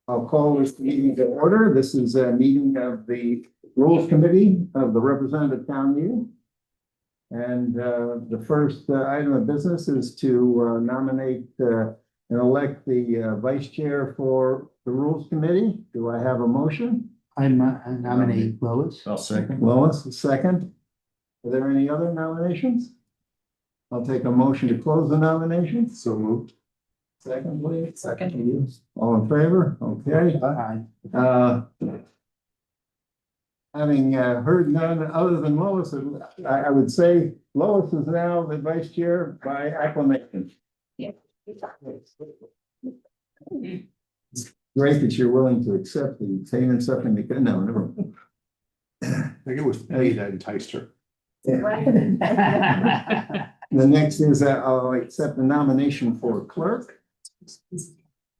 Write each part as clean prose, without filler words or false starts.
I'll call this meeting to order. This is a meeting of the Rules Committee of the Representative Town Meeting. And the first item of business is to nominate and elect the vice chair for the Rules Committee. Do I have a motion? I nominate Lois. I'll second. Lois, a second. Are there any other nominations? I'll take a motion to close the nominations. So moved. Second, please. Second. All in favor? Okay. Aye. Having heard none other than Lois, I would say Lois is now the vice chair by acclamation. Yeah. Great that you're willing to accept the pain and suffering because no, never. I think it was me that enticed her. The next is I'll accept the nomination for clerk.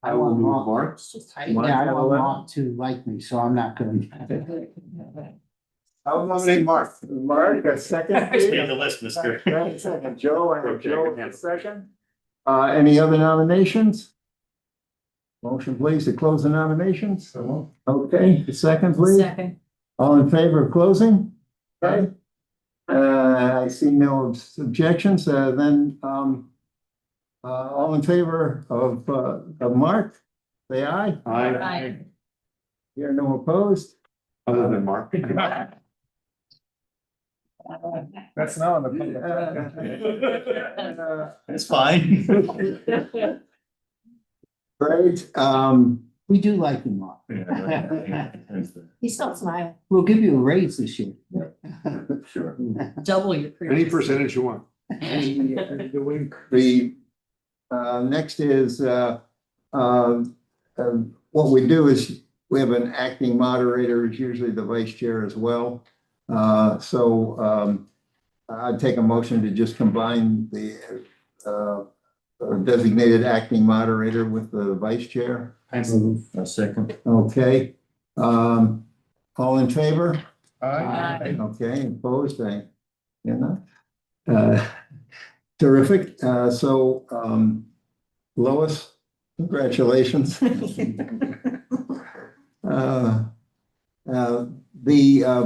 I want Mark. Mark. Yeah, I want Mark to like me, so I'm not going. I'll nominate Mark. Mark, a second. Just made the list, mister. Second, Joe, I have Joe a second. Any other nominations? Motion please to close the nominations. Okay, the second please. Second. All in favor of closing? Okay. I see no objections, then, all in favor of Mark, say aye. Aye. Here, no opposed. Other than Mark. That's now on the public. It's fine. Great, We do like you, Mark. He's still smiling. We'll give you a raise this year. Sure. Double your Any previous. percentage you want. the, next is, what we do is we have an acting moderator, who's usually the vice chair as well. I'd take a motion to just combine the, designated acting moderator with the vice chair. I move. A second. Okay, all in favor? Aye. Okay, opposed, terrific, Lois, congratulations. The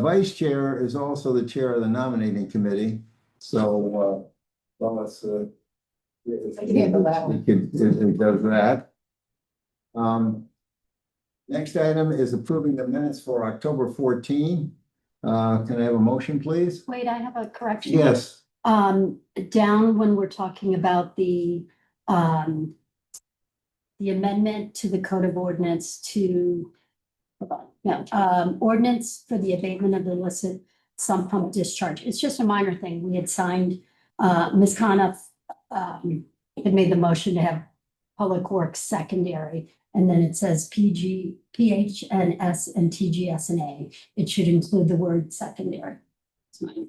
vice chair is also the chair of the nominating committee, so Lois, I can handle that one. it does that. Next item is approving the minutes for October 14. Can I have a motion, please? Wait, I have a correction. Yes. Down when we're talking about the amendment to the code of ordinance to, ordinance for the abatement of illicit sump pump discharge. It's just a minor thing. We had signed, Ms. Coniff had made the motion to have Public Works secondary, and then it says PG, PHNS and TGS&A. It should include the word secondary. It's mine.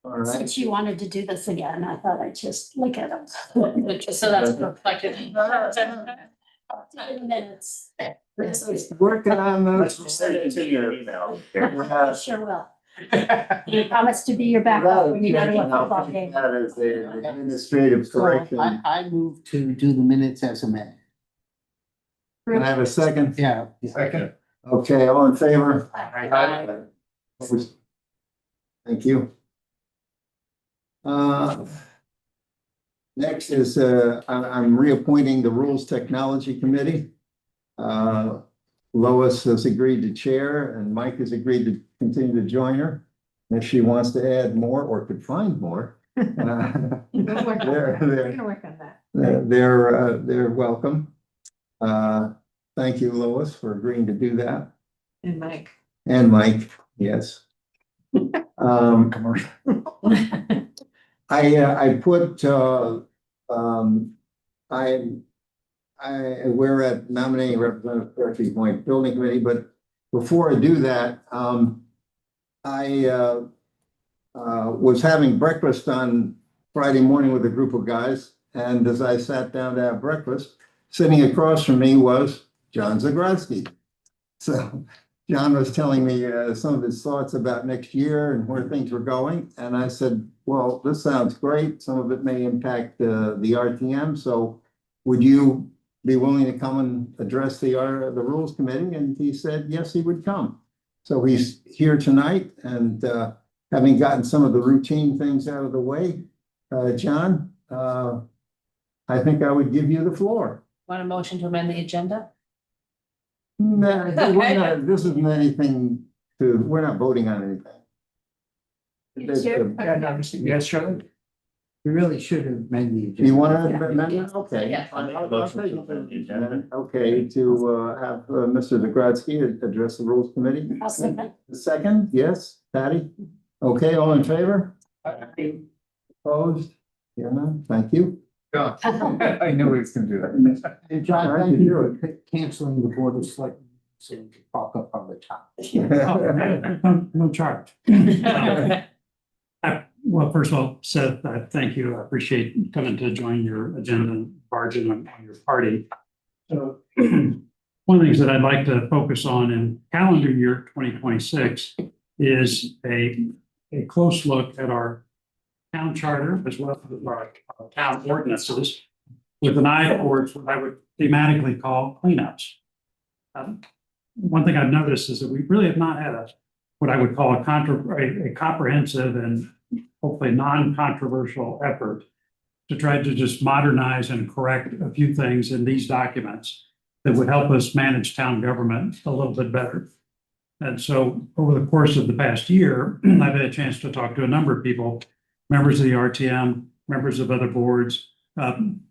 All right. Since you wanted to do this again, I thought I'd just look at them. So that's reflected. In minutes. Working on those. Send it to your email. I sure will. You promise to be your backup when you go to a football game. That is an administrative So correction. I move to do the minutes as amended. Can I have a second? Yeah. Second. Okay, all in favor? Aye. Opposed? Thank you. Next is, I'm reappointing the Rules Technology Committee. Lois has agreed to chair and Mike has agreed to continue to join her. If she wants to add more or could find more. We're gonna work on that. They're welcome. Thank you, Lois, for agreeing to do that. And Mike. And Mike, yes. Commercial. I put, we're at nominating Representative Percy Point Building Committee, but before I do that, I was having breakfast on Friday morning with a group of guys, and as I sat down to have breakfast, sitting across from me was John Zagrodzky. So John was telling me some of his thoughts about next year and where things were going. And I said, well, this sounds great. Some of it may impact the RTM. So would you be willing to come and address the Rules Committee, and he said, yes, he would come. So he's here tonight, and having gotten some of the routine things out of the way, John, I think I would give you the floor. Want a motion to amend the agenda? No, this isn't anything we're not voting on anything. Yes, Charlie? We really should amend the agenda. You want to amend it? Okay. Yeah. I'll take it. Okay, to have Mr. Zagrodsky address the Rules Committee. I'll second. Second, yes, Patty? Okay, all in favor? Opposed? Yeah, none, thank you. I knew he was gonna do that. And John, thank you for canceling the board of selectmen, so you can pop up on the top. No charge. Well, first of all, Seth, thank you. I appreciate coming to join your agenda and barging on your party. So one of the things that I'd like to focus on in calendar year 2026 is a close look at our town charter as well as our town ordinances with an eye towards what I would thematically call cleanups. One thing I've noticed is that we really have not had what I would call a comprehensive and hopefully non-controversial effort to try to just modernize and correct a few things in these documents that would help us manage town government a little bit better. And so over the course of the past year, I've had a chance to talk to a number of people, members of the RTM, members of other boards,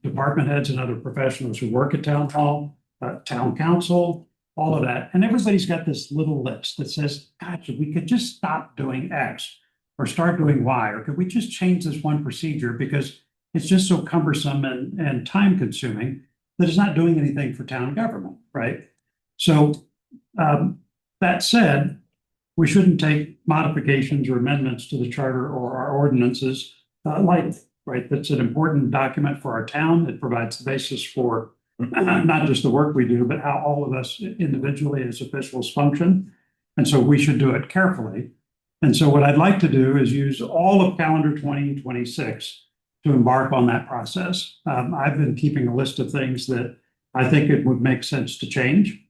department heads and other professionals who work at town hall, town council, all of that. And everybody's got this little list that says, gosh, if we could just stop doing X or start doing Y, or could we just change this one procedure because it's just so cumbersome and time consuming that it's not doing anything for town government, right? So that said, we shouldn't take modifications or amendments to the charter or our ordinances lightly, right? That's an important document for our town. It provides the basis for not just the work we do, but how all of us individually as officials function. And so we should do it carefully. And so what I'd like to do is use all of calendar 2026 to embark on that process. I've been keeping a list of things that I think it would make sense to change.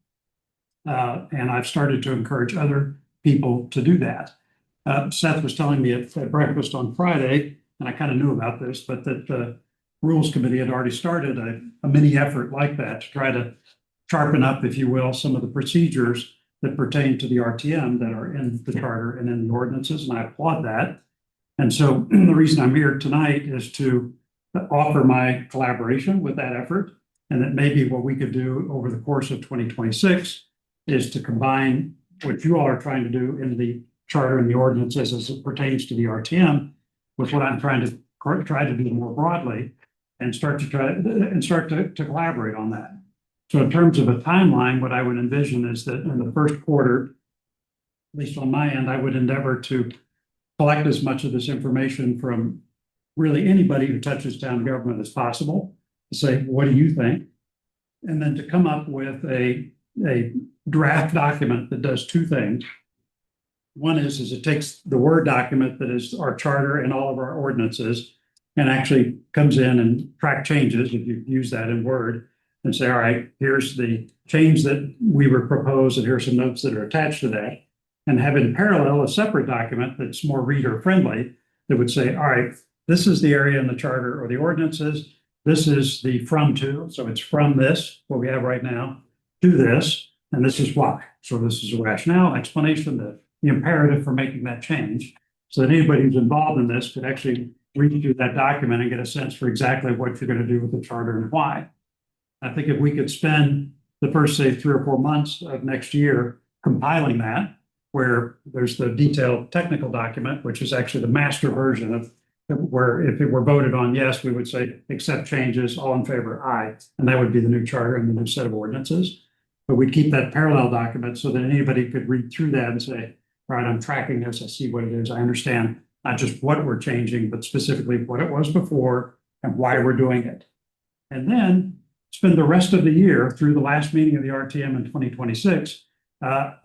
And I've started to encourage other people to do that. Seth was telling me at breakfast on Friday, and I kind of knew about this, but that the Rules Committee had already started a mini effort like that to try to sharpen up, if you will, some of the procedures that pertain to the RTM that are in the charter and in the ordinances, and I applaud that. And so the reason I'm here tonight is to offer my collaboration with that effort, and that maybe what we could do over the course of 2026 is to combine what you all are trying to do in the charter and the ordinances as it pertains to the RTM with what I'm trying to do more broadly and start to collaborate on that. So in terms of a timeline, what I would envision is that in the first quarter, at least on my end, I would endeavor to collect as much of this information from really anybody who touches town government as possible to say, what do you think? And then to come up with a draft document that does two things. One is it takes the Word document that is our charter and all of our ordinances and actually comes in and track changes, if you use that in Word, and say, all right, here's the change that we were proposed, and here's some notes that are attached to that, and have in parallel a separate document that's more reader friendly that would say, all right, this is the area in the charter or the ordinances, this is the from to, so it's from this, what we have right now, to this, and this is why. So this is a rationale, explanation, the imperative for making that change, so that anybody who's involved in this could actually read through that document and get a sense for exactly what you're going to do with the charter and why. I think if we could spend the first, say, 3 or 4 months of next year compiling that, where there's the detailed technical document, which is actually the master version of where if it were voted on, yes, we would say accept changes, all in favor, aye. And that would be the new charter and the new set of ordinances. But we'd keep that parallel document so that anybody could read through that and say, all right, I'm tracking this, I see what it is, I understand not just what we're changing, but specifically what it was before and why we're doing it. And then spend the rest of the year through the last meeting of the RTM in 2026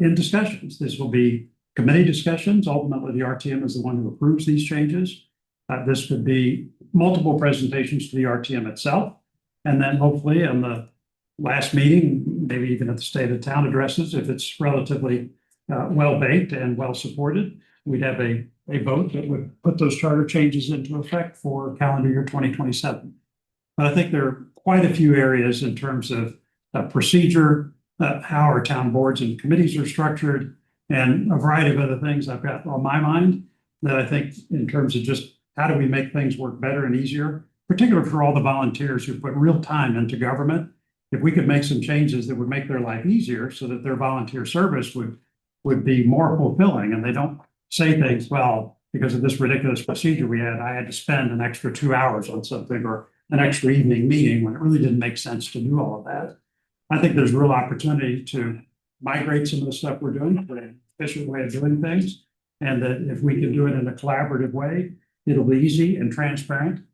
in discussions. This will be committee discussions. Ultimately, the RTM is the one who approves these changes. This could be multiple presentations to the RTM itself. And then hopefully on the last meeting, maybe even at the state of town addresses, if it's relatively well baked and well supported, we'd have a vote that would put those charter changes into effect for calendar year 2027. But I think there are quite a few areas in terms of procedure, how our town boards and committees are structured, and a variety of other things I've got on my mind that I think in terms of just how do we make things work better and easier, particularly for all the volunteers who put real time into government. If we could make some changes that would make their life easier so that their volunteer service would be more fulfilling, and they don't say things, well, because of this ridiculous procedure I had to spend an extra 2 hours on something or an extra evening meeting when it really didn't make sense to do all of that. I think there's real opportunity to migrate some of the stuff we're doing to an efficient way of doing things. And that if we can do it in a collaborative way, it'll be easy and transparent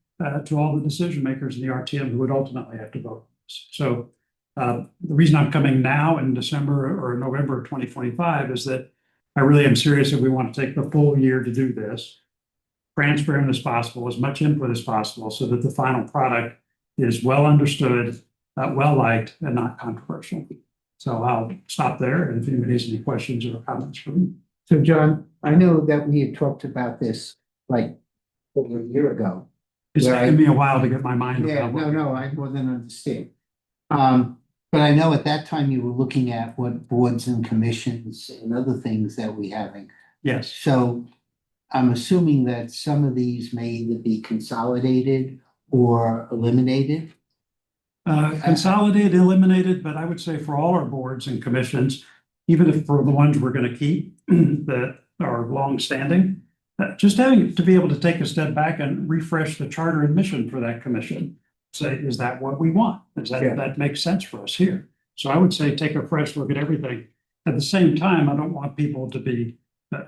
to all the decision makers in the RTM who would ultimately have to vote. So the reason I'm coming now in December or November of 2025 is that I really am serious that we want to take the full year to do this, transparent as possible, as much input as possible, so that the final product is well understood, well liked, and not controversial. So I'll stop there, and if anybody has any questions or comments for me. So John, I know that we had talked about this like over a year ago. It's Where taken me a while to get my mind Yeah, around. no, I more than understand. But I know at that time you were looking at what boards and commissions and other things that we having. Yes, So I'm assuming that some of these may either be consolidated or eliminated. consolidated, eliminated, but I would say for all our boards and commissions, even if for the ones we're going to keep that are longstanding, just having to be able to take a step back and refresh the charter and mission for that commission. Say, is that what we want? That makes sense for us here? So I would say take a fresh look at everything. At the same time, I don't want people to be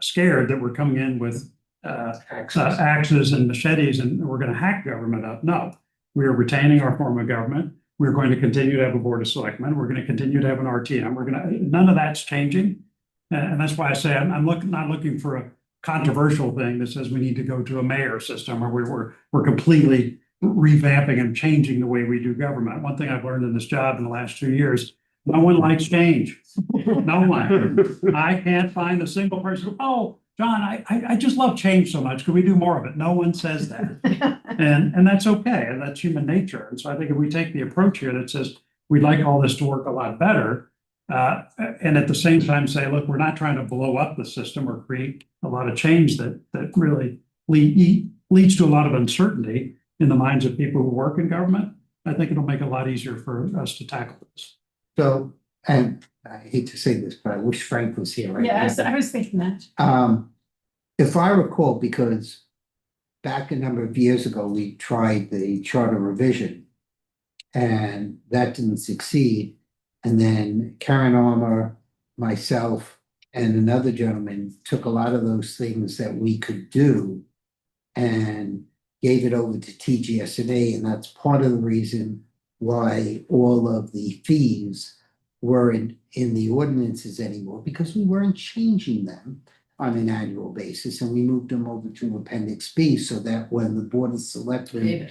scared that we're coming in with axes and machetes and we're going to hack government up. No, we are retaining our form of government. We're going to continue to have a board of selectmen. We're going to continue to have an RTM. None of that's changing. And that's why I say I'm not looking for a controversial thing that says we need to go to a mayor system or we're completely revamping and changing the way we do government. One thing I've learned in this job in the last 2 years, no one likes change. No one. I can't find a single person. Oh, John, I just love change so much. Could we do more of it? No one says that. And that's okay. And that's human nature. And so I think if we take the approach here that says we'd like all this to work a lot better, and at the same time say, look, we're not trying to blow up the system or create a lot of change that really leads to a lot of uncertainty in the minds of people who work in government, I think it'll make it a lot easier for us to tackle this. So, and I hate to say this, but I wish Frank was here right now. Yeah, I was thinking that. If I recall, because back a number of years ago, we tried the charter revision and that didn't succeed. And then Karen Armour, myself, and another gentleman took a lot of those things that we could do and gave it over to TGSNA, and that's part of the reason why all of the fees weren't in the ordinances anymore, because we weren't changing them on an annual basis, and we moved them over to Appendix B so that when the Board of Selectmen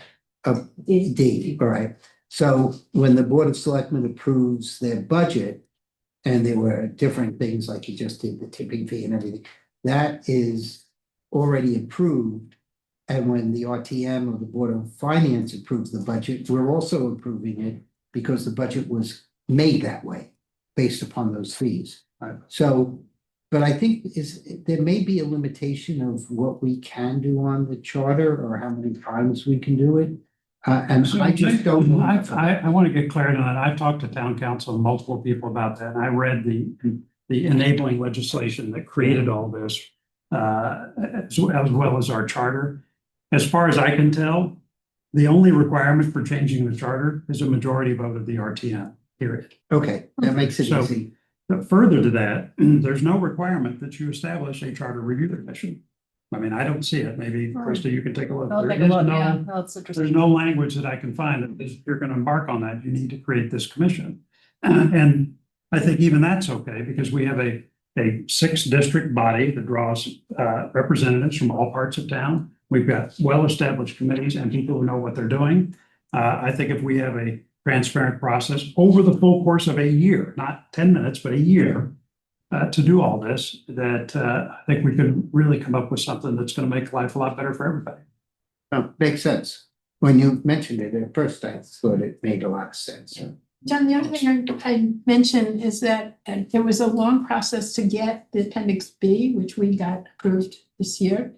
D, all right. So when the Board of Selectmen approves their budget, and there were different things like you just did, the tipping fee and everything, that is already approved. And when the RTM or the Board of Finance approves the budget, we're also approving it because the budget was made that way based upon those fees. Right. So, but I think there may be a limitation of what we can do on the charter or how many times we can do it. And So I just don't know. I want to get clarity on that. I've talked to town council and multiple people about that, and I read the enabling legislation that created all this, as well as our charter. As far as I can tell, the only requirement for changing the charter is a majority vote of the RTM, period. Okay, that makes it So- easy. But further to that, there's no requirement that you establish a charter review commission. I mean, I don't see it. Maybe Krista, you can take a look. I'll There take a is look, no- yeah, that's There's interesting. no language that I can find that if you're going to embark on that, you need to create this commission. And I think even that's okay because we have a 6-district body that draws representatives from all parts of town. We've got well-established committees and people who know what they're doing. I think if we have a transparent process over the full course of a year, not 10 minutes, but a year, to do all this, that I think we could really come up with something that's going to make life a lot better for everybody. Makes sense. When you mentioned it at first, I thought it made a lot of sense. John, the other thing I mentioned is that there was a long process to get the Appendix B, which we got approved this year,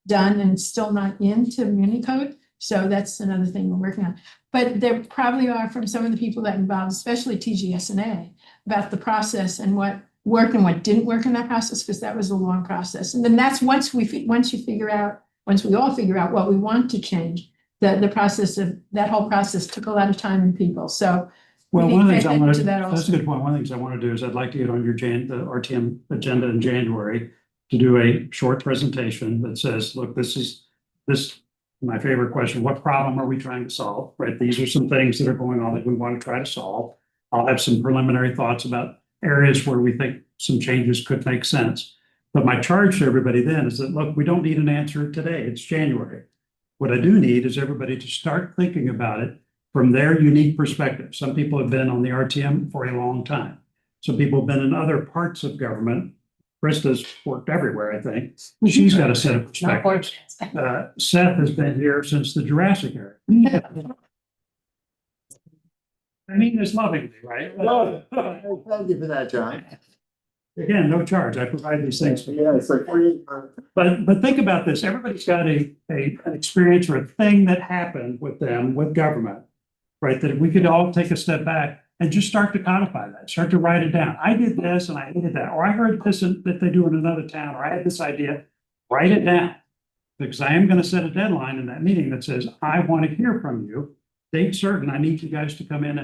done and still not into Municode. So that's another thing we're working on. But there probably are from some of the people that involved, especially TGSNA, about the process and what worked and what didn't work in that process, because that was a long process. And then that's once we all figure out what we want to change, the process of that whole process took a lot of time and people. So Well, one of the things I want to, that that's a also. good point. One of the things I want to do is I'd like to get on your the RTM agenda in January to do a short presentation that says, look, this my favorite question, what problem are we trying to solve, right? These are some things that are going on that we want to try to solve. I'll have some preliminary thoughts about areas where we think some changes could make sense. But my charge to everybody then is that, look, we don't need an answer today. It's January. What I do need is everybody to start thinking about it from their unique perspective. Some people have been on the RTM for a long time. Some people have been in other parts of government. Krista's worked everywhere, I think. She's got a set of perspectives. Seth has been here since the Jurassic era. I mean this lovingly, right? Thank you for that, John. Again, no charge. I provide these things. Yeah, it's like free. But think about this. Everybody's got an experience or a thing that happened with them, with government, right? That if we could all take a step back and just start to codify that, start to write it down. I did this and I hated that, or I heard this that they do in another town, or I had this idea. Write it down, because I am going to set a deadline in that meeting that says, I want to hear from you. Date certain. I need you guys to come in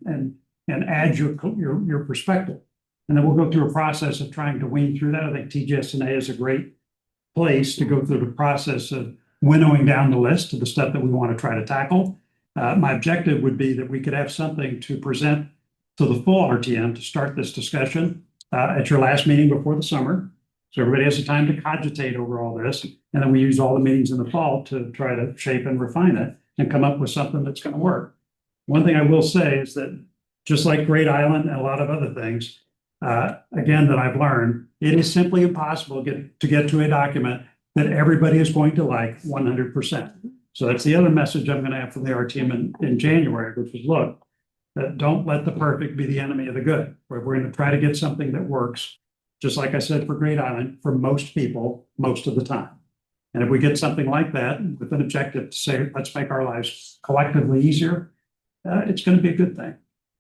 and add your perspective. And then we'll go through a process of trying to wean through that. I think TGSNA is a great place to go through the process of winnowing down the list to the stuff that we want to try to tackle. My objective would be that we could have something to present to the full RTM to start this discussion at your last meeting before the summer. So everybody has the time to cogitate over all this. And then we use all the meetings in the fall to try to shape and refine it and come up with something that's going to work. One thing I will say is that just like Great Island and a lot of other things, again, that I've learned, it is simply impossible to get to a document that everybody is going to like 100%. So that's the other message I'm going to have from the RTM in January, which is, look, don't let the perfect be the enemy of the good. We're going to try to get something that works, just like I said for Great Island, for most people, most of the time. And if we get something like that with an objective to say, let's make our lives collectively easier, it's going to be a good thing.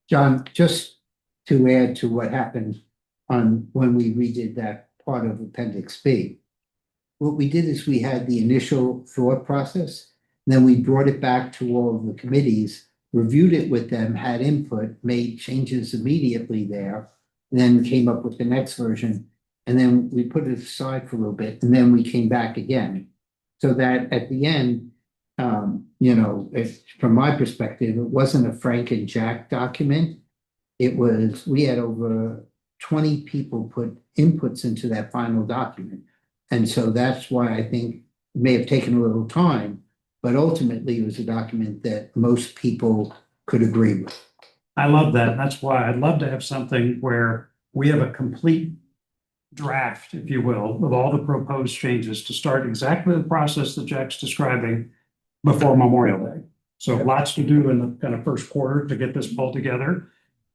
John, just to add to what happened when we redid that part of Appendix B, what we did is we had the initial thought process, then we brought it back to all of the committees, reviewed it with them, had input, made changes immediately there, then came up with the next version, and then we put it aside for a little bit, and then we came back again. So that at the end, from my perspective, it wasn't a Frank and Jack document. We had over 20 people put inputs into that final document. And so that's why I think it may have taken a little time, but ultimately it was a document that most people could agree with. I love that. That's why I'd love to have something where we have a complete draft, if you will, with all the proposed changes to start exactly the process that Jack's describing before Memorial Day. So lots to do in the kind of first quarter to get this pulled together.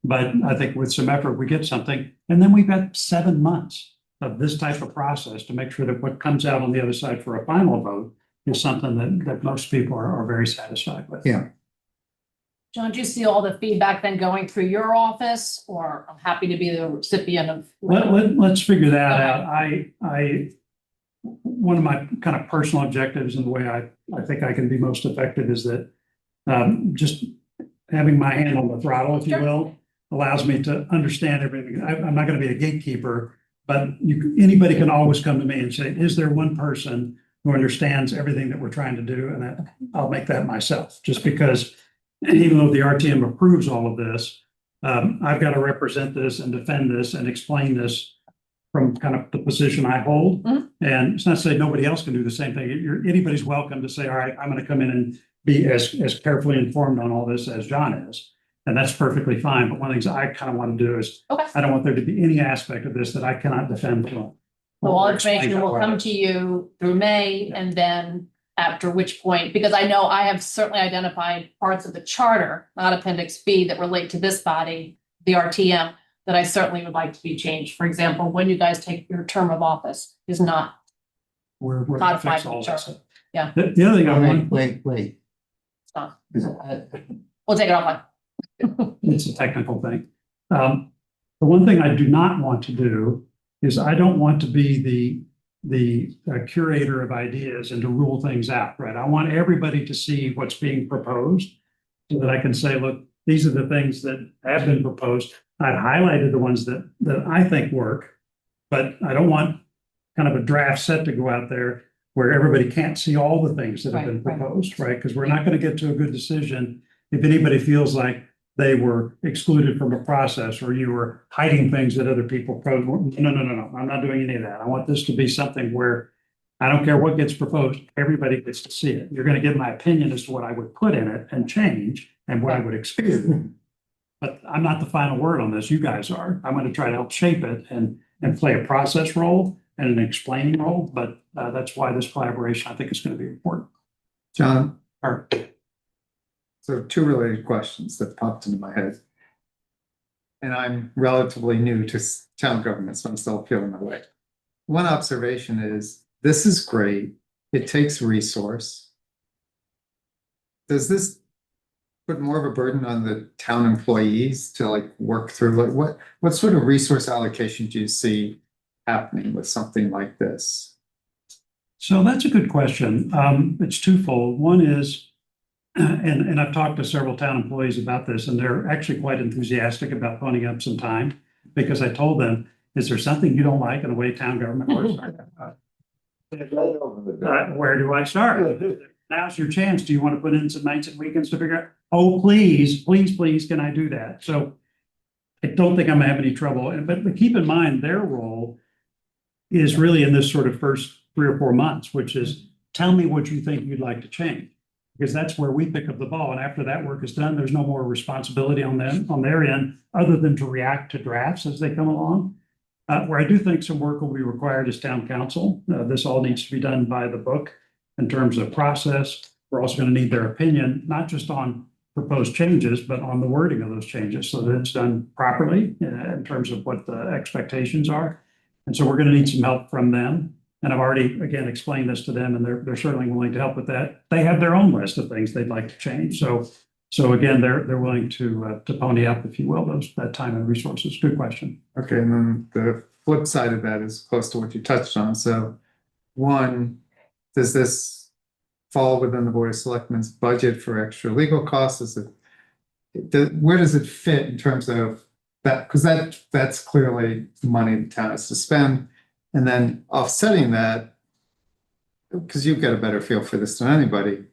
But I think with some effort, we get something. And then we've got 7 months of this type of process to make sure that what comes out on the other side for a final vote is something that most people are very satisfied with. Yeah. John, do you see all the feedback then going through your office, or I'm happy to be the recipient of? Let's figure that out. One of my kind of personal objectives and the way I think I can be most effective is that just having my hand on the throttle, if you will, allows me to understand everything. I'm not going to be a gatekeeper, but anybody can always come to me and say, is there one person who understands everything that we're trying to do? And I'll make that myself, just because even though the RTM approves all of this, I've got to represent this and defend this and explain this from kind of the position I hold. Mm-hmm. And it's not to say nobody else can do the same thing. Anybody's welcome to say, all right, I'm going to come in and be as carefully informed on all this as John is. And that's perfectly fine, but one of the things I kind of want to do is, Okay. I don't want there to be any aspect of this that I cannot defend to them. So all Or explain information will how I- come to you through May, and then after which point, because I know I have certainly identified parts of the charter, not Appendix B, that relate to this body, the RTM, that I certainly would like to be changed. For example, when you guys take your term of office is not, We're gonna Modified fix all this. charter. Yeah. The other thing I want, Wait. it's not. Is We'll take it offline. it's a technical thing. The one thing I do not want to do is I don't want to be the curator of ideas and to rule things out, right? I want everybody to see what's being proposed so that I can say, look, these are the things that have been proposed. I've highlighted the ones that I think work, but I don't want kind of a draft set to go out there where everybody can't see all the things that have been Right, right. proposed, right? Because we're not going to get to a good decision if anybody feels like they were excluded from a process or you were hiding things that other people proposed. No, I'm not doing any of that. I want this to be something where I don't care what gets proposed, everybody gets to see it. You're going to get my opinion as to what I would put in it and change and what I would expect. But I'm not the final word on this. You guys are. I'm going to try to help shape it and play a process role and an explaining role. But that's why this collaboration, I think, is going to be important. John, All right. so two related questions that popped into my head. And I'm relatively new to town government, so I'm still feeling my way. One observation is, this is great. It takes resource. Does this put more of a burden on the town employees to like work through, like what sort of resource allocation do you see happening with something like this? So that's a good question. It's twofold. One is, and I've talked to several town employees about this, and they're actually quite enthusiastic about ponying up some time because I told them, is there something you don't like in the way town government works? Where do I start? Now's your chance. Do you want to put in some nights and weekends to figure out? Oh, please, can I do that? So I don't think I'm gonna have any trouble. But keep in mind, their role is really in this sort of first 3 or 4 months, which is tell me what you think you'd like to change. Because that's where we pick up the ball. And after that work is done, there's no more responsibility on them, on their end, other than to react to drafts as they come along. Where I do think some work will be required is town council. This all needs to be done by the book in terms of process. We're also going to need their opinion, not just on proposed changes, but on the wording of those changes so that it's done properly in terms of what the expectations are. And so we're going to need some help from them. And I've already, again, explained this to them, and they're certainly willing to help with that. They have their own list of things they'd like to change. So again, they're willing to pony up, if you will, that time and resources. Good question. Okay, and then the flip side of that is close to what you touched on. So one, does this fall within the Board of Selectmen's budget for extra legal costs? Where does it fit in terms of that? Because that's clearly money the town has to spend. And then offsetting that, because you've got a better feel for this than anybody,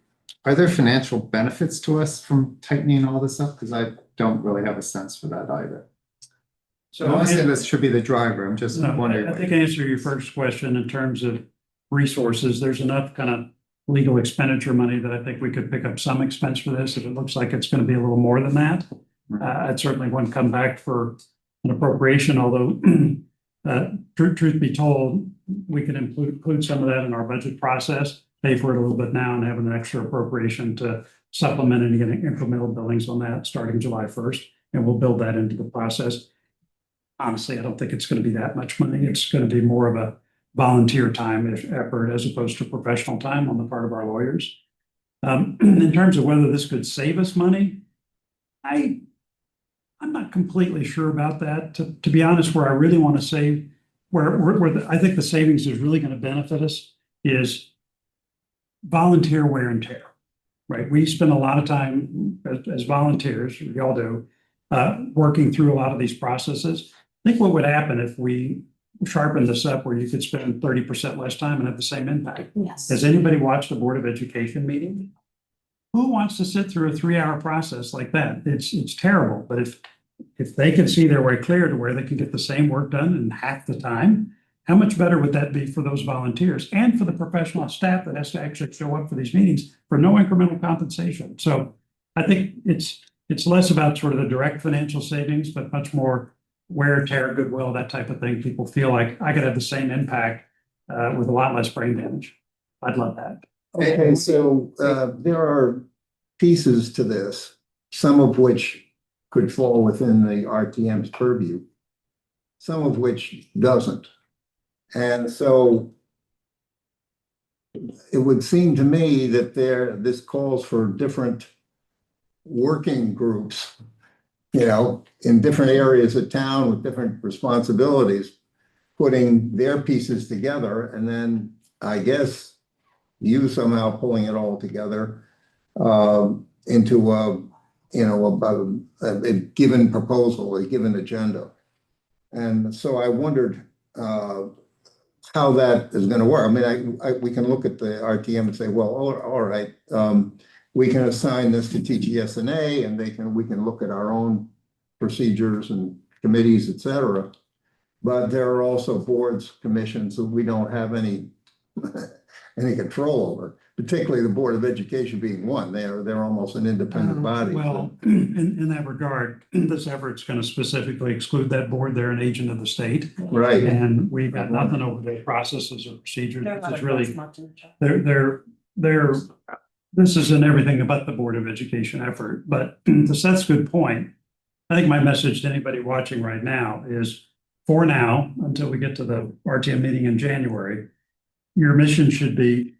are there financial benefits to us from tightening all this up? Because I don't really have a sense for that either. So I'm not saying this should be the driver. I'm just wondering. I think I answer your first question in terms of resources. There's enough kind of legal expenditure money that I think we could pick up some expense for this. If it looks like it's going to be a little more than that, I'd certainly want to come back for an appropriation, although truth be told, we can include some of that in our budget process, pay for it a little bit now and have an extra appropriation to supplement any incremental billings on that starting July 1st. And we'll build that into the process. Honestly, I don't think it's going to be that much money. It's going to be more of a volunteer time effort as opposed to professional time on the part of our lawyers. In terms of whether this could save us money, I'm not completely sure about that. To be honest, where I really want to save, where I think the savings is really going to benefit us is volunteer wear and tear, right? We spend a lot of time as volunteers, we all do, working through a lot of these processes. I think what would happen if we sharpen this up where you could spend 30% less time and have the same impact? Yes. Has anybody watched a Board of Education meeting? Who wants to sit through a 3-hour process like that? It's terrible, but if they can see their way clear to where they can get the same work done in half the time, how much better would that be for those volunteers and for the professional staff that has to actually show up for these meetings for no incremental compensation? So I think it's it's less about sort of the direct financial savings, but much more wear, tear, goodwill, that type of thing. People feel like I could have the same impact with a lot less brain damage. I'd love that. Okay, so there are pieces to this, some of which could fall within the RTM's purview, some of which doesn't. And so it would seem to me that this calls for different working groups, in different areas of town with different responsibilities, putting their pieces together, and then I guess you somehow pulling it all together into a given proposal, a given agenda. And so I wondered how that is going to work. I mean, we can look at the RTM and say, well, all right, we can assign this to TGSNA, and we can look at our own procedures and committees, et cetera. But there are also boards, commissions that we don't have any control over, particularly the Board of Education being one. They're almost an independent body. Well, in that regard, this effort's going to specifically exclude that board. They're an agent of the state. Right. And we've got nothing over their processes or procedures. It's really, this isn't everything but the Board of Education effort. But to Seth's good point, I think my message to anybody watching right now is, for now, until we get to the RTM meeting in January, your mission should be,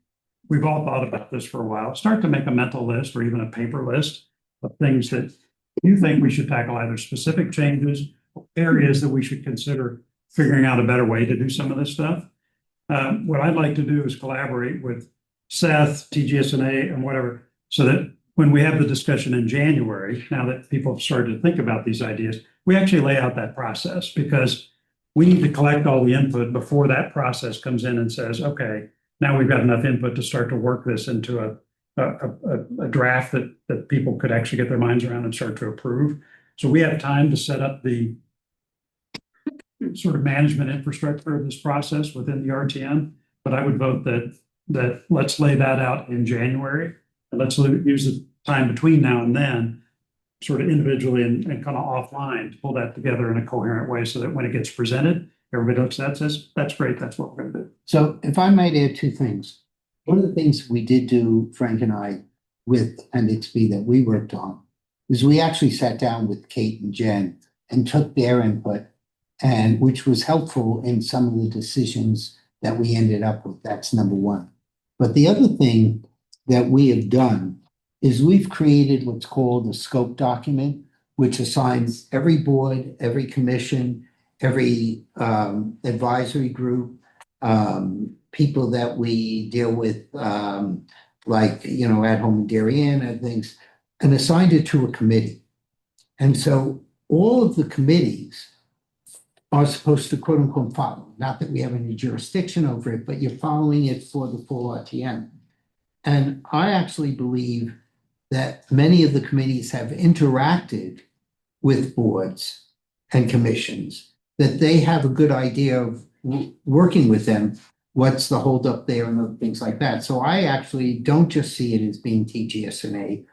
we've all thought about this for a while, start to make a mental list or even a paper list of things that you think we should tackle, either specific changes, or areas that we should consider figuring out a better way to do some of this stuff. What I'd like to do is collaborate with Seth, TGSNA, and whatever, so that when we have the discussion in January, now that people have started to think about these ideas, we actually lay out that process, because we need to collect all the input before that process comes in and says, okay, now we've got enough input to start to work this into a draft that people could actually get their minds around and start to approve. So we have time to set up the sort of management infrastructure of this process within the RTM. But I would vote that let's lay that out in January, and let's use the time between now and then sort of individually and kind of offline to pull that together in a coherent way, so that when it gets presented, everybody looks at that, says, that's great, that's what we're going to do. So if I might add two things. One of the things we did do, Frank and I, with Appendix B that we worked on, is we actually sat down with Kate and Jen and took their input, and which was helpful in some of the decisions that we ended up with. That's number one. But the other thing that we have done is we've created what's called a scope document, which assigns every board, every commission, every advisory group, people that we deal with, like, at home in Darien and things, and assigned it to a committee. And so all of the committees are supposed to quote unquote follow. Not that we have any jurisdiction over it, but you're following it for the full RTM. And I actually believe that many of the committees have interacted with boards and commissions, that they have a good idea of working with them, what's the holdup there and other things like that. So I actually don't just see it as being TGSNA.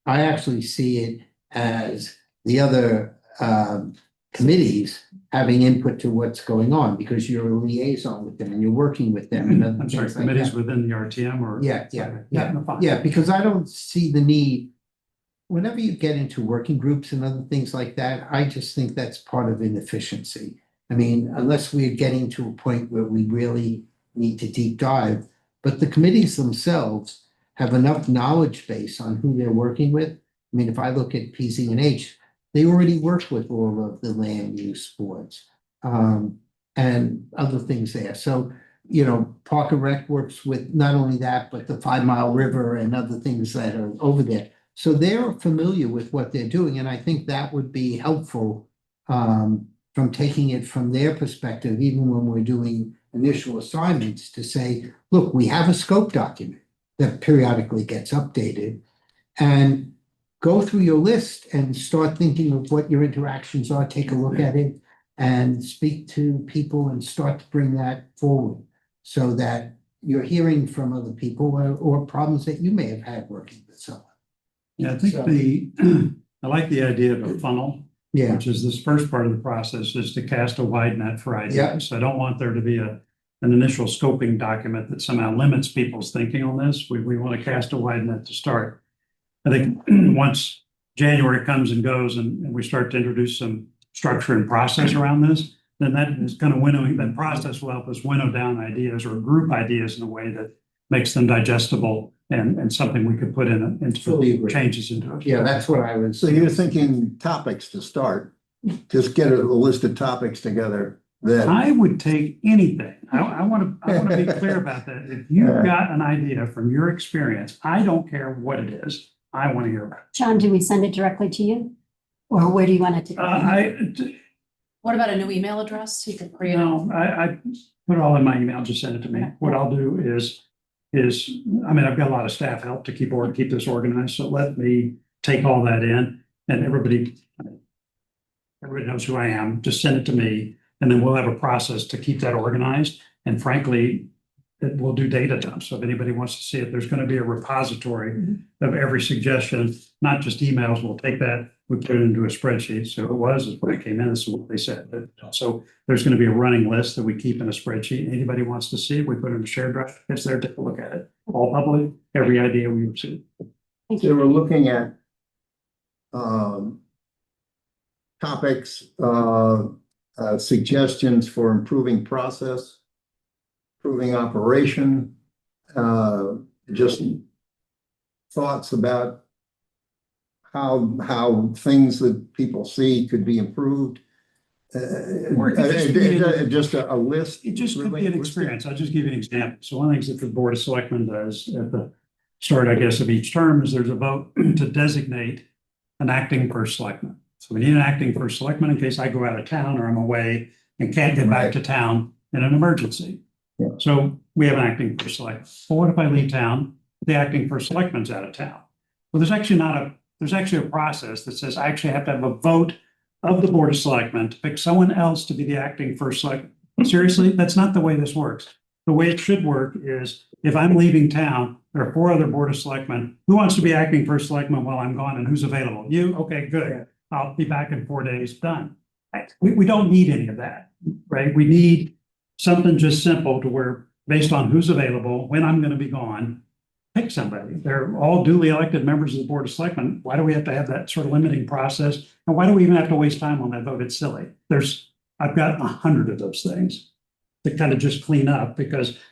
I actually see it as the other committees having input to what's going on, because you're a liaison with them and you're working with them. And other I'm sorry, things like committees that. within the RTM or? Yeah, because I don't see the need. Whenever you get into working groups and other things like that, I just think that's part of inefficiency. I mean, unless we're getting to a point where we really need to deep dive, but the committees themselves have enough knowledge base on who they're working with. I mean, if I look at PZ&H, they already work with all of the land use boards and other things there. So, Park and Rec works with not only that, but the 5 Mile River and other things that are over there. So they're familiar with what they're doing. And I think that would be helpful from taking it from their perspective, even when we're doing initial assignments, to say, look, we have a scope document that periodically gets updated, and go through your list and start thinking of what your interactions are, take a look at it and speak to people and start to bring that forward, so that you're hearing from other people or problems that you may have had working with someone. Yeah, I think I like the idea of a funnel, Yeah, which is this first part of the process is to cast a wide net for Yeah. ideas. I don't want there to be an initial scoping document that somehow limits people's thinking on this. We want to cast a wide net to start. I think once January comes and goes and we start to introduce some structure and process around this, then that is kind of winnowing, that process will help us winnow down ideas or group ideas in a way that makes them digestible and something we could put Fully into agree. changes into it. yeah, that's what I was. So you're thinking topics to start, just get a list of topics together that, I would take anything. I want to be clear about that. If you've got an idea from your experience, I don't care what it is. I want to hear about John, do we send it directly to you? Or where do you want it to it. go? What about a new email address? You can create it. I put it all in my email, just send it to me. What I'll do is, I mean, I've got a lot of staff help to keep this organized, so let me take all that in and everybody knows who I am, just send it to me, and then we'll have a process to keep that organized. And frankly, we'll do data dumps. So if anybody wants to see it, there's going to be a repository of every suggestion, not just emails. We'll take that, we put it into a spreadsheet. So it was when I came in, this is what they said. But so there's going to be a running list that we keep in a spreadsheet. Anybody wants to see it, we put it in a shared drive. It's there, take a look at it. All public, every idea we receive. Thank they you. were looking at topics, suggestions for improving process, improving operation, just thoughts about how things that people see could be improved. Or it could just be- Just a list. It just could be an experience. I'll just give you an example. So one of the things that the Board of Selectmen does at the start, I guess, of each term is there's a vote to designate an acting first selectman. So we need an acting first selectman in case I go out of town or I'm away and can't get back to town in an emergency. Yeah. So we have an acting first selectman. Well, what if I leave town? The acting first selectman's out of town. Well, there's actually a process that says I actually have to have a vote of the Board of Selectmen to pick someone else to be the acting first selectman. Seriously, that's not the way this works. The way it should work is if I'm leaving town, there are 4 other Board of Selectmen. Who wants to be acting first selectman while I'm gone and who's available? You? Okay, good. I'll be back in 4 days, done. We don't need any of that, right? We need something just simple to where based on who's available, when I'm going to be gone, pick somebody. They're all duly elected members of the Board of Selectmen. Why do we have to have that sort of limiting process? And why do we even have to waste time on that vote? It's silly. I've got 100 of those things to kind of just clean up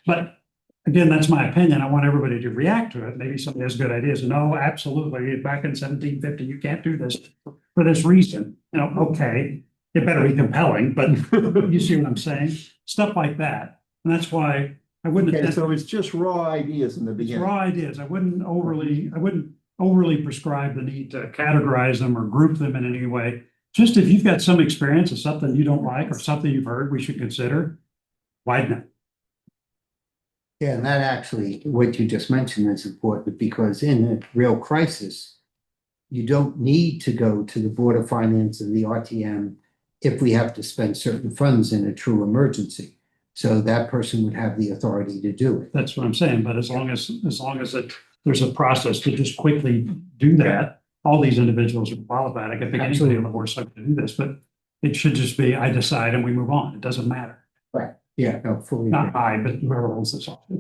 but again, that's my opinion. I want everybody to react to it. Maybe somebody has good ideas. No, absolutely. Back in 1750, you can't do this for this reason. Okay, it better be compelling, but you see what I'm saying? Stuff like that. And that's why I wouldn't. Okay, so it's just raw ideas in the It's beginning. raw ideas. I wouldn't overly prescribe the need to categorize them or group them in any way. Just if you've got some experience of something you don't like or something you've heard we should consider, widen it. Yeah, and that actually, what you just mentioned is important because in a real crisis, you don't need to go to the Board of Finance and the RTM if we have to spend certain funds in a true emergency. So that person would have the authority to do it. That's what I'm saying. But as long as there's a process to just quickly do that, all these individuals are qualified. I could pick anybody on the board to do this, but it should just be, I decide and we move on. It doesn't matter. Right. Yeah, no, fully. Not agree. I, but whoever owns this office.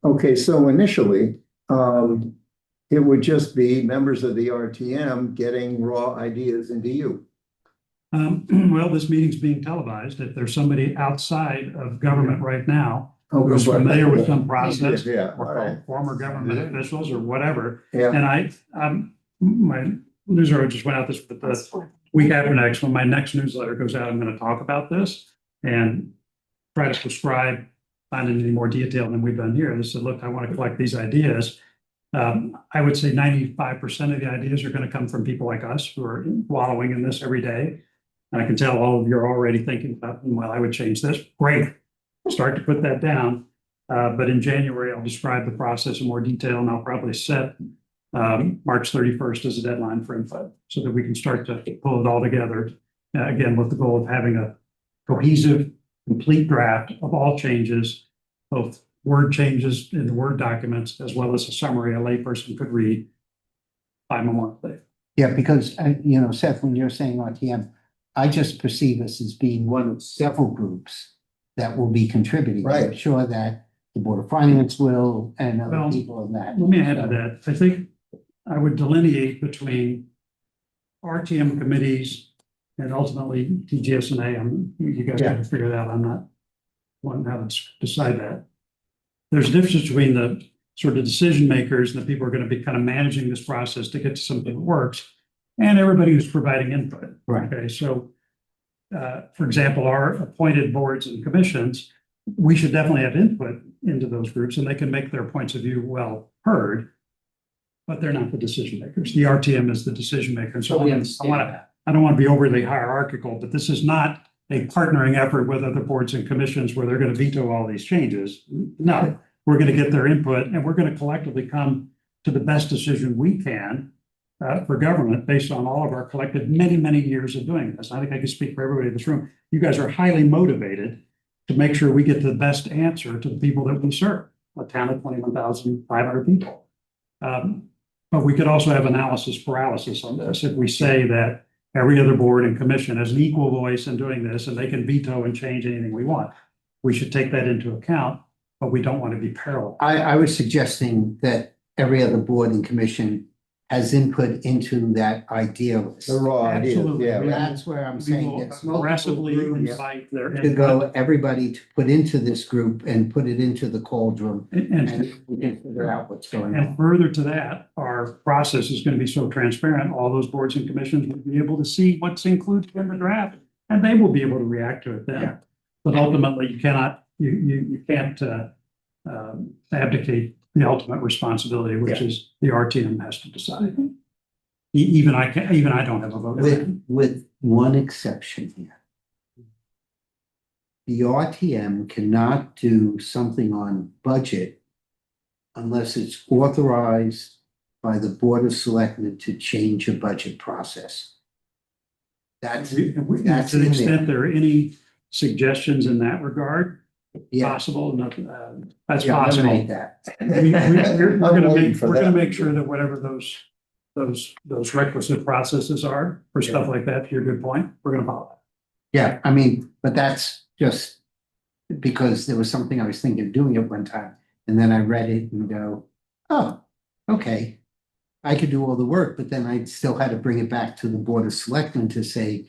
Okay, so initially, it would just be members of the RTM getting raw ideas into you. Well, this meeting's being televised. If there's somebody outside of government right now who's but- familiar with some process Yeah, all or right. former government officials or whatever, Yeah, and my newsletter just went out this the week after next. When my next newsletter goes out, I'm going to talk about this and try to prescribe on any more detail than we've done here. And said, look, I want to collect these ideas. I would say 95% of the ideas are going to come from people like us who are wallowing in this every day. And I can tell all of you are already thinking about, well, I would change this. Great. Start to put that down. But in January, I'll describe the process in more detail, and I'll probably set March 31st as a deadline for input so that we can start to pull it all together. Again, with the goal of having a cohesive, complete draft of all changes, both word changes in the Word documents, as well as a summary a layperson could read by Memorial Day. Yeah, because, Seth, when you're saying RTM, I just perceive us as being one of several groups that will be contributing. I'm Right. sure that the Board of Finance will and other Well, people in that. Let me add to that. I think I would delineate between RTM committees and ultimately TGS&A. You guys got to figure it out. I'm not wanting how to decide that. There's a difference between the sort of decision makers and the people who are going to be kind of managing this process to get to something that works, and everybody who's providing input. Right. Okay, so for example, our appointed boards and commissions, we should definitely have input into those groups, and they can make their points of view well heard, but they're not the decision makers. The RTM is the decision maker. So I don't want to be overly hierarchical, but this is not a partnering effort with other boards and commissions where they're going to veto all these changes. No, we're going to get their input and we're going to collectively come to the best decision we can for government based on all of our collective many, many years of doing this. I think I can speak for everybody in this room. You guys are highly motivated to make sure we get the best answer to the people that we serve, a town of 21,500 people. But we could also have analysis paralysis on this. If we say that every other board and commission has an equal voice in doing this and they can veto and change anything we want, we should take that into account, but we don't want to be parallel. I was suggesting that every other board and commission has input into that idea list. The raw ideas, Absolutely. yeah. That's where I'm We saying will that aggressively invite their to input. go, everybody to put into this group and put it into the cauldron, And and we can figure out what's going And on. further to that, our process is going to be so transparent, all those boards and commissions will be able to see what's included in the draft, and they will be able to react to it then. Yeah. But ultimately, you cannot, you can't abdicate the ultimate responsibility, which is the RTM has to decide. Even I don't have a vote. With one exception here. The RTM cannot do something on budget unless it's authorized by the Board of Selectmen to change a budget process. That's, To the that's in there. extent there are any suggestions in that regard, Yeah, possible, that's yeah, possible. eliminate that. We're gonna waiting make, for we're gonna that. make sure that whatever those requisite processes are for stuff like that, to your good point, we're gonna follow that. Yeah, I mean, but that's just because there was something I was thinking of doing at one time, and then I read it and go, oh, okay. I could do all the work, but then I still had to bring it back to the Board of Selectmen to say,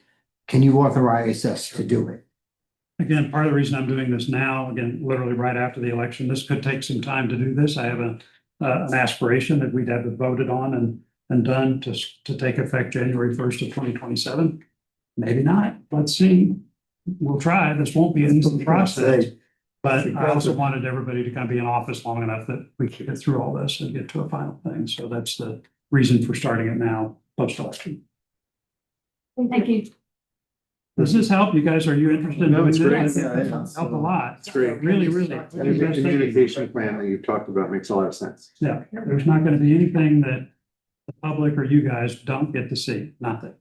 can you authorize us to do it? Again, part of the reason I'm doing this now, again, literally right after the election, this could take some time to do this. I have an aspiration that we'd have it voted on and done to take effect January 1st of 2027. Maybe not. Let's see. We'll try. This won't be an easy process. But I also wanted everybody to kind of be in office long enough that we could get through all this and get to a final thing. So that's the reason for starting it now, post-election. Thank you. Does this help? You guys, are you interested in No, doing it's great. this? Yeah, yeah. Help a lot. It's great. Really, really. And the communication plan that you've talked about makes a lot of sense. Yeah, there's not gonna be anything that the public or you guys don't get to see, nothing.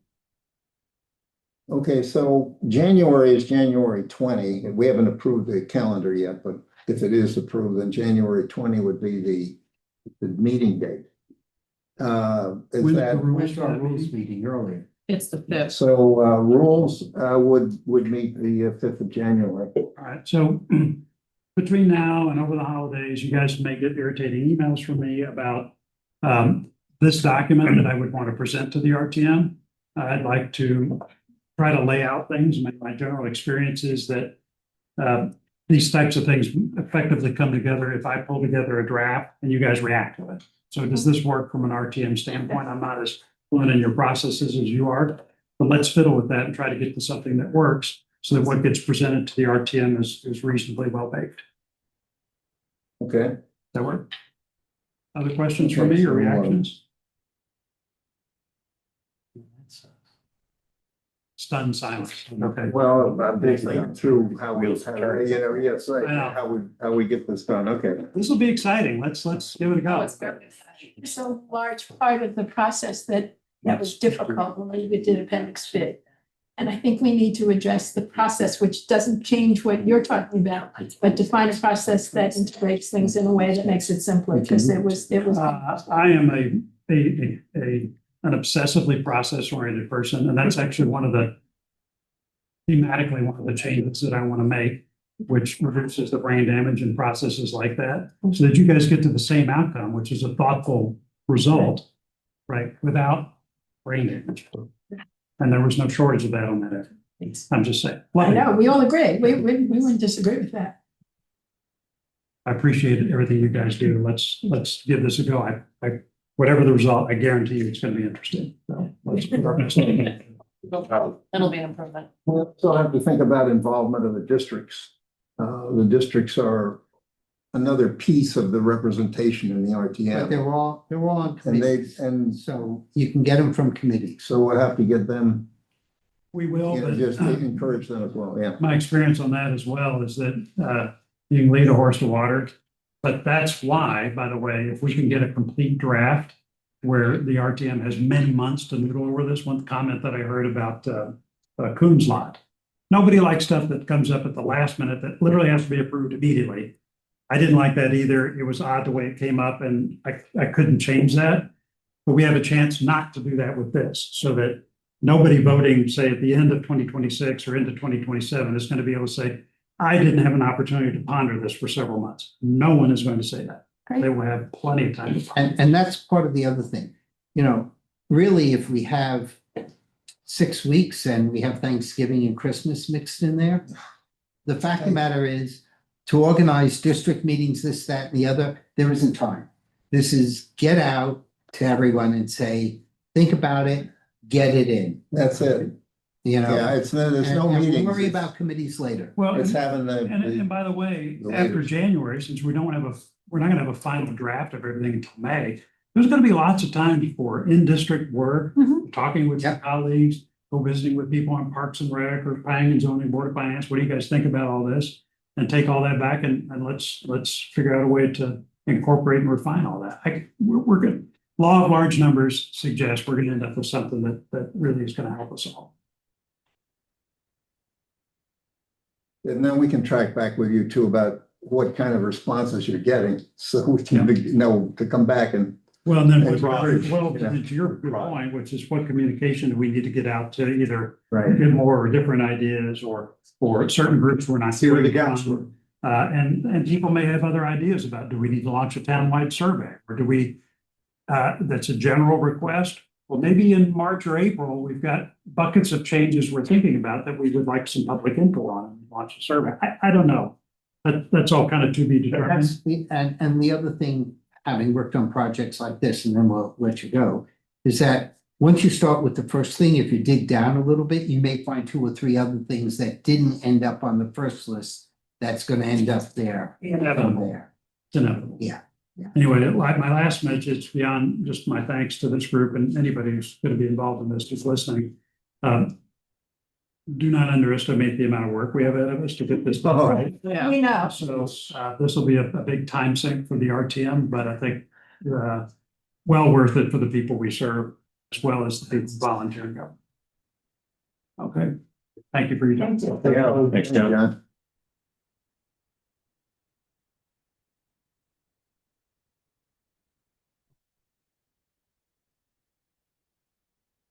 Okay, so January is January 20, and we haven't approved the calendar yet, but if it is approved, then January 20 would be the meeting date. Is When that, the rules Where's our that rules meeting? meeting earlier? It's the fifth. so rules would meet the 5th of January. All right, so between now and over the holidays, you guys may get irritating emails from me about this document that I would want to present to the RTM. I'd like to try to lay out things. My general experience is that these types of things effectively come together if I pull together a draft and you guys react to it. So does this work from an RTM standpoint? I'm not as fluent in your processes as you are, but let's fiddle with that and try to get to something that works so that what gets presented to the RTM is reasonably well baked. Okay. Does that work? Other questions for me or reactions? Stunned silence. Okay. Well, I'm just thinking through how we, yes, right, I know. how we get this done. Okay. This will be exciting. Let's give it a go. It's a large part of the process that was difficult when we did Appendix B. And I think we need to address the process, which doesn't change what you're talking about, but define a process that integrates things in a way that makes it simpler, because it was. I am a an obsessively process-oriented person, and that's actually thematically one of the changes that I want to make, which reduces the brain damage in processes like that, so that you guys get to the same outcome, which is a thoughtful result, right, without brain damage. And there was no shortage of that on that effort. I'm just saying. I know, we all agree. We wouldn't disagree with that. I appreciate everything you guys do. Let's give this a go. I whatever the result, I guarantee you it's going to be interesting. So let's put our best foot forward. It'll be an improvement. We also have to think about involvement of the districts. The districts are another piece of the representation in the But RTM. they're all on And committees, so you can get them from committees. So we'll have to get them, We will, you know, but just encourage them as well, yeah. my experience on that as well is that you can lead a horse to water. But that's why, by the way, if we can get a complete draft where the RTM has many months to noodle over this, one comment that I heard about Coons Lot. Nobody likes stuff that comes up at the last minute that literally has to be approved immediately. I didn't like that either. It was odd the way it came up, and I couldn't change that. But we have a chance not to do that with this, so that nobody voting, say, at the end of 2026 or into 2027 is going to be able to say, I didn't have an opportunity to ponder this for several months. No one is going to say that. They will have plenty of time. to ponder. And that's part of the other thing, you know, really, if we have 6 weeks and we have Thanksgiving and Christmas mixed in there, the fact of the matter is, to organize district meetings, this, that, and the other, there isn't time. This is get out to everyone and say, think about it, get it in, That's it. you know? Yeah, there's no and we'll meetings. worry about committees later. Well, It's and, having and by the way, the after leaders. January, since we're not gonna have a final draft of everything until May, there's gonna be lots of time for in-district work, talking with your Yep. colleagues, go visiting with people on Parks and Rec or Planning and Zoning, Board of Finance. What do you guys think about all this? And take all that back and let's figure out a way to incorporate and refine all that. We're good. Law of large numbers suggests we're gonna end up with something that really is gonna help us all. And then we can track back with you too about what kind of responses you're getting, so we can know to come back and. Well, and then And to your good point, which is what communication do we need to get out to either Right. get more or different ideas or certain groups we're not. See where the hearing gaps from. And people may have other ideas about, do we need to launch a townwide survey or do we, that's a general request? Well, maybe in March or April, we've got buckets of changes we're thinking about that we would like some public input on and launch a survey. I don't know. That's all kind of to be determined. And the other thing, having worked on projects like this, and then we'll let you go, is that once you start with the first thing, if you dig down a little bit, you may find 2 or 3 other things that didn't end up on the first list. That's gonna end up there. Inevitable. There. It's inevitable. Yeah. Anyway, like my last message, beyond just my thanks to this group and anybody who's going to be involved in this, who's listening. Do not underestimate the amount of work we have ahead of us to get this done right. Yeah. We know. So this will be a big time sink for the RTM, but I think well worth it for the people we serve as well as the people volunteering. Okay, thank you for your time. Yeah. Thanks, John.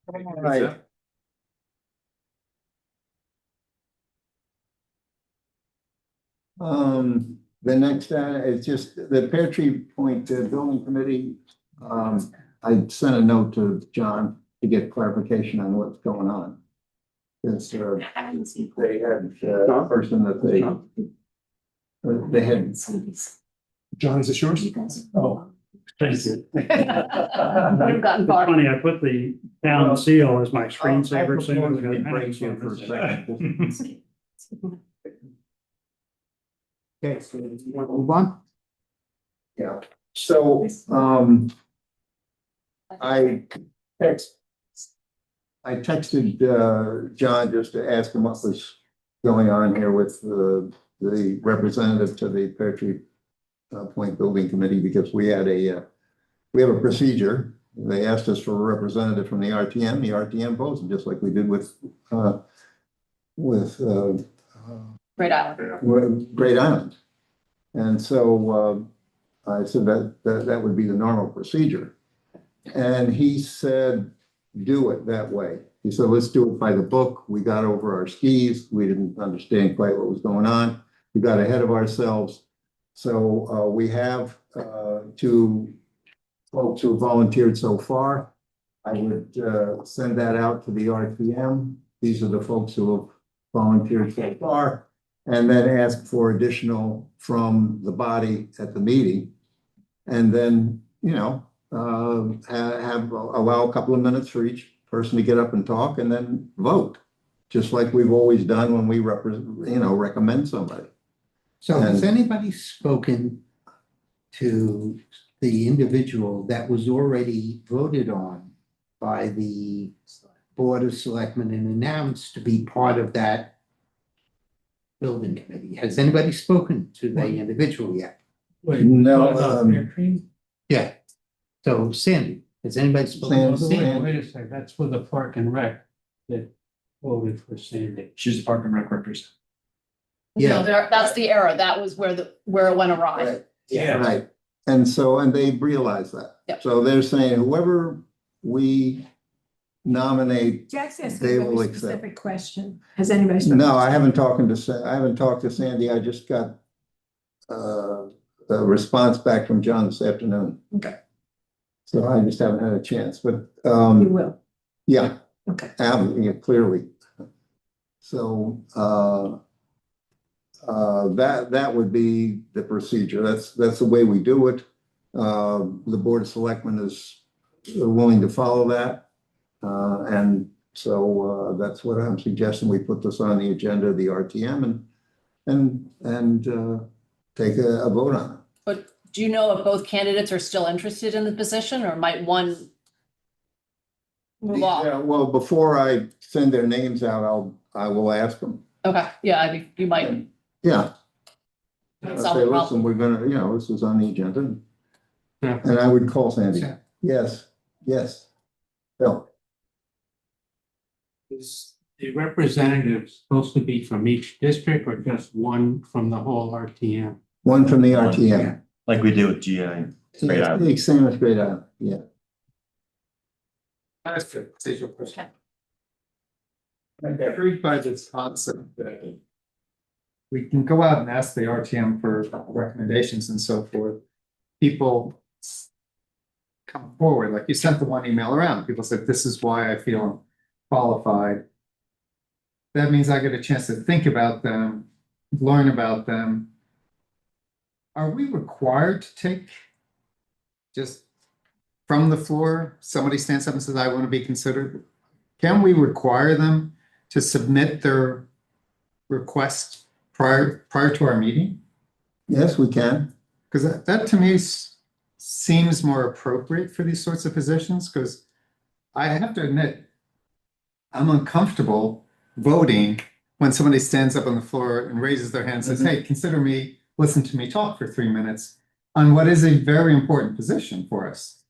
Right. The next, is just the Pear Tree Point Building Committee. I sent a note to John to get clarification on what's going on. Because they had a person that they had. John, is this yours? Oh, thank you. We've gotten far. Funny, I put the town seal as my screensaver. so I'll we got break you for a second. Okay, so you want to move on? Yeah, so, I texted, John just to ask him what was going on here with the representative to the Pear Tree Point Building Committee, because we have a procedure. They asked us for a representative from the RTM. The RTM votes, just like we did with Great Island. Great Island. And so I said that would be the normal procedure. And he said, do it that way. He said, let's do it by the book. We got over our skis. We didn't understand quite what was going on. We got ahead of ourselves. So we have two folks who volunteered so far. I would send that out to the RTM. These are the folks who have volunteered so far. And then ask for additional from the body at the meeting. And then, you know, allow a couple of minutes for each person to get up and talk and then vote. Just like we've always done when we recommend somebody. So has anybody spoken to the individual that was already voted on by the Board of Selectmen and announced to be part of that building committee? Has anybody spoken to the individual yet? No, Yeah. So Sandy, has anybody spoken? Sandy. Wait a second, that's for the Park and Rec that voted for Sandy. She's the Park and Rec representative. No, that's the error. That was where it went awry. Right. Yeah. Right. And they realize that. Yep. So they're saying whoever we nominate. Jack's asking They a will very accept. specific question. Has anybody? spoken No, to I Sandy? haven't talked to Sandy. I just got a response back from John this afternoon. Okay, So I just haven't had a chance, but you will. yeah, Okay. yeah, clearly. So that would be the procedure. That's the way we do it. The Board of Selectmen is willing to follow that. And so that's what I'm suggesting. We put this on the agenda of the RTM and take a vote on it. But do you know if both candidates are still interested in the position, or might one move off? Yeah, well, before I send their names out, I will ask them. Okay, yeah, I think you might. Yeah. Solve I'll the say, listen, problem. we're gonna, this is on the agenda. Yeah. And I would call Sandy. Yeah. Yes. Bill, Is the representative supposed to be from each district or just one from the whole RTM? one from the One, RTM. Like we do with GI. Great Island. Same as Great Island, yeah. That's good. Procedural question. Okay. I'm intrigued by this concept that we can go out and ask the RTM for recommendations and so forth. People come forward, like you sent the one email around. People said, this is why I feel qualified. That means I get a chance to think about them, learn about them. Are we required to take just from the floor, somebody stands up and says, I want to be considered? Can we require them to submit their request prior to our meeting? Yes, we can. Because that to me seems more appropriate for these sorts of positions, because I have to admit, I'm uncomfortable voting when somebody stands up on the floor and raises their hand and says, hey, consider me, listen to me talk for 3 minutes on what is a very important position for us.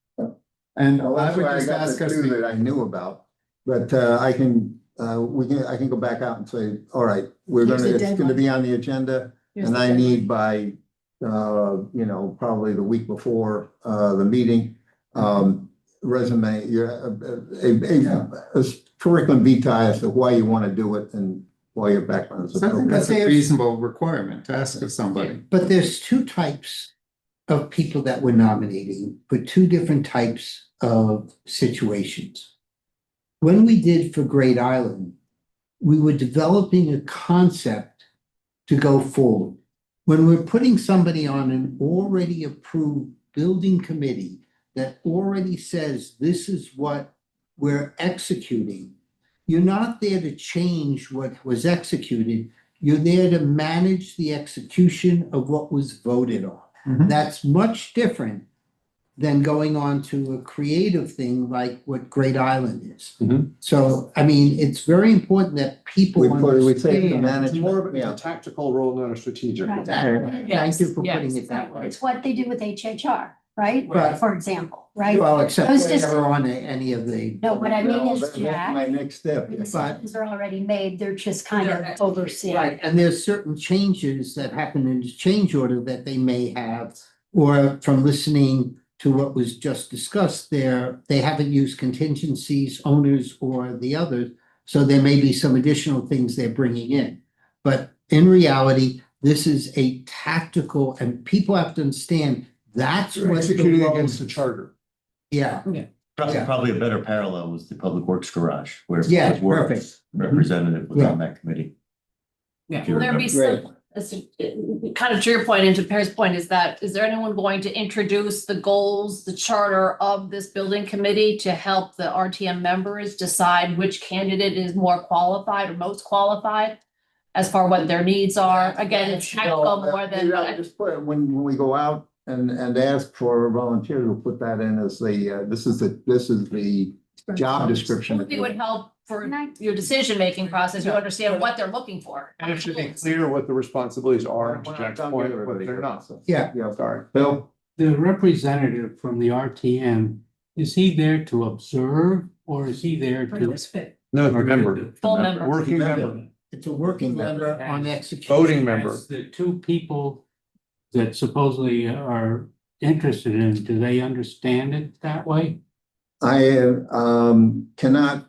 And Well, I that's would why I just got ask the us. two that I knew about, but I can go back out and say, all right, Here's the it's gonna deadline. be on the agenda. Here's And the I deadline. need by, probably the week before, the meeting, resume, a curriculum vitae as to why you want to do it and why your background is So I think that's appropriate. a reasonable requirement to ask of somebody. But there's two types of people that we're nominating for two different types of situations. When we did for Great Island, we were developing a concept to go forward. When we're putting somebody on an already approved building committee that already says this is what we're executing, you're not there to change what was executed. You're there to manage the execution of what was voted on. Mhm. That's much different than going on to a creative thing like what Great Island is. Mhm. So, I mean, it's very important that people We say the understand. management. It's more of a Yeah. tactical role, not a strategic. Right. Thank you for putting it that way. It's what they do with HHR, right? Right. For example, right? Well, except Those they're never on any of the. No, what I mean No, is, that's Jack, my next step. the decisions are already made, they're just kind of overseeing. Right, and there's certain changes that happen in the change order that they may have, or from listening to what was just discussed there, they haven't used contingencies, owners, or the others. So there may be some additional things they're bringing in. But in reality, this is a tactical, and people have to understand that's You're what. executing against the charter. Yeah, Probably a better parallel was the Public Works Garage, where Yeah, Public Works perfect. representative was on that committee. If you Will there be remember. some, kind of to your point and to Perry's point, is there anyone going to introduce the goals, the charter of this building committee to help the RTM members decide which candidate is more qualified or most qualified as far what their needs are? Again, it's tactical more than. Maybe I'll just put it, when we go out and ask for volunteers, we'll put that in as the, this is the job description. It would help for your decision-making process, you understand what they're looking for. And it should be clear what the responsibilities are, and to Jack's point, what they're not. yeah. Yeah, Sorry. Bill? The representative from the RTM, is he there to observe or is he there to? Participate. No, remember, Full member. working member, It's a working member on execution. voting member. As the two people that supposedly are interested in, it, do they understand it that way? I cannot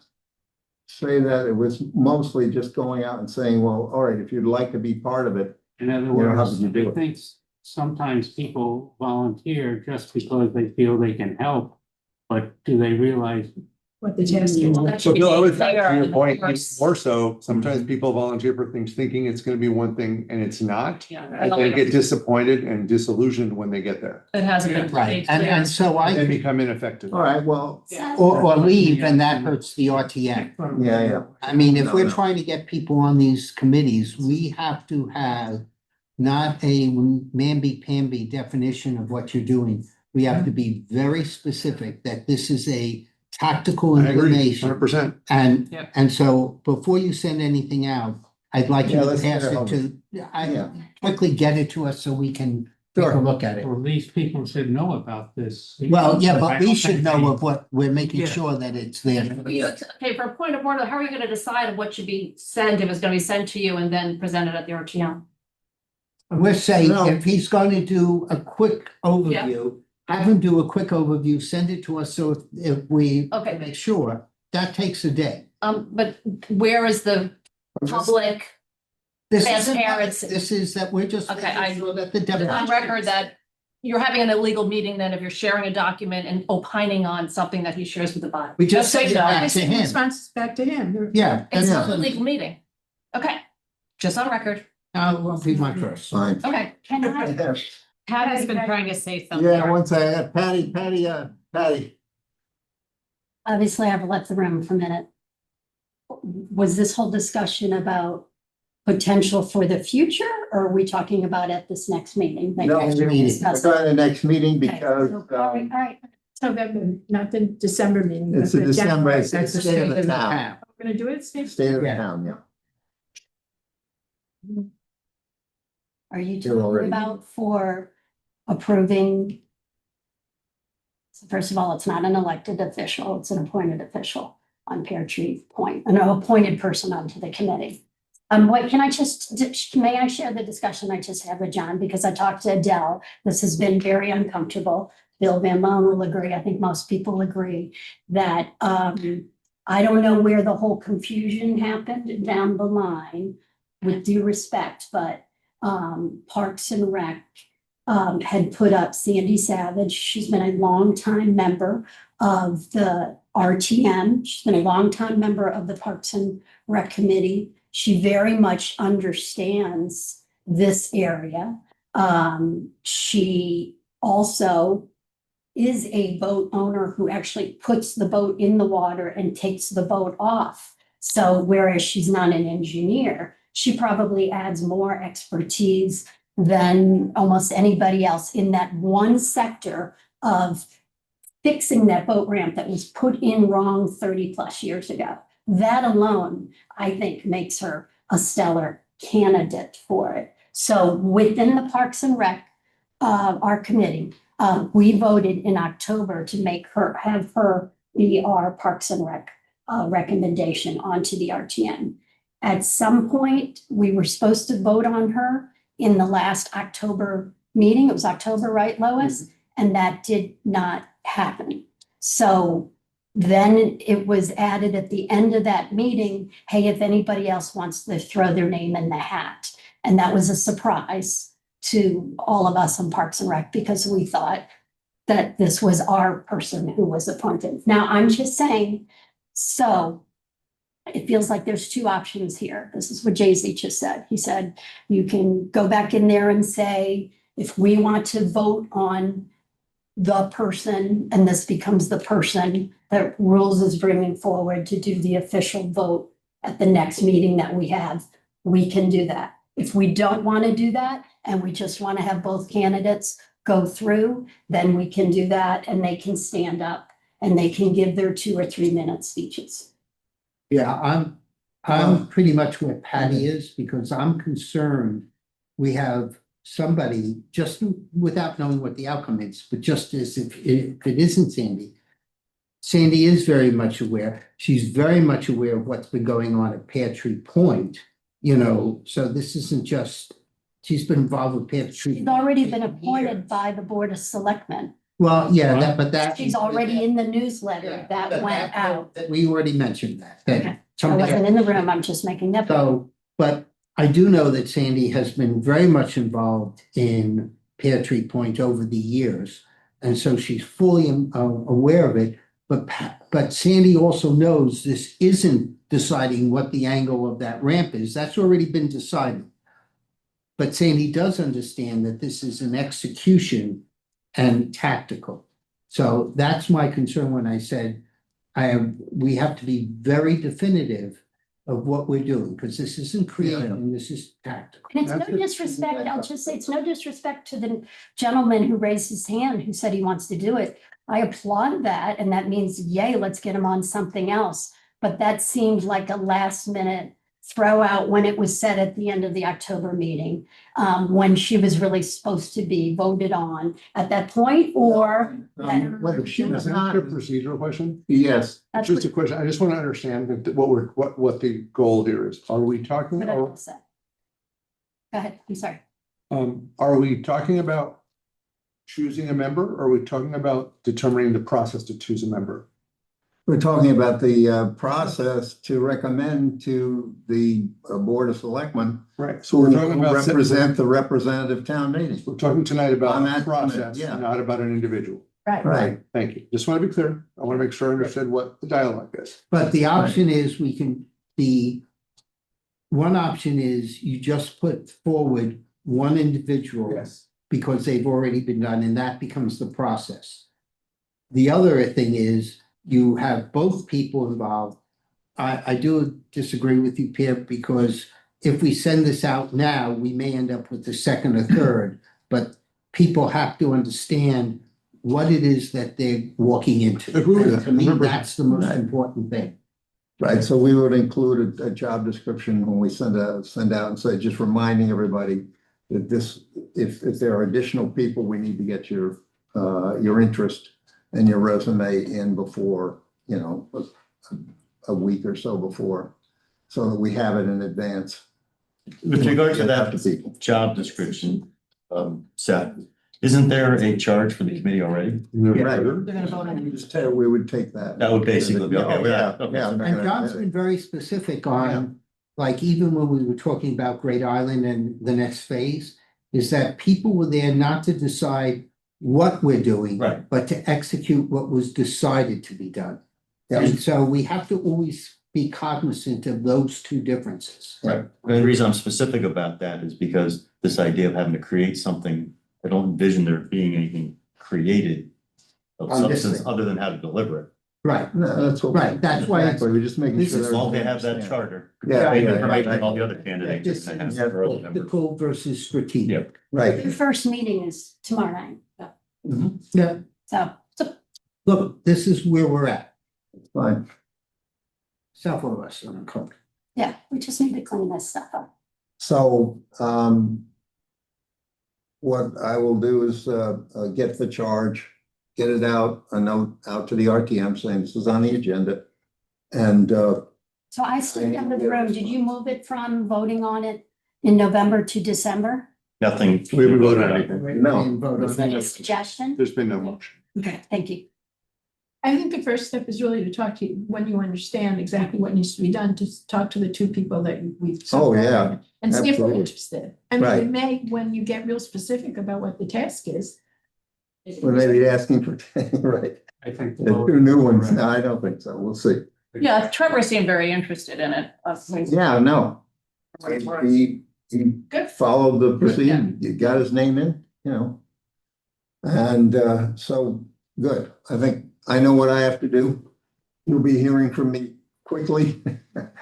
say that. It was mostly just going out and saying, well, all right, if you'd like to be part of it. In other Yeah, how words, did you do I it? think sometimes people volunteer just because they feel they can help, but do they realize? What the task is. Well, that So should be Bill, I would, clear to in your the point, even course. more so, sometimes people volunteer for things thinking it's gonna be one thing and it's not. Yeah, And they get disappointed and disillusioned when they get there, it hasn't been Right, made and clear. so and then I, become ineffective. All right, well, or leave, and that hurts the RTM. yeah. I mean, if No, we're no. trying to get people on these committees, we have to have not a mamby-pamby definition of what you're doing. We have to be very specific that this is a tactical I agree, information. 100%. And, Yep. and so before you send anything out, I'd like you Yeah, to let's pass get it it to, Yeah. quickly get it to us so we can take a Sure. look at it. Or these people should know about this. Well, yeah, I but we don't should think know they- of what, we're making Yeah. sure that it's there. Okay, for a point of order, how are you gonna decide what should be sent, if it's gonna be sent to you and then presented at the RTM? We're saying No. if he's going to do a quick overview, have him do a quick overview, send it to us, so if we Okay. make sure, that takes a day. But where is the public This isn't- transparency? This is that we're just Okay, I- making sure that the. On record that you're having an illegal meeting then if you're sharing a document and opining on something that he shares with the body. We just so send you it know, back to Obviously, the him. response is back to him. Yeah. It's that's not a it. legal meeting. Okay, just on record. I won't be my first. Fine. Okay. Can I? Pat has been trying to say something. Yeah, once I had Patty. Obviously, I've left the room for a minute. Was this whole discussion about potential for the future, or are we talking about at this next meeting? Like, No, actually meeting. We're discuss it? trying the next meeting Okay, because so, all right, all right. So that, not the December meeting. it's but a the December, January. it's the That's the state of the state town. town. We're gonna do it, Steve? State of the Yeah. town, yeah. Are you You're already- talking about for approving? So first of all, it's not an elected official, it's an appointed official on Pear Tree Point, an appointed person onto the committee. What can I may I share the discussion I just had with John, because I talked to Adele, this has been very uncomfortable. Bill Van Loan will agree, I think most people agree, that, I don't know where the whole confusion happened down the line, with due respect, but Parks and Rec had put up Sandy Savage. She's been a longtime member of the RTM. She's been a longtime member of the Parks and Rec Committee. She very much understands this area. She also is a boat owner who actually puts the boat in the water and takes the boat off. So whereas she's not an engineer, she probably adds more expertise than almost anybody else in that one sector of fixing that boat ramp that was put in wrong 30+ years ago. That alone, I think, makes her a stellar candidate for it. So within the Parks and Rec, our committee, we voted in October to have her be our Parks and Rec recommendation onto the RTM. At some point, we were supposed to vote on her in the last October meeting. It was October, right, Lois? and that did not happen. So then it was added at the end of that meeting, hey, if anybody else wants to throw their name in the hat. And that was a surprise to all of us on Parks and Rec because we thought that this was our person who was appointed. Now, I'm just saying, so it feels like there's two options here. This is what Jay-Z just said. He said, you can go back in there and say, if we want to vote on the person, and this becomes the person that Rules is bringing forward to do the official vote at the next meeting that we have, we can do that. If we don't want to do that, and we just want to have both candidates go through, then we can do that, and they can stand up and they can give their 2 or 3 minute speeches. Yeah, I'm pretty much where Patty is because I'm concerned we have somebody just without knowing what the outcome is, but just as if it isn't Sandy. Sandy is very much aware. She's very much aware of what's been going on at Pear Tree Point, you know, so this isn't just, she's been involved with Pear Tree. She's already been appointed by the Board of Selectmen. Well, yeah, that. She's already in the newsletter that went out. We already mentioned that. Okay. I somebody- wasn't in the room, I'm just making that. So, but I do know that Sandy has been very much involved in Pear Tree Point over the years. And so she's fully aware of it, but Sandy also knows this isn't deciding what the angle of that ramp is. That's already been decided. But Sandy does understand that this is an execution and tactical. So that's my concern when I said we have to be very definitive of what we're doing, because this isn't creative, this is tactical. And it's no disrespect, I'll just say, it's no disrespect to the gentleman who raised his hand, who said he wants to do it. I applaud that, and that means, yay, let's get him on something else. But that seemed like a last minute throw out when it was said at the end of the October meeting, when she was really supposed to be voted on at that point, or. Whether she was Is that not, a procedural question? yes, That's Just a question. I just want to understand what the goal here is. Are we talking, what I will say. Go ahead, I'm sorry. are we talking about choosing a member? Or are we talking about determining the process to choose a member? we're talking about the process to recommend to the Board of Selectmen. Right. So we're talking who about. represent the representative town meeting. We're talking tonight about On the that, process, yeah. not about an individual. Right. Thank you. Just want to be clear. I want to make sure I understood what the dialogue is. But the option is one option is you just put forward one individual. Yes. Because they've already been done, and that becomes the process. The other thing is you have both people involved. I do disagree with you, Pierre, because if we send this out now, we may end up with the second or third, but people have to understand what it is that they're walking into. Agree with And that. to me, 100%. that's the most Right. important thing. Right, so we would include a job description when we send out and say, just reminding everybody that this, if there are additional people, we need to get your interest and your resume in before, you know, a week or so before, so that we have it in advance. With regard to Get out that people. job description, Seth, isn't there a charge for the committee already? Right. on We just tell, we would take that. That would basically be, okay, we're not- okay. Yeah. And John's been very specific on, like, even when we were talking about Great Island and the next phase, is that people were there not to decide what we're doing. Right. But to execute what was decided to be done. Yeah. And so we have to always be cognizant of those two differences. Right. And the reason I'm specific about that is because this idea of having to create something, I don't envision there being anything created of On this substance thing. other than how to deliver it. Right, No, that's what. Right, that's why it's- Exactly, we're just making this sure. is As long as they have everybody that understands. charter. Yeah, Same yeah, information yeah. all the other candidates. this that is have early members. tactical versus strategic. Right, Your first meeting is tomorrow night, Yeah, so look, this is where we're at. fine. Several of us on the code. yeah, we just need to clean this stuff up. So, what I will do is, get the charge, get it out, a note out to the RTM saying this is on the agenda. And, So I stepped out of the room. Did you move it from voting on it in November to December? Nothing. We haven't voted on anything. No. We didn't vote on Is that a that. suggestion? There's been no motion. Okay, thank you. I think the first step is really to talk to you, when you understand exactly what needs to be done, to talk to the two people that we've. Oh, yeah, And see if they're absolutely. interested. I mean, Right. it may, when you get real specific about what the task is. Well, maybe asking for, right, I think. the two new ones, no, I don't think so, we'll see. Yeah, Trevor seemed very interested in it. Yeah, no, he Good. followed the procedure, you got his name in, you know. And so, good, I think I know what I have to do. You'll be hearing from me quickly.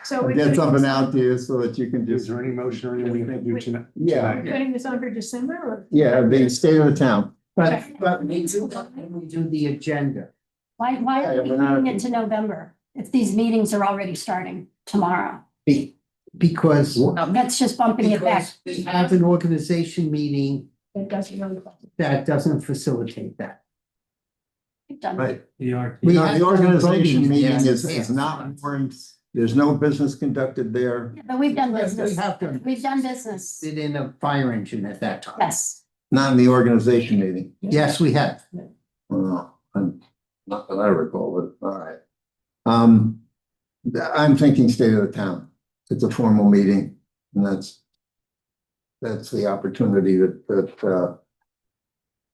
So I'll we're get putting something this- out to you so that you can Is just, there any motion or anything we can do tonight? yeah, Putting this on for December or? yeah, the state of the town. But we do the agenda. Why Yeah, are we we're not- moving it to November if these meetings are already starting tomorrow? Because, That's just bumping it back. because we have an organization meeting It doesn't really. that doesn't facilitate that. We've done Right. The RTM. We No, have the organization voting, meeting yeah, is yeah. not warned, there's no business conducted there, Yeah, but we've done We business. have done. We've done business. Did in a fire engine at that time. Yes. not in the organization meeting. Yes, we have. Well, not that I recall, but all right. I'm thinking state of the town. It's a formal meeting, and that's the opportunity that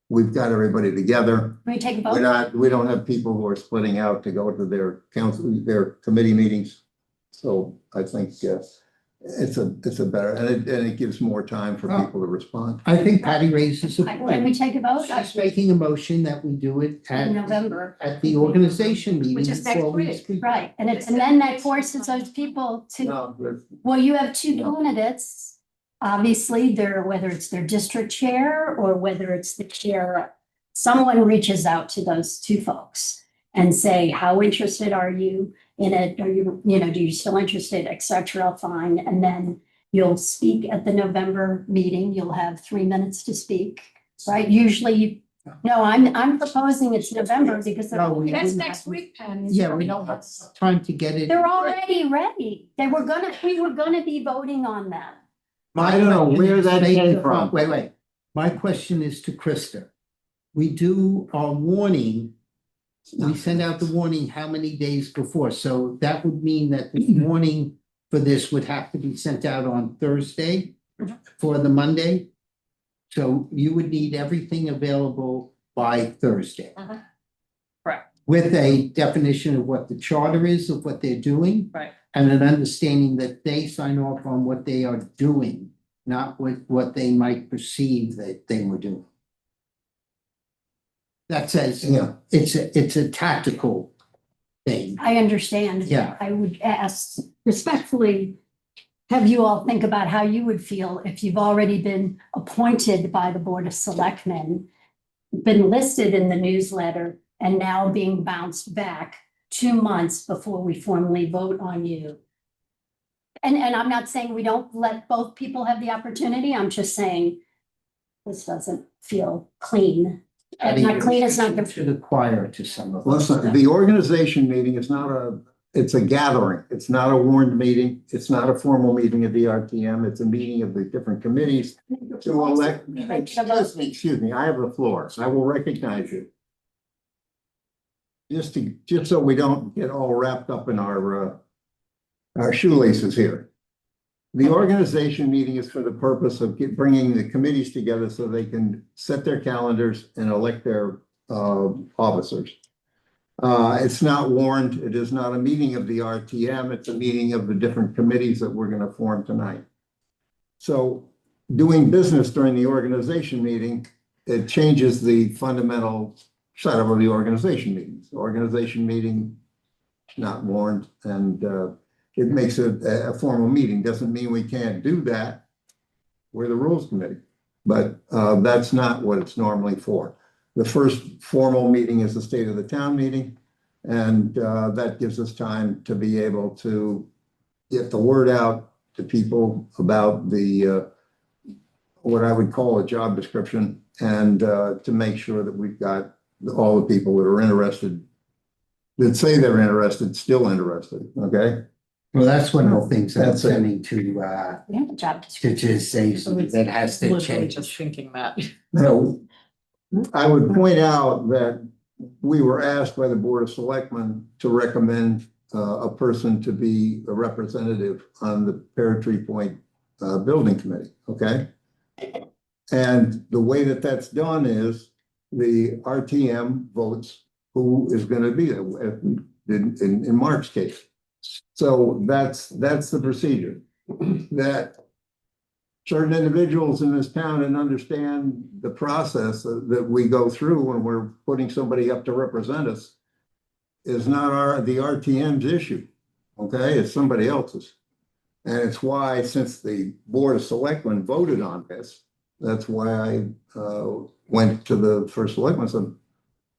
we've got everybody together. Can we take a We're vote? not, we don't have people who are splitting out to go to their council, their committee meetings. So I think it's a better, and it gives more time for Oh. people to respond. I think Patty raises a Can we point. take a vote? She's making a motion that we do it In November. at the organization meeting. Which is next before we week. speak. Right, and then that forces those people to, No, but- well, you have two No. candidates. Obviously, whether it's their district chair or whether it's the chair, someone reaches out to those two folks and say, how interested are you in it? Are you, do you still interested, et cetera, fine. And then you'll speak at the November meeting. You'll have 3 minutes to speak, right? Usually, no, I'm proposing it's November because No, we That's wouldn't next have- week, Patty. Yeah, we don't have time to get it. they're already ready. We were gonna be voting on them. I don't know where that came from. Wait. My question is to Krista. We do our warning, we send out the warning how many days before? So that would mean that the warning for this would have to be sent out on Thursday for the Monday. So you would need everything available by Thursday. Correct. With a definition of what the charter is of what they're doing. Right. And an understanding that they sign off on what they are doing, not with what they might perceive that they were doing. That says, Yeah. it's a tactical thing. I understand. Yeah. I would ask respectfully, have you all think about how you would feel if you've already been appointed by the Board of Selectmen, been listed in the newsletter, and now being bounced back 2 months before we formally vote on you. And I'm not saying we don't let both people have the opportunity. I'm just saying this doesn't feel clean. And not clean is not To the choir to some of us. Listen, the organization meeting is it's a gathering. It's not a warned meeting. It's not a formal meeting of the RTM. It's a meeting of the different committees to elect. Excuse me, I have the floor. I will recognize you. Just so we don't get all wrapped up in our shoelaces here. The organization meeting is for the purpose of bringing the committees together so they can set their calendars and elect their officers. It's not warned. It is not a meeting of the RTM. It's a meeting of the different committees that we're going to form tonight. So doing business during the organization meeting, it changes the fundamental setup of the organization meetings. The organization meeting is not warned, and it makes it a formal meeting. Doesn't mean we can't do that. We're the Rules Committee, but that's not what it's normally for. The first formal meeting is the State of the Town meeting, and that gives us time to be able to get the word out to people about the what I would call a job description, and to make sure that we've got all the people that are interested, that say they're interested, still interested, okay? Well, that's one of the things I'm That's it. sending to, We have a job to description. just say that has to Literally change. just thinking that. Now, I would point out that we were asked by the Board of Selectmen to recommend a person to be a representative on the Pear Tree Point Building Committee, okay? And the way that that's done is the RTM votes who is gonna be there in Mark's case. So that's the procedure. That certain individuals in this town and understand the process that we go through when we're putting somebody up to represent us is not the RTM's issue, okay? It's somebody else's. And it's why, since the Board of Selectmen voted on this, that's why I went to the First Selectman and said,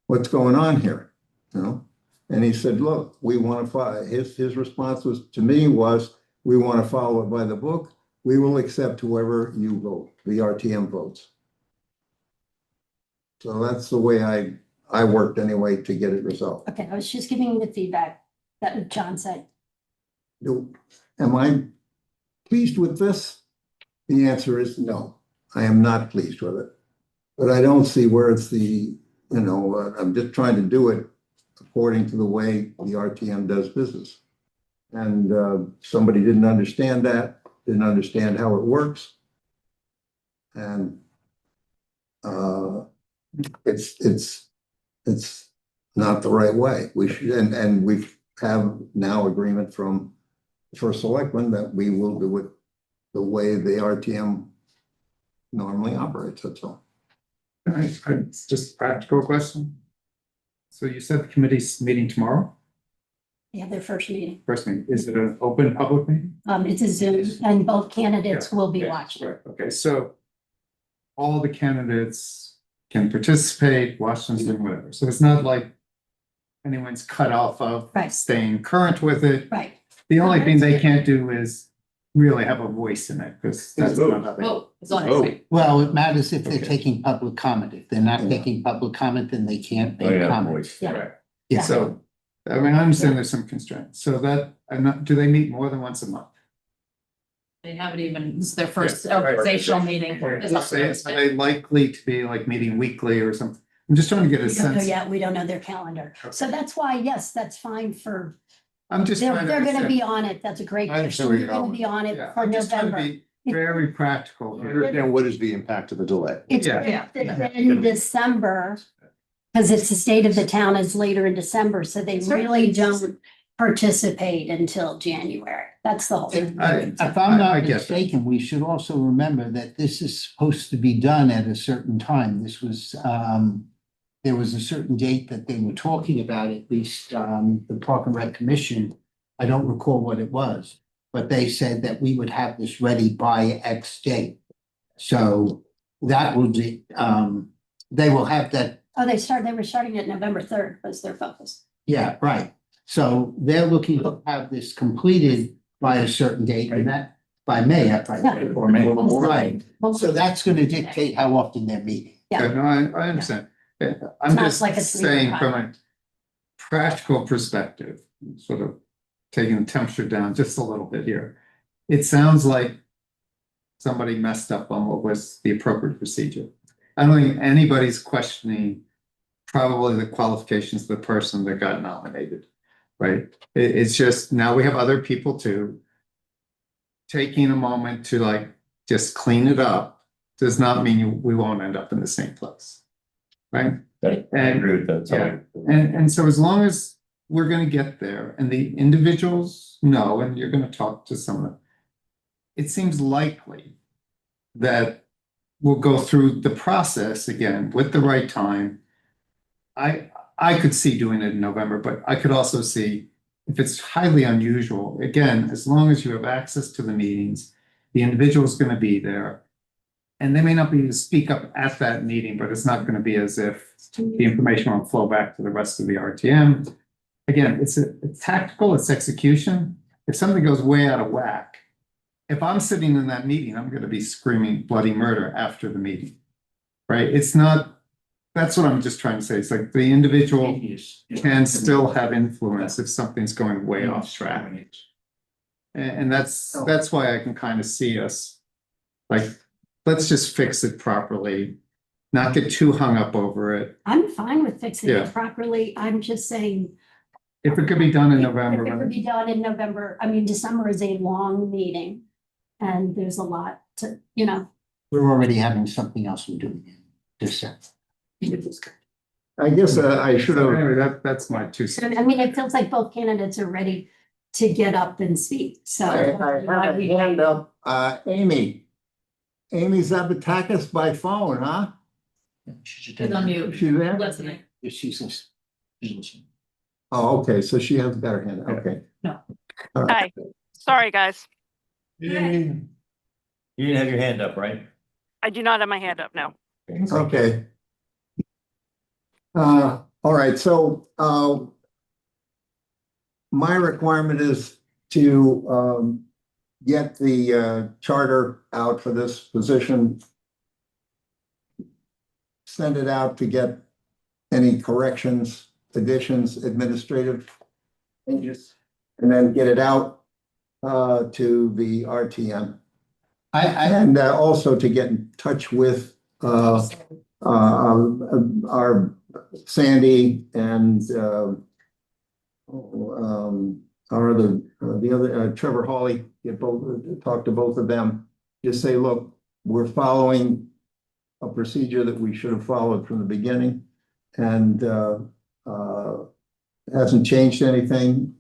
what's going on here, you know? And he said, look, we want to follow, his response to me was, we want to follow it by the book. We will accept whoever you vote, the RTM votes. So that's the way I worked anyway to get it resolved. Okay, I was just giving you the feedback that John said. Am I pleased with this? The answer is no, I am not pleased with it. But I don't see where it's I'm just trying to do it according to the way the RTM does business. And somebody didn't understand that, didn't understand how it works. And it's not the right way. We should, and we have now agreement from the First Selectman that we will do it the way the RTM normally operates, that's all. It's just a practical question. So you said the committee's meeting tomorrow? They have their first meeting. First meeting, is it an open public meeting? It's a Zoom and both candidates will be Yeah, watching. right, okay, so all the candidates can participate, watch them, do whatever. So it's not like anyone's cut off of Right. staying current with it. Right. The only thing they can't do is really have a voice in it, because that's not how they. Oh, it's on. Well, it matters if they're Okay. taking public comment. If they're not taking public comment, then they can't Oh, make yeah, comment. voice. Yeah. Right. Yeah. So, I mean, I understand there's some constraints, so that, do they meet more than once a month? They haven't even, this is their first Yeah, right. organizational meeting. It's not- Are they likely to be like meeting weekly or something? I'm just trying to get a We don't know sense. yet. We don't know their calendar. So that's why, yes, that's fine for, I'm just they're trying to. gonna understand. be on it. That's a great I understand question. where They're you're gonna going. be on it Yeah, for I'm just trying to November. be very practical here. Understand what is the impact of the delay? It's Yeah. in December, because it's the state of the town is later in December, so they really don't participate until January. That's the whole thing. If I'm I not get that. mistaken, we should also remember that this is supposed to be done at a certain time. This was, there was a certain date that they were talking about, at least, the Park and Rec Commission. I don't recall what it was, but they said that we would have this ready by X date. So that will be, they will have that. Oh, they were starting at November 3rd was their focus. Yeah, right. So they're looking to have this completed by a certain date, and that by May, right? Or May. Right. So that's gonna dictate how often they're meeting. Yeah. No, I understand. I'm not just like a saying three-year from a practical perspective, sort of taking the temperature down just a little bit here. It sounds like somebody messed up on what was the appropriate procedure. I don't think anybody's questioning probably the qualifications of the person that got nominated, right? It's just now we have other people too. Taking a moment to like just clean it up does not mean we won't end up in the same place, right? I agree with that. Yeah. And so as long as we're gonna get there and the individuals know, and you're gonna talk to someone, it seems likely that we'll go through the process again with the right time. I could see doing it in November, but I could also see if it's highly unusual, again, as long as you have access to the meetings, the individual's gonna be there. And they may not be able to speak up at that meeting, but it's not gonna be as if the information won't flow back to the rest of the RTM. Again, it's tactical, it's execution. If something goes way out of whack, if I'm sitting in that meeting, I'm gonna be screaming bloody murder after the meeting, right? It's not, that's what I'm just trying to say. It's like the individual can still have influence if something's going way off track. And that's why I can kind of see us. Like, let's just fix it properly, not get too hung up over it. I'm fine with fixing Yeah. it properly. I'm just saying. If it could be done in If it November. could be done in November, I mean, December is a long meeting. And there's a lot to, We're already having something else we're doing in December. I guess I should So have, anyway, that's my 2 cents. and I mean, it feels like both candidates are ready to get up and speak, so. I have a hand up, Amy. Amy Zabatakis by phone, huh? She's on mute, She there? listening. She's listening. Oh, okay, so she has got her hand, okay. No. All right. Hi, sorry, guys. You didn't have your hand up, right? I do not have my hand up now. Okay. All right, so, my requirement is to, get the, charter out for this position. Send it out to get any corrections, additions, administrative changes, and then get it out, to the RTM. And also to get in touch with, our Sandy and the other Trevor Hawley, talk to both of them. Just say, look, we're following a procedure that we should have followed from the beginning, and hasn't changed anything.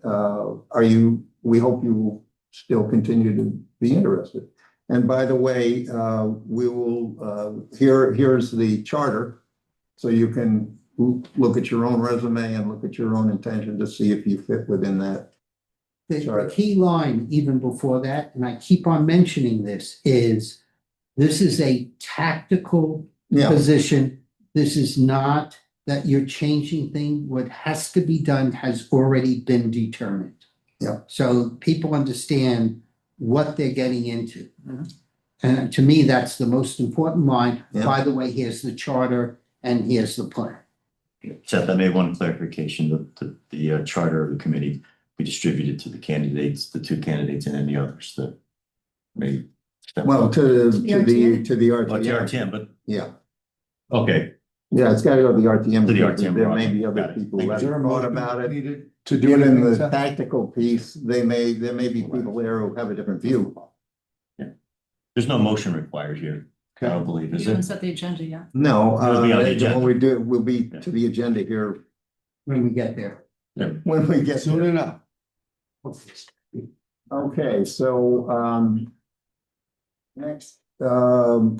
We hope you will still continue to be interested. And by the way, we will, here's the charter. So you can look at your own resume and look at your own intention to see if you fit within that. The key line, even before that, and I keep on mentioning this, is this is a tactical position. This is not that you're changing things. What has to be done has already been determined. Yeah. So people understand what they're getting into. And to me, that's the most important line. Yeah. By the way, here's the charter and here's the plan. Seth, I made one clarification, the charter of the committee, we distributed to the candidates, the 2 candidates and any others that may. Well, to the Oh, to the RTM. RTM, but, Yeah, okay, yeah, it's gotta go to the RTM. To the because RTM, There right. may be other Got it. people Thank that Is there a have thought motion about it. needed to do Given anything, the Seth? tactical piece, there may be people there who have a different view. there's no motion required here, I Okay. don't believe, You is haven't it? set the agenda yet. No, It'll be on the agenda. when we do, we'll be to the agenda here When we get there. when we get Soon there. enough. Okay, so, next, we'll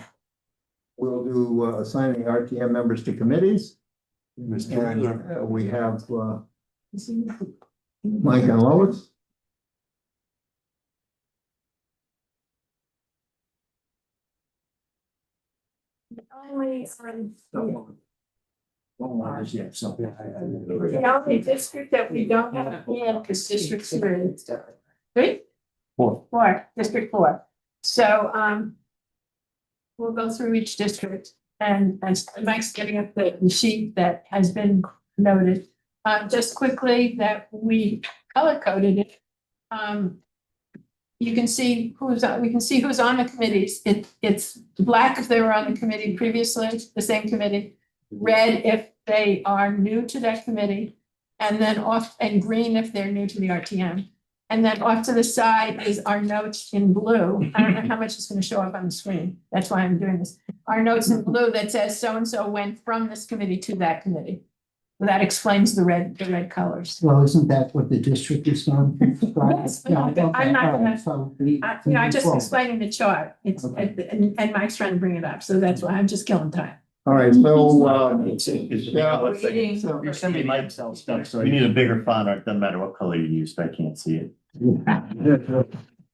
do assigning RTM members to committees. And we have, Mike and Lois. Only, The the only district that we don't have in is District 3. Right? 4, District 4. So, we'll go through each district and Mike's getting up the sheet that has been noted. Just quickly that we color coded it. You can see we can see who's on the committees. It's black if they were on the committee previously, the same committee. Red if they are new to that committee, and then and green if they're new to the RTM. And then off to the side is our notes in blue. I don't know how much is going to show up on the screen. That's why I'm doing this. Our notes in blue that says so-and-so went from this committee to that committee. So that explains the red colors. Well, isn't that what the district is going to? Yes, but I'm not gonna- I'm just explaining the chart. And Mike's trying to bring it up, so that's why I'm just killing time. All right, so, Reading. We need a bigger font, or it doesn't matter what color you use, I can't see it.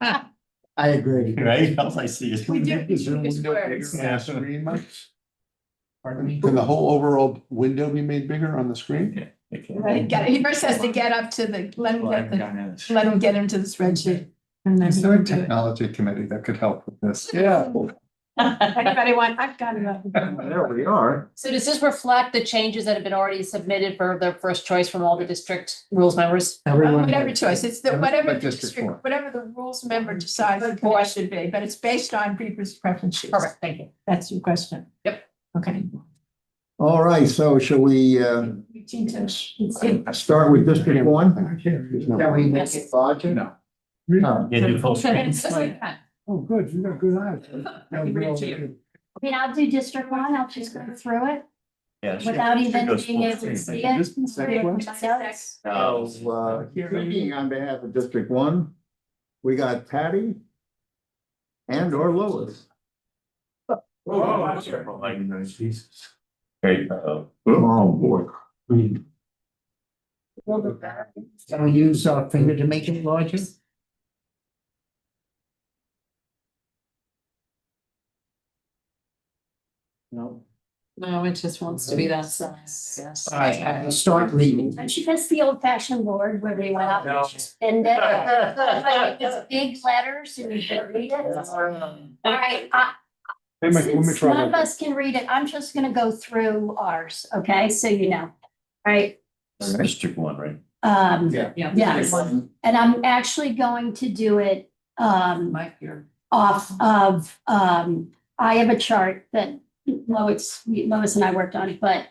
I agree. Right, else I see it. We do Is there a use window bigger words. on the screen, Mike? Pardon me? Can the whole overall window be made bigger on the screen? He first has to get up to let him get into the spreadsheet. And then Is he there a can do it. technology committee that could help with this? Yeah. Anybody want, I've got it. There we are. So does this reflect the changes that have been already submitted for the first choice from all the district rules members? Whatever choice, it's the, whatever the District four. district, whatever the rules member decides the board should be, but it's based on people's preferences. Perfect, thank you. That's your question. Yep. Okay. All right, so shall we We need to- start with District One? Can we make it larger? No. No. Yeah, do full screen. Oh, good, you got good eyes. I mean, I'll do District 1, I'll just go through it Yeah, without even goes being full able to screen. see it. This is second one? Speaking on behalf of District One, we got Patty and or Lois. Jesus. Great. Oh, boy. Can we use our finger to make it larger? No. No, it just wants to be that size, yes. All right, start reading. And she does the old fashioned board where they went up and it's big letters and you can read it. All right, Hey, Mike, let me since try none of that. us can read it, I'm just gonna go through ours, okay, so you know. All right, District 1, right? Yeah. yes, and I'm actually going to do it off of, I have a chart that Lois and I worked on, but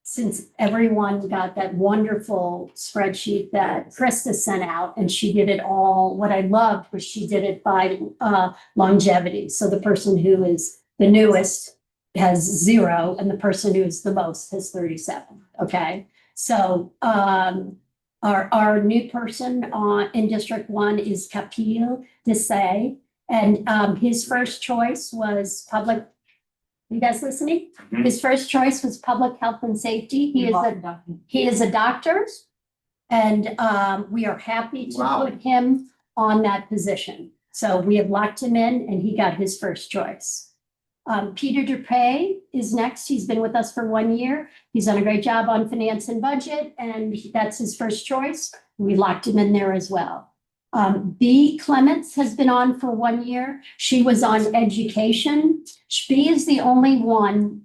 since everyone got that wonderful spreadsheet that Krista sent out, and she did it all, what I loved was she did it by longevity. So the person who is the newest has 0, and the person who is the most has 37, okay? So our new person in District 1 is Kapil Desai, and his first choice was public. You guys listening? His first choice was public health and safety. He is a doctor. And we are happy to Wow. put him on that position. So we have locked him in and he got his first choice. Peter Dupre is next. He's been with us for 1 year. He's done a great job on finance and budget, and that's his first choice. We locked him in there as well. B Clements has been on for 1 year. She was on education. B is the only one,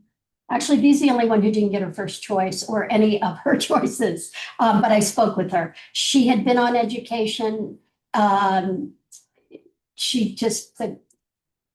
actually, B's the only one who didn't get her first choice or any of her choices. But I spoke with her. She had been on education. She just,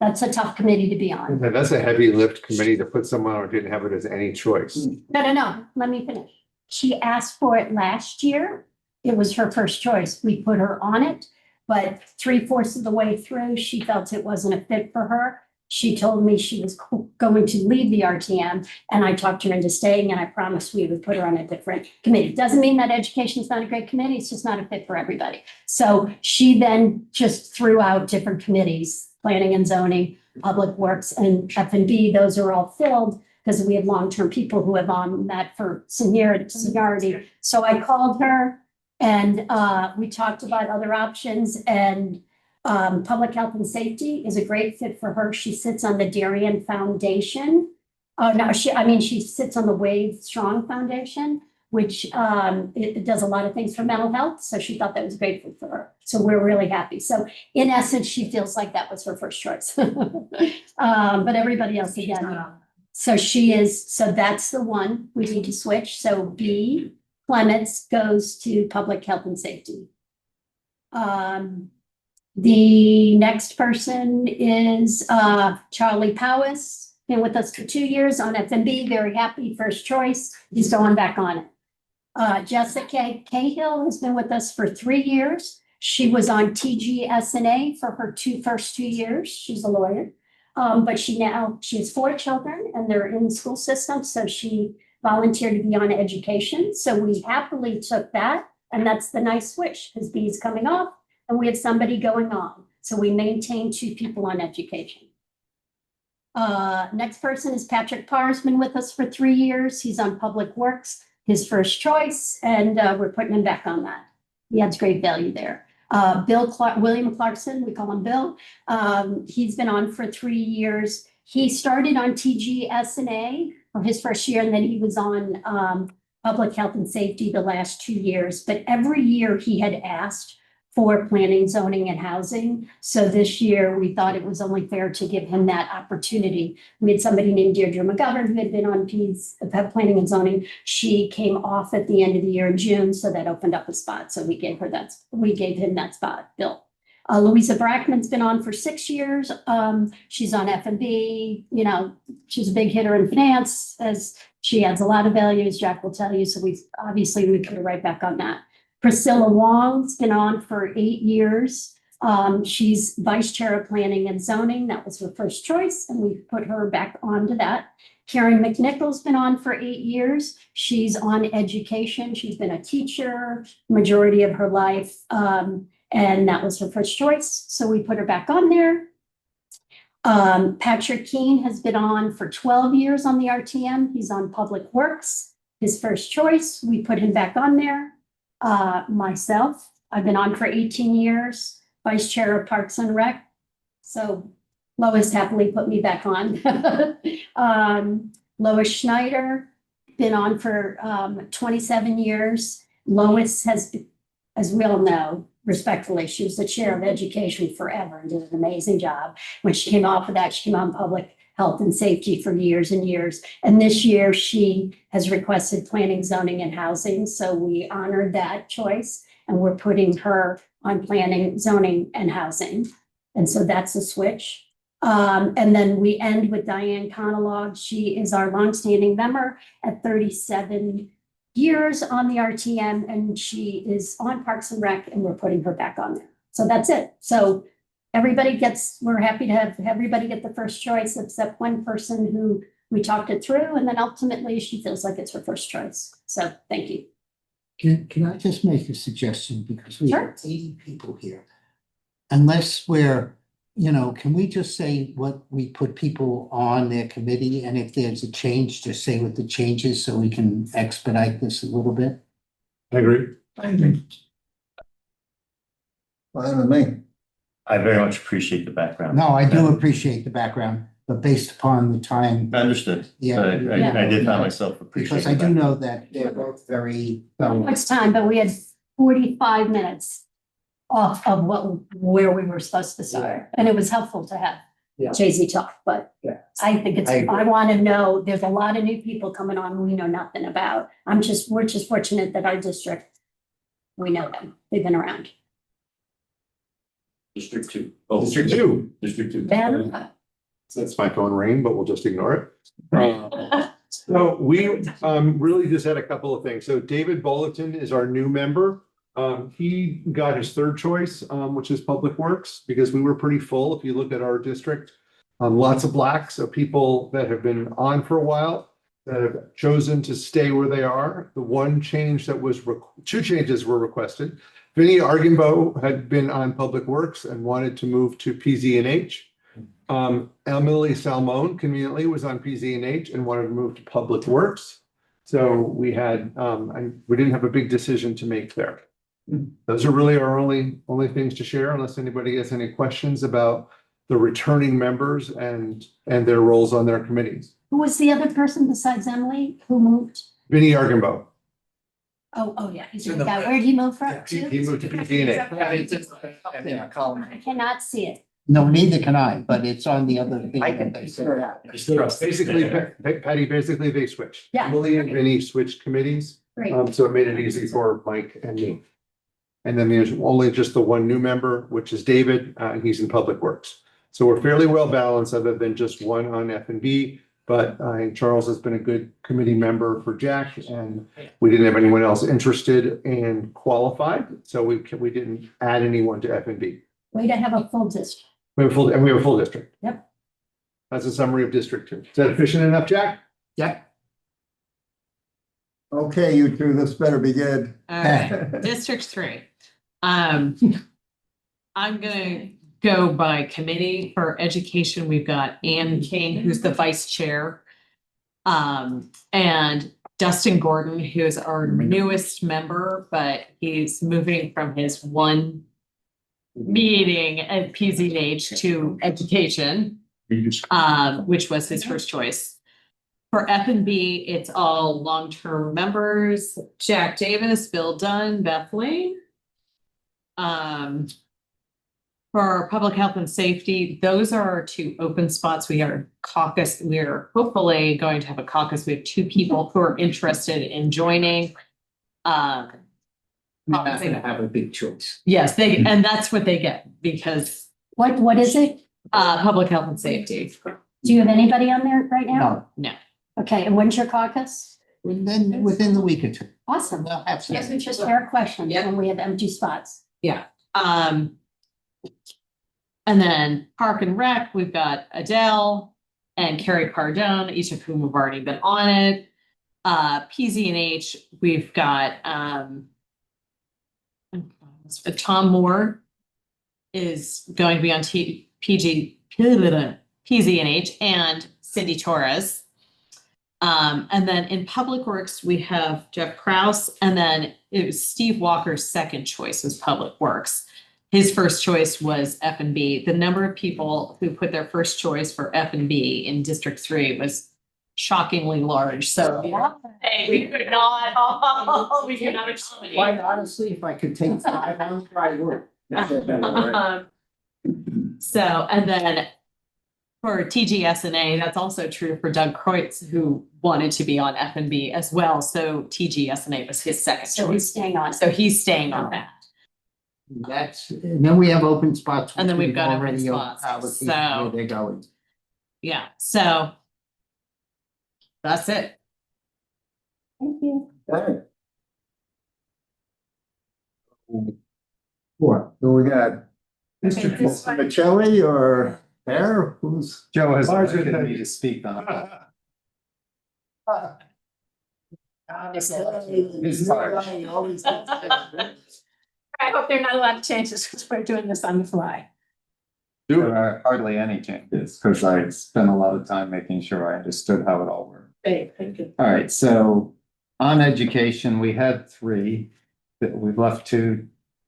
that's a tough committee to be on. That's a heavy lift committee to put someone who didn't have it as any choice. No, let me finish. She asked for it last year. It was her first choice. We put her on it, but 3/4 of the way through, she felt it wasn't a fit for her. She told me she was going to leave the RTM, and I talked her into staying, and I promised we would put her on a different committee. Doesn't mean that education is not a great committee. It's just not a fit for everybody. So she then just threw out different committees, planning and zoning, public works, and F&B. Those are all filled because we have long-term people who have on that for seniority. So I called her. And we talked about other options, and public health and safety is a great fit for her. She sits on the Darien Foundation. She sits on the Wave Strong Foundation, which it does a lot of things for mental health. So she thought that was great fit for her. So we're really happy. So in essence, she feels like that was her first choice. But everybody else again. So so that's the one we need to switch. So B Clements goes to public health and safety. The next person is Charlie Powis, been with us for 2 years on F&B, very happy, first choice. He's going back on it. Jessica Cahill has been with us for 3 years. She was on TGSNA for her first 2 years. She's a lawyer. But she has 4 children and they're in the school system. So she volunteered to be on education. So we happily took that. And that's the nice switch because B is coming off and we have somebody going on. So we maintain 2 people on education. Next person is Patrick Parr, has been with us for 3 years. He's on public works, his first choice, and we're putting him back on that. He adds great value there. William Clarkson, we call him Bill. He's been on for 3 years. He started on TGSNA for his first year, and then he was on public health and safety the last 2 years. But every year he had asked for planning, zoning, and housing. So this year, we thought it was only fair to give him that opportunity. We had somebody named Deirdre McGovern who had been on planning and zoning. She came off at the end of the year in June, so that opened up a spot. So we gave him that spot, Bill. Louisa Brackman's been on for 6 years. She's on F&B, she's a big hitter in finance, as she adds a lot of value, as Jack will tell you. So we put her right back on that. Priscilla Wong's been on for 8 years. She's vice chair of planning and zoning. That was her first choice, and we put her back onto that. Karen McNichol's been on for 8 years. She's on education. She's been a teacher majority of her life. And that was her first choice. So we put her back on there. Patrick Keene has been on for 12 years on the RTM. He's on Public Works. His first choice, we put him back on there. Myself, I've been on for 18 years, vice chair of Parks and Rec. So Lois happily put me back on. Lois Schneider, been on for 27 years. Lois has, as we all know, respectfully, she was the chair of education forever and did an amazing job. When she came off of that, she came on public health and safety for years and years. And this year she has requested planning, zoning, and housing. So we honored that choice and we're putting her on planning, zoning, and housing. And so that's a switch. And then we end with Diane Conalog. She is our longstanding member at 37 years on the RTM, and she is on Parks and Rec, and we're putting her back on there. So that's it. So we're happy to have everybody get the first choice, except one person who we talked it through, and then ultimately she feels like it's her first choice. So thank you. Can I just make a suggestion? Because we Sure. have 80 people here. Unless we're, can we just say what we put people on their committee? And if there's a change, just say what the change is so we can expedite this a little bit. I agree. Fine with me. I very much appreciate the background. No, I do appreciate the background, but based upon the time, Understood. Yeah. But I did Yeah. find myself appreciating. because I do the know that they're both very thorough. Much time, but we had 45 minutes off of where we were supposed to start. And it was helpful to have Yeah. Jay-Z talk, but Yeah. I think I agree. I want to know, there's a lot of new people coming on we know nothing about. We're just fortunate that our district, we know them. They've been around. District 2. District 2. District 2. Ben? That's my phone ring, but we'll just ignore it. So we really just had a couple of things. So David Bulletin is our new member. He got his third choice, which is Public Works, because we were pretty full. If you look at our district, lots of blacks of people that have been on for a while that have chosen to stay where they are. The one change that was, two changes were requested. Vinnie Argenbo had been on Public Works and wanted to move to PZ&H. Emily Salmon conveniently was on PZ&H and wanted to move to Public Works. So we didn't have a big decision to make there. Those are really our only things to share, unless anybody has any questions about the returning members and their roles on their committees. Who was the other person besides Emily who moved? Vinnie Argenbo. Oh, yeah. He's the guy. Where'd he move from? He moved to PZ&H. I cannot see it. No, neither can I, but it's on the other thing. Basically, Patty, they switched. Yeah. Emily and Vinnie switched committees. Great. So it made it easy for Mike and me. And then there's only just the one new member, which is David, and he's in Public Works. So we're fairly well balanced other than just one on F&B. But Charles has been a good committee member for Jack, and we didn't have anyone else interested and qualified. So we didn't add anyone to F&B. Way to have a full district. We have a full district. Yep. That's a summary of District 2. Is that efficient enough, Jack? Yeah. Okay, you two, this better be good. District 3. I'm gonna go by committee. For education, we've got Ann King, who's the vice chair. And Dustin Gordon, who's our newest member, but he's moving from his one meeting at PZH to education, which was his first choice. For F&B, it's all long-term members: Jack Davis, Bill Dunn, Beth Lane. For public health and safety, those are our two open spots. We are caucus, we're hopefully going to have a caucus. We have two people who are interested in joining. You're not gonna have a big choice. Yes, and that's what they get because What is it? public health and safety. Do you have anybody on there right now? No, Okay, and when's your caucus? within the week or two. Awesome. They'll have some. Yes, it's just fair questions when we have empty spots. And then Park and Rec, we've got Adele and Carrie Cardone, each of whom have already been on it. PZ&H, we've got Tom Moore is going to be on PZ&H and Cindy Torres. And then in Public Works, we have Jeff Kraus, and then it was Steve Walker's second choice was Public Works. His first choice was F&B. The number of people who put their first choice for F&B in District 3 was shockingly large, so. Hey, we could not accommodate. Quite honestly, if I could take 5 on, I would. So, and then for TGS&A, that's also true for Doug Kreutz, who wanted to be on F&B as well. So TGS&A was his second So he's choice. staying on. So he's staying on that. And then we have open spots. And then which we've got open already spots, allocated so- where they're going. Yeah, so that's it. Thank you. Okay. What, do we got? Okay, this one. Michelli or Pear? Who's? Joe has Ours are invited the- me to speak on it. His I hope they're not allowed to change this because we're doing this on the fly. There are hardly any changes because I spent a lot of time making sure I understood how it all worked. Great, thank you. All right, so on education, we had 3 that we've left 2.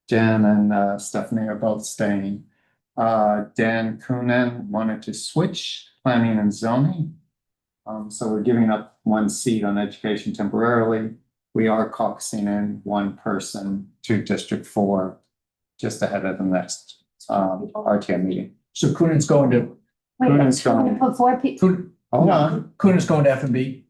Jen and Stephanie are both staying. Dan Coonan wanted to switch planning and zoning. So we're giving up 1 seat on education temporarily. We are caucusing in 1 person to District 4, just ahead of the next RTM meeting. So Coonan's going to, Wait, Coonan's going. put 4 people. Coon, Hold on. Coonan's going to F&B.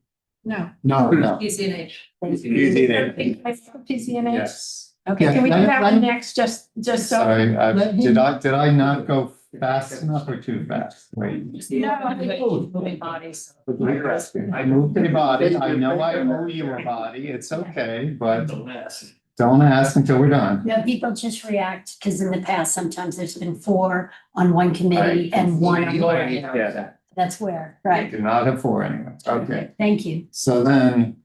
No. No, No. PZ&H. PCNH? Yes. Okay, Yeah, can we do let- that let- one next, just so? Sorry, Let him- did I not go fast enough or too fast? Wait. Moving bodies. I moved a body. I know I owe you a body. It's okay, but don't ask until we're done. No, people just react because in the past, sometimes there's been 4 on one committee and 1 on one. Yeah, That's where, I right? do not have 4 anyway. Okay. Thank you. So then,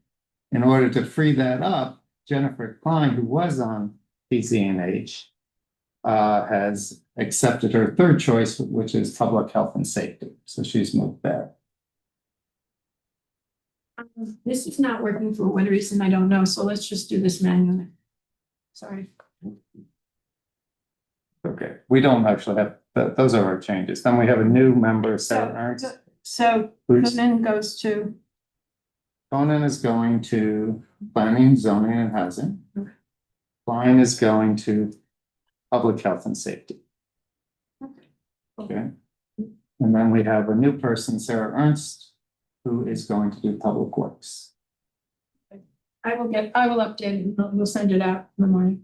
in order to free that up, Jennifer Klein, who was on PCNH, has accepted her 3rd choice, which is public health and safety. So she's moved there. This is not working for what reason, I don't know, so let's just do this manually. Sorry. Okay, we don't actually have, those are our changes. Then we have a new member, Sarah Ernst. So who's- Conan goes to, Conan is going to planning, zoning and housing. Okay. Klein is going to public health and safety. Okay. And then we have a new person, Sarah Ernst, who is going to do public works. I will update it, we'll send it out in the morning.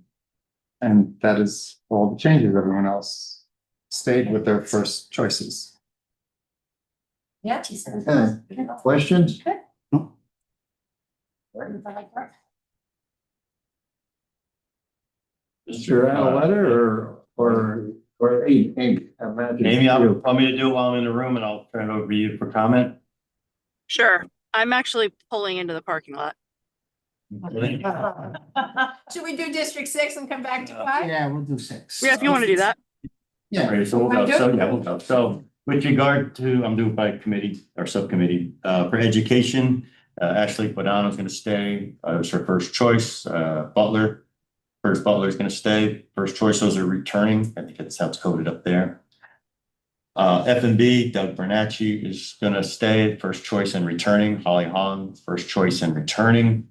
And that is all the changes. Everyone else stayed with their first choices. Yeah, she said. Okay, questions? Mr. Aletta or Amy? Amy, I'll want me to do it while I'm in the room and I'll turn it over to you for comment. Sure. I'm actually pulling into the parking lot. Should we do District 6 and come back to 5? Yeah, we'll do 6. Yeah, if you want to do that. Yeah. Right, so we'll go, we'll go. So with regard to, I'm doing by committee or subcommittee, for education, Ashley Guadano is gonna stay, it was her first choice, Butler. First Butler is gonna stay, first choice, those are returning, I think that's how it's coded up there. F&B, Doug Bernacci is gonna stay, first choice and returning, Holly Hong, first choice and returning.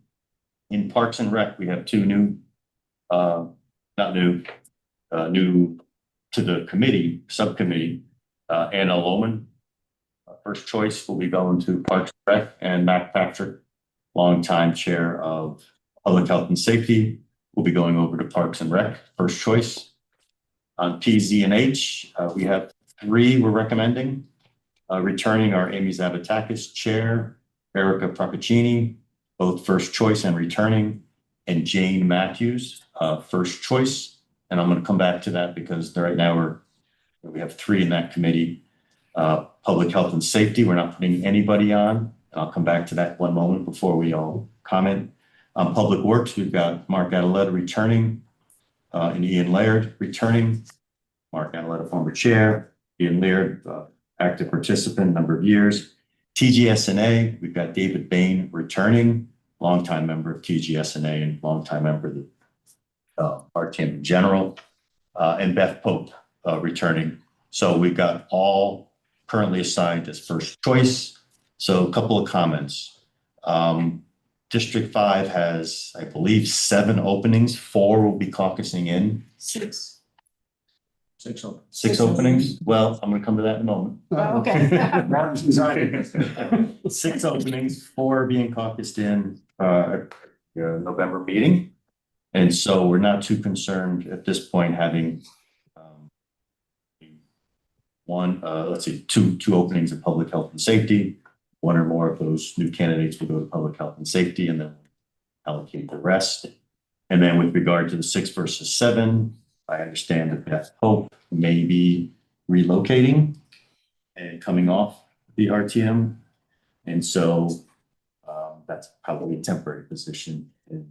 In Parks and Rec, we have 2 new, not new, new to the committee, subcommittee, Anna Lohman. First choice will be going to Parks and Rec, and Matt Patrick, longtime chair of Public Health and Safety, will be going over to Parks and Rec, first choice. On PZ and H, we have 3 we're recommending. Returning are Amy Zavatakis, chair, Erica Procaccini, both first choice and returning, and Jane Matthews, first choice. And I'm going to come back to that because right now we have 3 in that committee. Public Health and Safety, we're not putting anybody on. And I'll come back to that one moment before we all comment. Public Works, we've got Mark Adeletta returning, and Ian Laird returning. Mark Adeletta, former chair, Ian Laird, active participant, number of years. TGSNA, we've got David Bain returning, longtime member of TGSNA and longtime member of the RTM in general, and Beth Pope returning. So we've got all currently assigned as first choice. So a couple of comments. District 5 has, I believe, 7 openings. 4 will be caucusing in. 6. 6 openings. Well, I'm going to come to that in a moment. Oh, okay. 6 openings, 4 being caucused in November meeting. And so we're not too concerned at this point having two openings in public health and safety. 1 or more of those new candidates will go to public health and safety, and then allocate the rest. And then with regard to the 6 versus 7, I understand that Beth Pope may be relocating and coming off the RTM. And so that's probably a temporary position in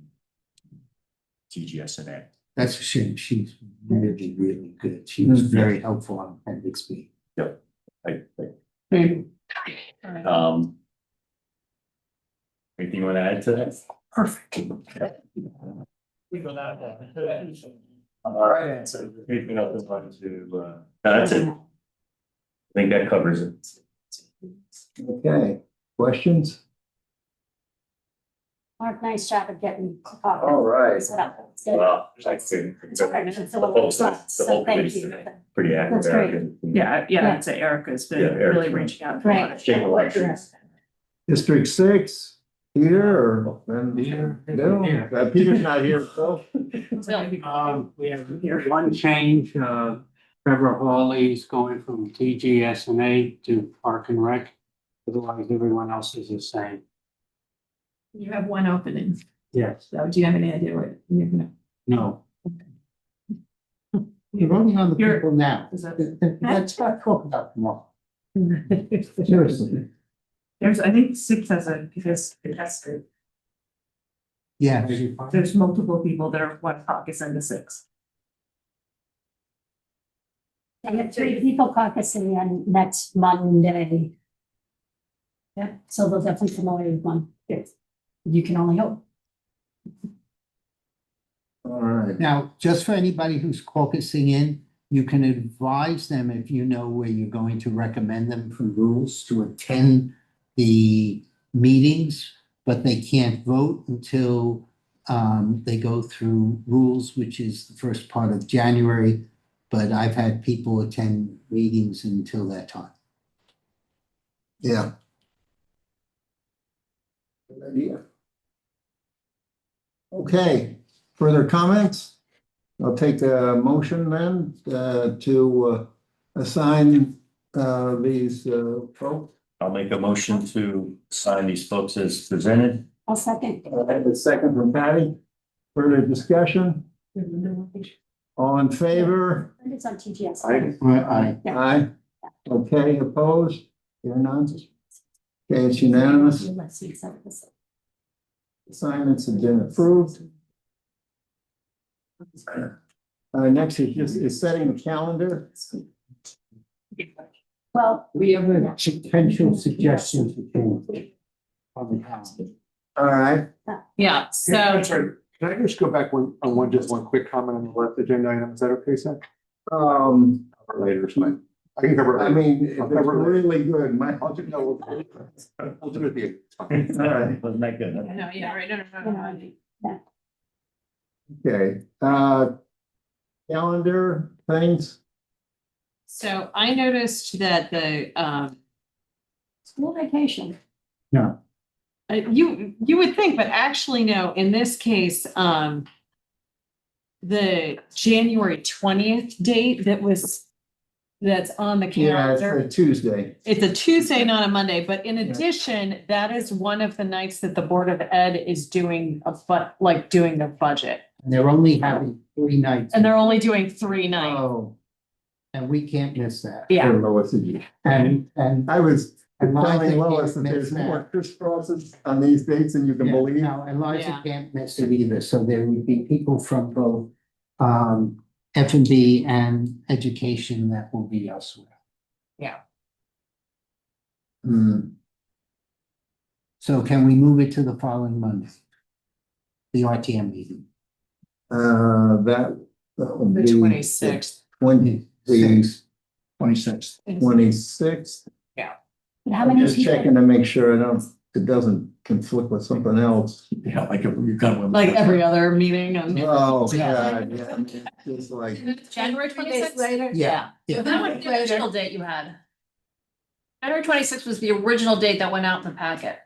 TGSNA. That's a shame. She's really, really good. She was very helpful on Appendix B. Yep. Anything you want to add to that? Perfect. All right. So anything else you want to? That's it. I think that covers it. Okay, questions? Mark, nice job of getting. All right. Set up. It's good. Well, I think It's okay. It's a little slots, so thank you. pretty accurate. That's great. Yeah, I'd say Erica's been Yeah, Erica. really reaching out. Right. Jake elections. District 6, Peter or? Here. No, Here. Peter's not here, so. We have one change, Trevor Hawley's going from TGSNA to Park and Rec. Otherwise, everyone else is the same. You have 1 opening. Yes. So do you have any idea what you're gonna? No. You're voting on the You're- people now. Is that? Let's not talk about tomorrow. Seriously. There's, I think 6 has it has to. Yeah. There's multiple people that are one caucus and the 6. I have 3 people caucusing on next Monday. Yeah, so they'll definitely come away with one. Yes. You can only hope. All right. Now, just for anybody who's caucusing in, you can advise them if you know where you're going to recommend them from rules to attend the meetings, but they can't vote until they go through rules, which is the first part of January. But I've had people attend meetings until that time. Yeah. Good idea. Okay, further comments? I'll take a motion then to assign these folks. I'll make a motion to sign these folks as presented. I'll second. The second from Patty. Further discussion? All in favor? It's on TGS. Aye. Aye. Okay, opposed? Hear none? Okay, it's unanimous. Let's see, so this- Assignments have been approved. Next is setting the calendar. Well, We have a potential suggestion to change on the calendar. All right. Yeah, so Sorry, can I just go back just one quick comment on the left agenda item? Is that okay, Seth? Later, it's fine. I can cover. I mean, it's I'll cover it. really good. I'll do, no, I'll do it at the end. All right. Wasn't that good? huh? No, yeah, right. No. Okay, calendar things? So I noticed that the, School vacation. you would think, but actually, no, in this case, the January 20th date that's on the Yeah, it's calendar. a Tuesday. It's a Tuesday, not a Monday, but in addition, that is one of the nights that the Board of Ed is doing doing their budget. And they're only having 3 nights. And they're only doing 3 nights. Oh, and we can't miss that. Yeah. For Lois and you. And I was And Liza telling Lois can't that miss there's that. more crisscrosses on these dates than you can Yeah, believe. no, and Liza Yeah. can't miss it either, so there would be people from both F&B and education that will be elsewhere. Hmm. So can we move it to the following Monday? The RTM meeting. That would The be 26th. the 26th. 26th. But how I'm many just people? checking to make sure it doesn't conflict with something else. Yeah, like you're gonna. Like every other meeting and. Oh, God, yeah, just like, January 26th? Yeah. So that was the original date you had. January 26th was the original date that went out in the packet.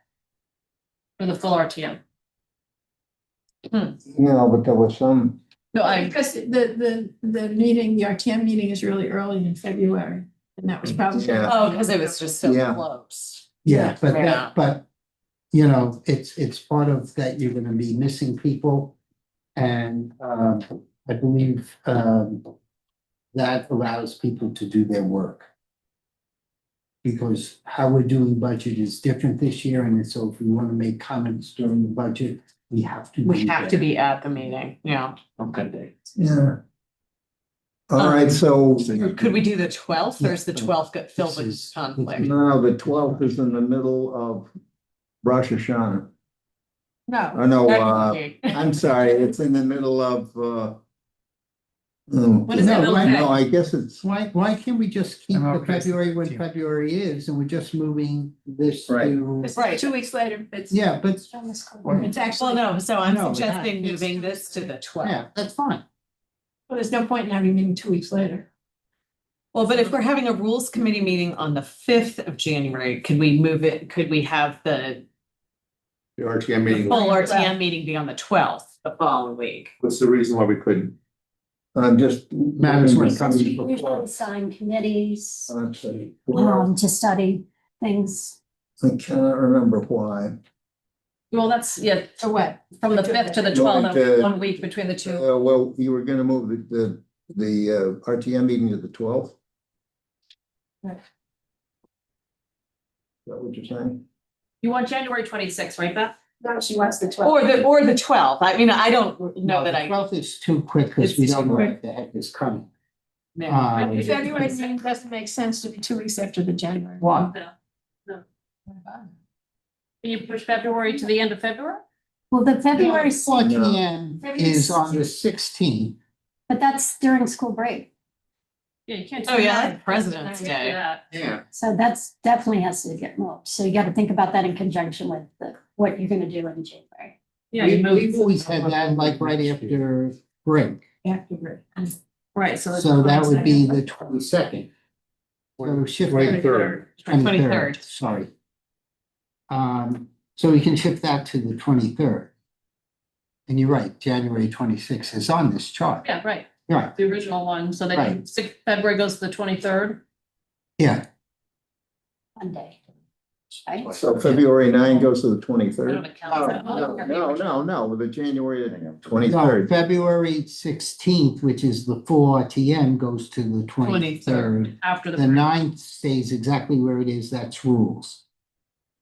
For the full RTM. but there was some, No, Because the meeting, the RTM meeting is really early in February, and that was probably. Yeah. Oh, because it was just so Yeah. close. Yeah, but Yeah. it's part of that you're gonna be missing people. And I believe that allows people to do their work. Because how we're doing budget is different this year, and so if we wanna make comments during the budget, we have to. We be have to there. be at the meeting, yeah. Okay. yeah. All right, so, Could we do the 12th or is the Yeah. 12th got filled This with is- conflict? no, the 12th is in the middle of Rosh Hashanah. No, Oh, no, Technically. I'm sorry, it's in the middle of, What is No, it? why- no, I guess it's, Why can't we just keep I'm the okay. February when February is, and we're just moving this Right. to? it's Right. 2 weeks later, it's. Yeah, but, It's Well, actually, no, so I'm No, suggesting it's- moving this to the 12th. yeah, that's fine. well, there's no point in having a meeting 2 weeks later. Well, but if we're having a rules committee meeting on the 5th of January, could we move it, could we have the RTM meeting. full RTM meeting be on the 12th, the following week? What's the reason why we couldn't? I'm just. Matters when it comes to- We usually assign committees I'm sorry. to study things. I cannot remember why. Well, that's, yeah, For what? from the 5th to the 12th, that was 1 week between the two. Well, you were gonna move the RTM meeting to the 12th? Right. Is that what you're saying? You want January 26th, right, Beth? No, she wants the 12th. Or the 12th. I mean, I don't know that The I. 12th is too quick, because we It's don't too know quick. what the heck is coming. Yeah. February meeting doesn't make sense to be 2 weeks after the January. Why? Can you push February to the end of February? Well, the February, RTM is on the 16th. but that's during school break. Yeah, you can't. Oh, yeah, that's President's Day. Yeah. So that's definitely has to get moved. So you got to think about that in conjunction with what you're gonna do in January. Yeah, you We've move, always had that like right after break, After break. right, so. it's so that would be 22nd. the 22nd. So shift. 23rd. 23rd. Sorry. So we can shift that to the 23rd. And you're right, January 26th is on this chart. Yeah, right, Right, the original one, so then Right. February goes to the 23rd. yeah, Monday. Right? So February 9 goes to the I don't 23rd? have a calendar. No, the January no, 23rd. February 16th, which is the full RTM, goes to the 23rd. After the. The 9th stays exactly where it is, that's rules.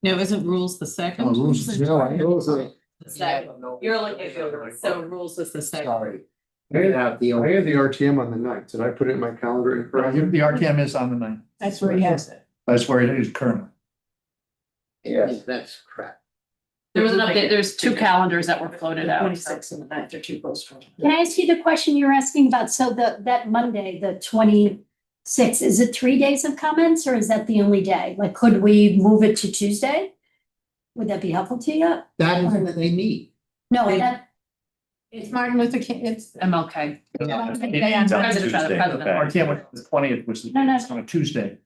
No, isn't rules the second? Oh, rules is- No, those are- The second. You're looking at, so rules is the second. Sorry. I had the RTM on the 9th. Did I put it in my calendar incorrectly? The RTM is on the 9th. That's where he has it. That's where it is currently. Yes. That's correct. There was an update, there's 2 calendars that were floated out. so- 26 and the 9th are 2 close. Can I ask you the question you were asking about? So that Monday, the 26th, is it 3 days of comments or is that the only day? Like, could we move it to Tuesday? Would that be helpful to you? That is what they need. No, They- that, It's Martin Luther King, it's. MLK. Yeah. President, rather, president. RTM was the 20th, which is No, no. on a Tuesday.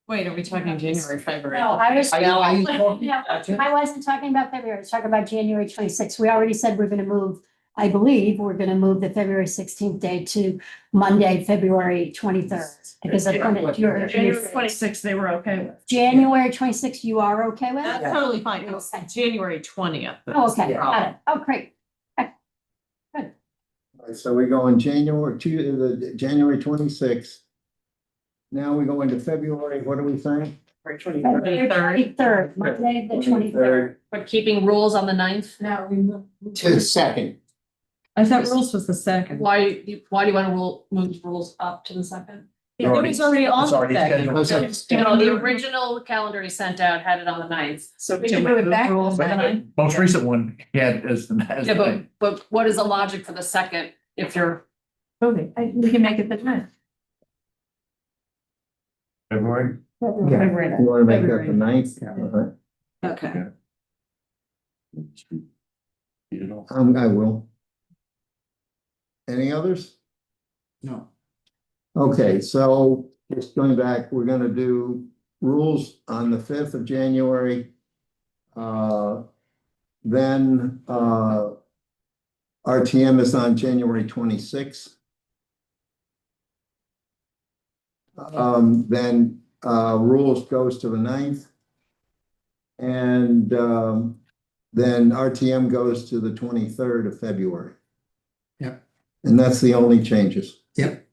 Wait, are we talking January, February? No, I was. Are you No, I wasn't talking about February, I was talking about January 26th. We already said we're gonna move, I believe, we're gonna move the February 16th date to Monday, February 23rd. Because of your. January 26th, they were okay with. January 26th, you are okay with? That's totally fine. It was January 20th. Oh, okay, got it. Oh, great. So we go in January 26th. Now we go into February, what are we saying? February 23rd, Monday, the 23rd. But keeping rules on the 9th? No, we moved. To the second. I thought rules was the second. Why do you want to move rules up to the 2nd? It was already on It's already the second. scheduled. You know, the original calendar he sent out had it on the 9th. So We can move it back. rules on the ninth? Most recent one he had as the. Yeah, but what is the logic for the 2nd if you're? Okay, we can make it the 9th. February? You wanna make that the 9th? Okay. I will. Any others? No. Okay, so just going back, we're gonna do rules on the 5th of January. Then RTM is on January 26th. Then rules goes to the 9th. And then RTM goes to the 23rd of February. Yep. And that's the only changes. Yep.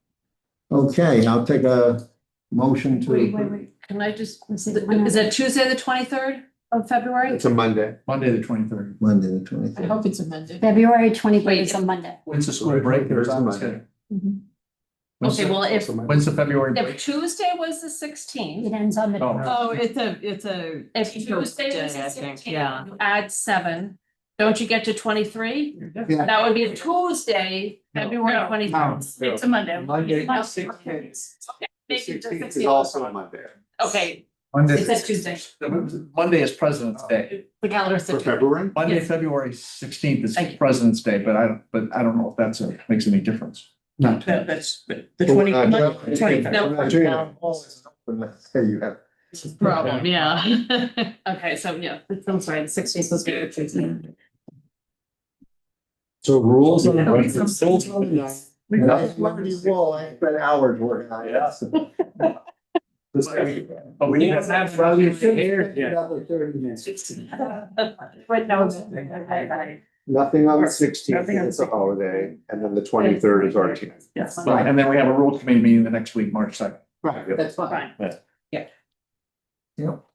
Okay, I'll take a motion to. Wait. Can I just, Let's see. is that Tuesday, the 23rd of February? It's a Monday. Monday, the 23rd. Monday, the I 23rd. hope it's amended. February 23rd Wait, is a Monday. When's the school break? There's a Monday. Schedule? Mhm. When's Okay, the- well, if When's the February if break? Tuesday was the 16th, It ends on the. Oh. Oh, it's a. if Tuesday was the I think, 16th, yeah. you add 7, don't you get to 23? Yeah. That would be a Tuesday, February 23rd. It's a Monday. Monday, Okay, 16th. maybe the 16th is 16th. also a Monday. Okay, Monday. it says Tuesday. Monday is President's Day. The calendar For says. February? Monday, Yes. February 16th is Thank you. President's Day, but I don't know if that's makes any difference. No. That's the Well, 23rd. Hey, you have. Problem, yeah. Okay, so yeah, I'm sorry, the 16th was good. So rules on the. Nice lovely wall, I spent hours working on it. Oh, we didn't have. Well, you should Here, have another 30 minutes. But no. Nothing on the 16th, it's a holiday, and then the 23rd is RTM. Yes. Right, and then we have a rule committee meeting the next week, March 2nd. Right, that's fine. Yep.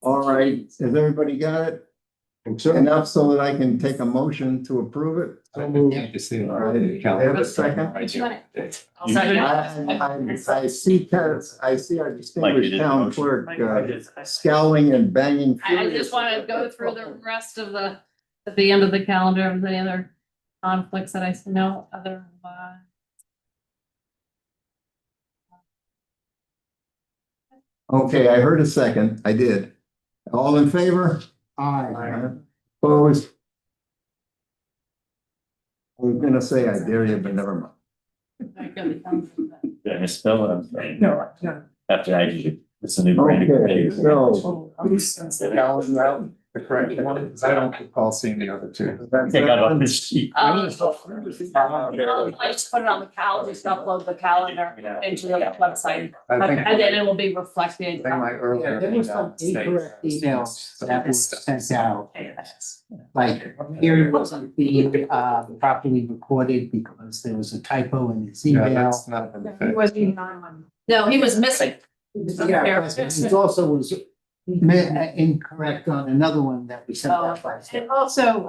All right, has everybody got it? Enough so that I can take a motion to approve it? So moved. All right, I have a second. I'll second. I see our distinguished did town motion. clerk scowling and banging. I just want to go through the rest of at the end of the calendar, of the other conflicts that I see, no other. Okay, I heard a second. I did. All in favor? Aye. Opposed? I was gonna say I dare you, but never mind. Did I misspell it? I'm sorry. No. After I did it, it's a new brand. Okay, so. The correct one, because I don't recall seeing the other two. Take out on this sheet. I just put it on the calendar, just upload the calendar into the website, I think. and then it will be reflected. I think my earlier. Yeah, there was some email incorrect states- emails that were sent out. Like, here wasn't being properly recorded because there was a typo in his Yeah, email. that's not been It fixed. wasn't even on one. No, he was missing. Yeah, it also was incorrect on another one that we sent out. And also,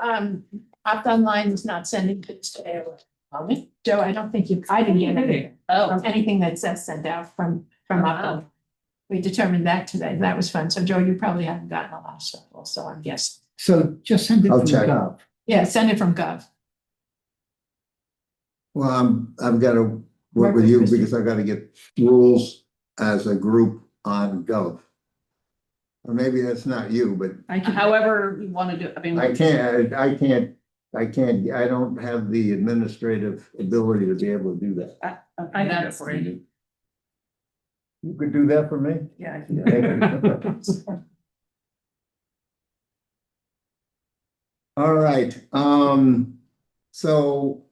Opt Online is not sending things to AOL. Joe, I don't think I didn't get anything Oh, from anything that says sent out from Opt On. We determined that today. That was fun. So Joe, you probably haven't gotten a lot of stuff also, I'm guessing. So just send it I'll from check. Gov. Yeah, send it from Gov. Well, I've got to work with you because I've got to get rules as a group on Gov. Or maybe that's not you, but However you want to do it. I mean. I don't have the administrative ability to be able to do that. I got it for you. You could do that for me? Yeah. All right, so,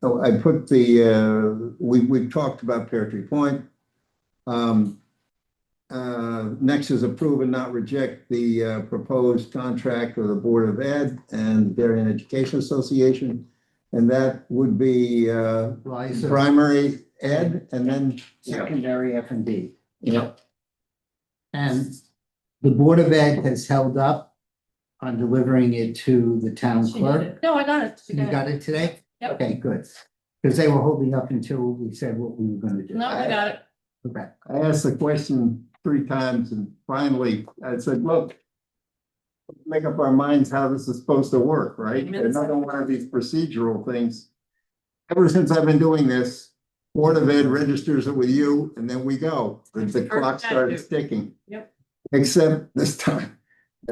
I put we talked about Pear Tree Point. Next is approve and not reject the proposed contract with the Board of Ed and Darien Education Association. And that would be Liza. primary ed and then. Secondary F&B. Yep. And the Board of Ed has held up on delivering it to the town clerk. No, I got it. You got it today? Yep. Okay, good. Because they were holding up until we said what we were gonna do. No, I got it. Okay. I asked the question 3 times and finally I said, look, make up our minds how this is supposed to work, right? Another one of these procedural things. Ever since I've been doing this, Board of Ed registers it with you and then we go. The clock starts ticking. Yep. Except this time.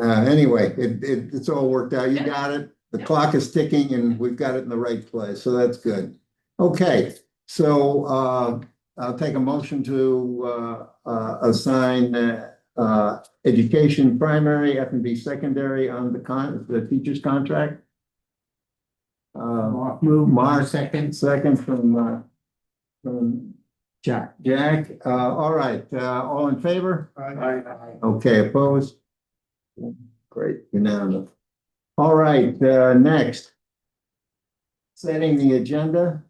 Anyway, it's all worked out. You got it. The clock is ticking and we've got it in the right place. So that's good. Okay, so I'll take a motion to assign education primary, F&B secondary on the teacher's contract. Mark, second from Jack. all right, all in favor? Okay, opposed? Great, unanimous. All right, next. Setting the agenda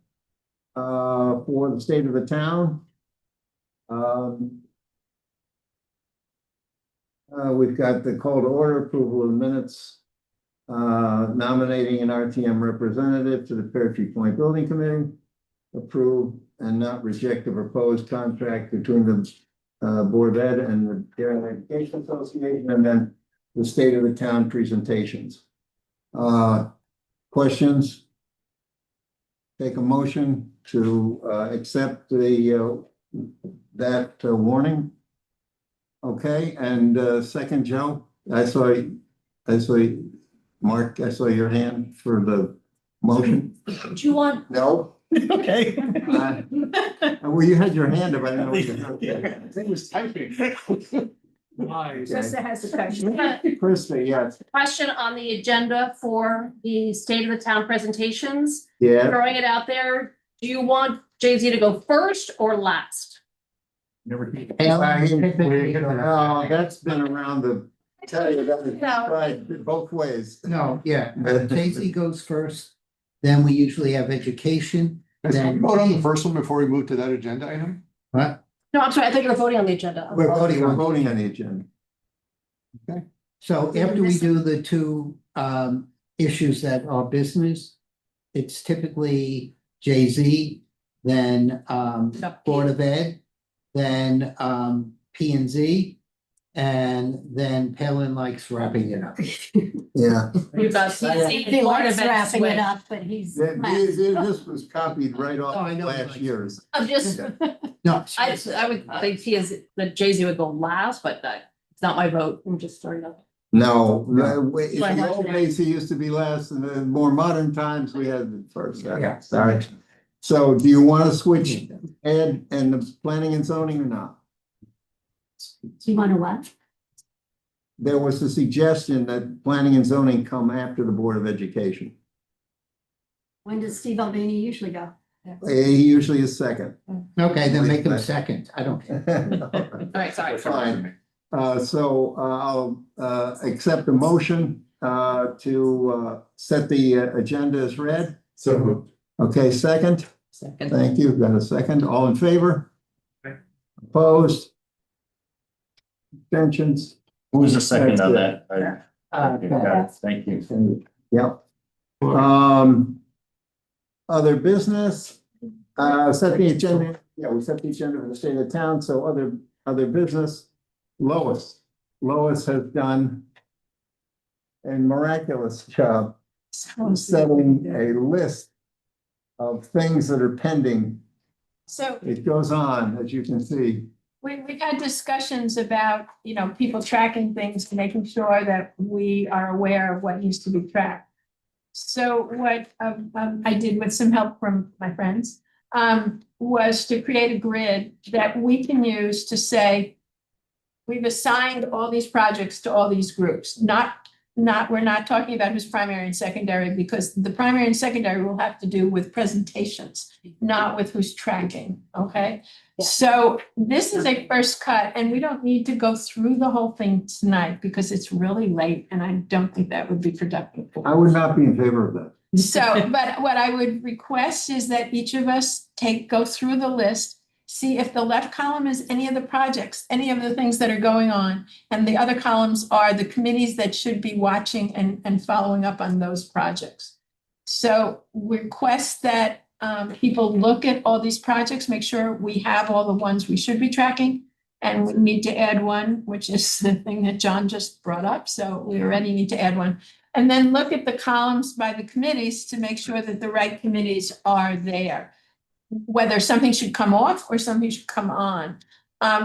for the state of the town. We've got the call to order, approval of minutes, nominating an RTM representative to the Pear Tree Point Building Committee, approve and not reject the proposed contract between the Board of Ed and the Darien Education Association, and then the state of the town presentations. Questions? Take a motion to accept that warning. Okay, and second, Joe, I saw Mark, I saw your hand for the motion. Do you want? No? Okay. Well, you had your hand up. I didn't know what you okay. I think it was typing. Krista has a question. Krista, yes. Question on the agenda for the state of the town presentations. Yeah. Throwing it out there. Do you want Jay-Z to go first or last? Never. Oh, that's been around the, tell you, that is tried both ways. No, yeah, Casey goes first, then we usually have education, then. Vote on the first one before we move to that agenda item? What? No, I'm sorry. I thought you were voting on the agenda. We're voting We're on. voting on the agenda. So after we do the 2 issues that are business, it's typically Jay-Z, then Board of Ed, then P and Z, and then Palin likes wrapping it up. Yeah. You've got He likes wrapping it up, but he's. This was copied right Oh, I off know. last year's. I'm just, No. I would think that Jay-Z would go last, but it's not my vote. I'm just throwing it out. No, in Like the old days, he used to be last, in the more modern times, we had the first. Yeah. All right. So do you want to switch Ed and the planning and zoning or not? Do you want to what? There was a suggestion that planning and zoning come after the Board of Education. When does Steve Albini usually go? He usually is second. Okay, then make him second, I don't care. All right, sorry. Fine. So I'll accept the motion to set the agenda as read. So moved. Okay, second. Second. Thank you. Got a second. All in favor? Opposed? Abstentions? Who was the second on that? Okay. Got it. Thank you. Yep. Other business, set the agenda. Yeah, we set the agenda for the state of the town. So other business. Lois has done a miraculous job setting a list of things that are pending So It goes on, as you can see. we've had discussions about, people tracking things, making sure that we are aware of what needs to be tracked. So what I did with some help from my friends was to create a grid that we can use to say, we've assigned all these projects to all these groups, we're not talking about who's primary and secondary, because the primary and secondary will have to do with presentations, not with who's tracking, okay? Yeah. So this is a first cut, and we don't need to go through the whole thing tonight because it's really late and I don't think that would be productive. I would not be in favor of that. So, but what I would request is that each of us go through the list, see if the left column is any of the projects, any of the things that are going on, and the other columns are the committees that should be watching and following up on those projects. So request that people look at all these projects, make sure we have all the ones we should be tracking. And we need to add one, which is the thing that John just brought up. So we already need to add one. And then look at the columns by the committees to make sure that the right committees are there. Whether something should come off or something should come on.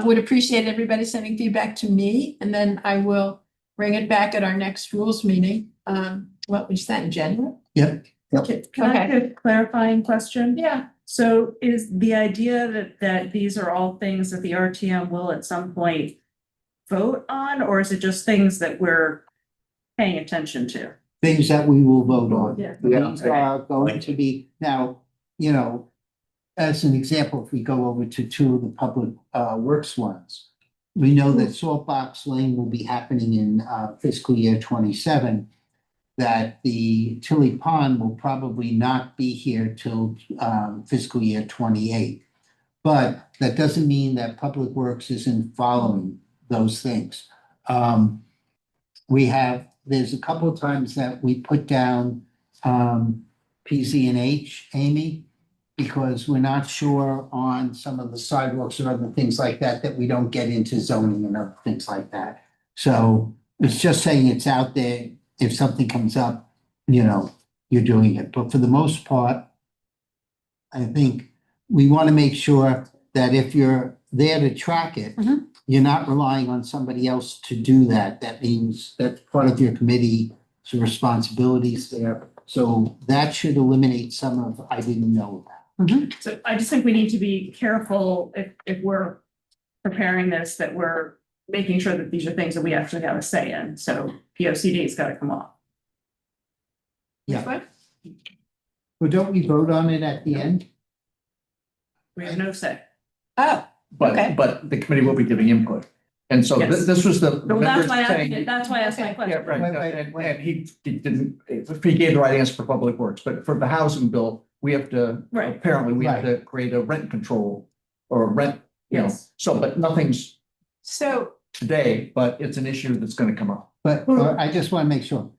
Would appreciate everybody sending feedback to me, and then I will bring it back at our next rules meeting. What was that, in January? Yep. Can I ask a clarifying question? Yeah. So is the idea that these are all things that the RTM will at some point vote on, or is it just things that we're paying attention to? Things that we will vote on. Yeah. These are going to be, now, as an example, if we go over to two of the public works ones, we know that Saltbox Lane will be happening in fiscal year 27. That the Tilly Pond will probably not be here till fiscal year 28. But that doesn't mean that Public Works isn't following those things. There's a couple of times that we put down PZ&H, Amy, because we're not sure on some of the sidewalks or other things like that, that we don't get into zoning and other things like that. So it's just saying it's out there. If something comes up, you're doing it. But for the most part, I think we want to make sure that if you're there to track it, you're not relying on somebody else to do that. That means that's part of your committee's responsibilities there. So that should eliminate some of, I didn't know that. So I just think we need to be careful if we're preparing this, that we're making sure that these are things that we actually have a say in. So POCD's got to come off. Yeah. Well, don't we vote on it at the end? We have no say. Oh, okay. But the committee will be giving input. And so Yes. this was the. Well, that's why saying- that's why I asked my question. Yeah, right, and he didn't, he gave the right answer for Public Works, but for the housing bill, we have to, Right. apparently, we have to create a rent control or a rent, Yes. so, but nothing's So today, but it's an issue that's gonna come up. But I just want to make sure,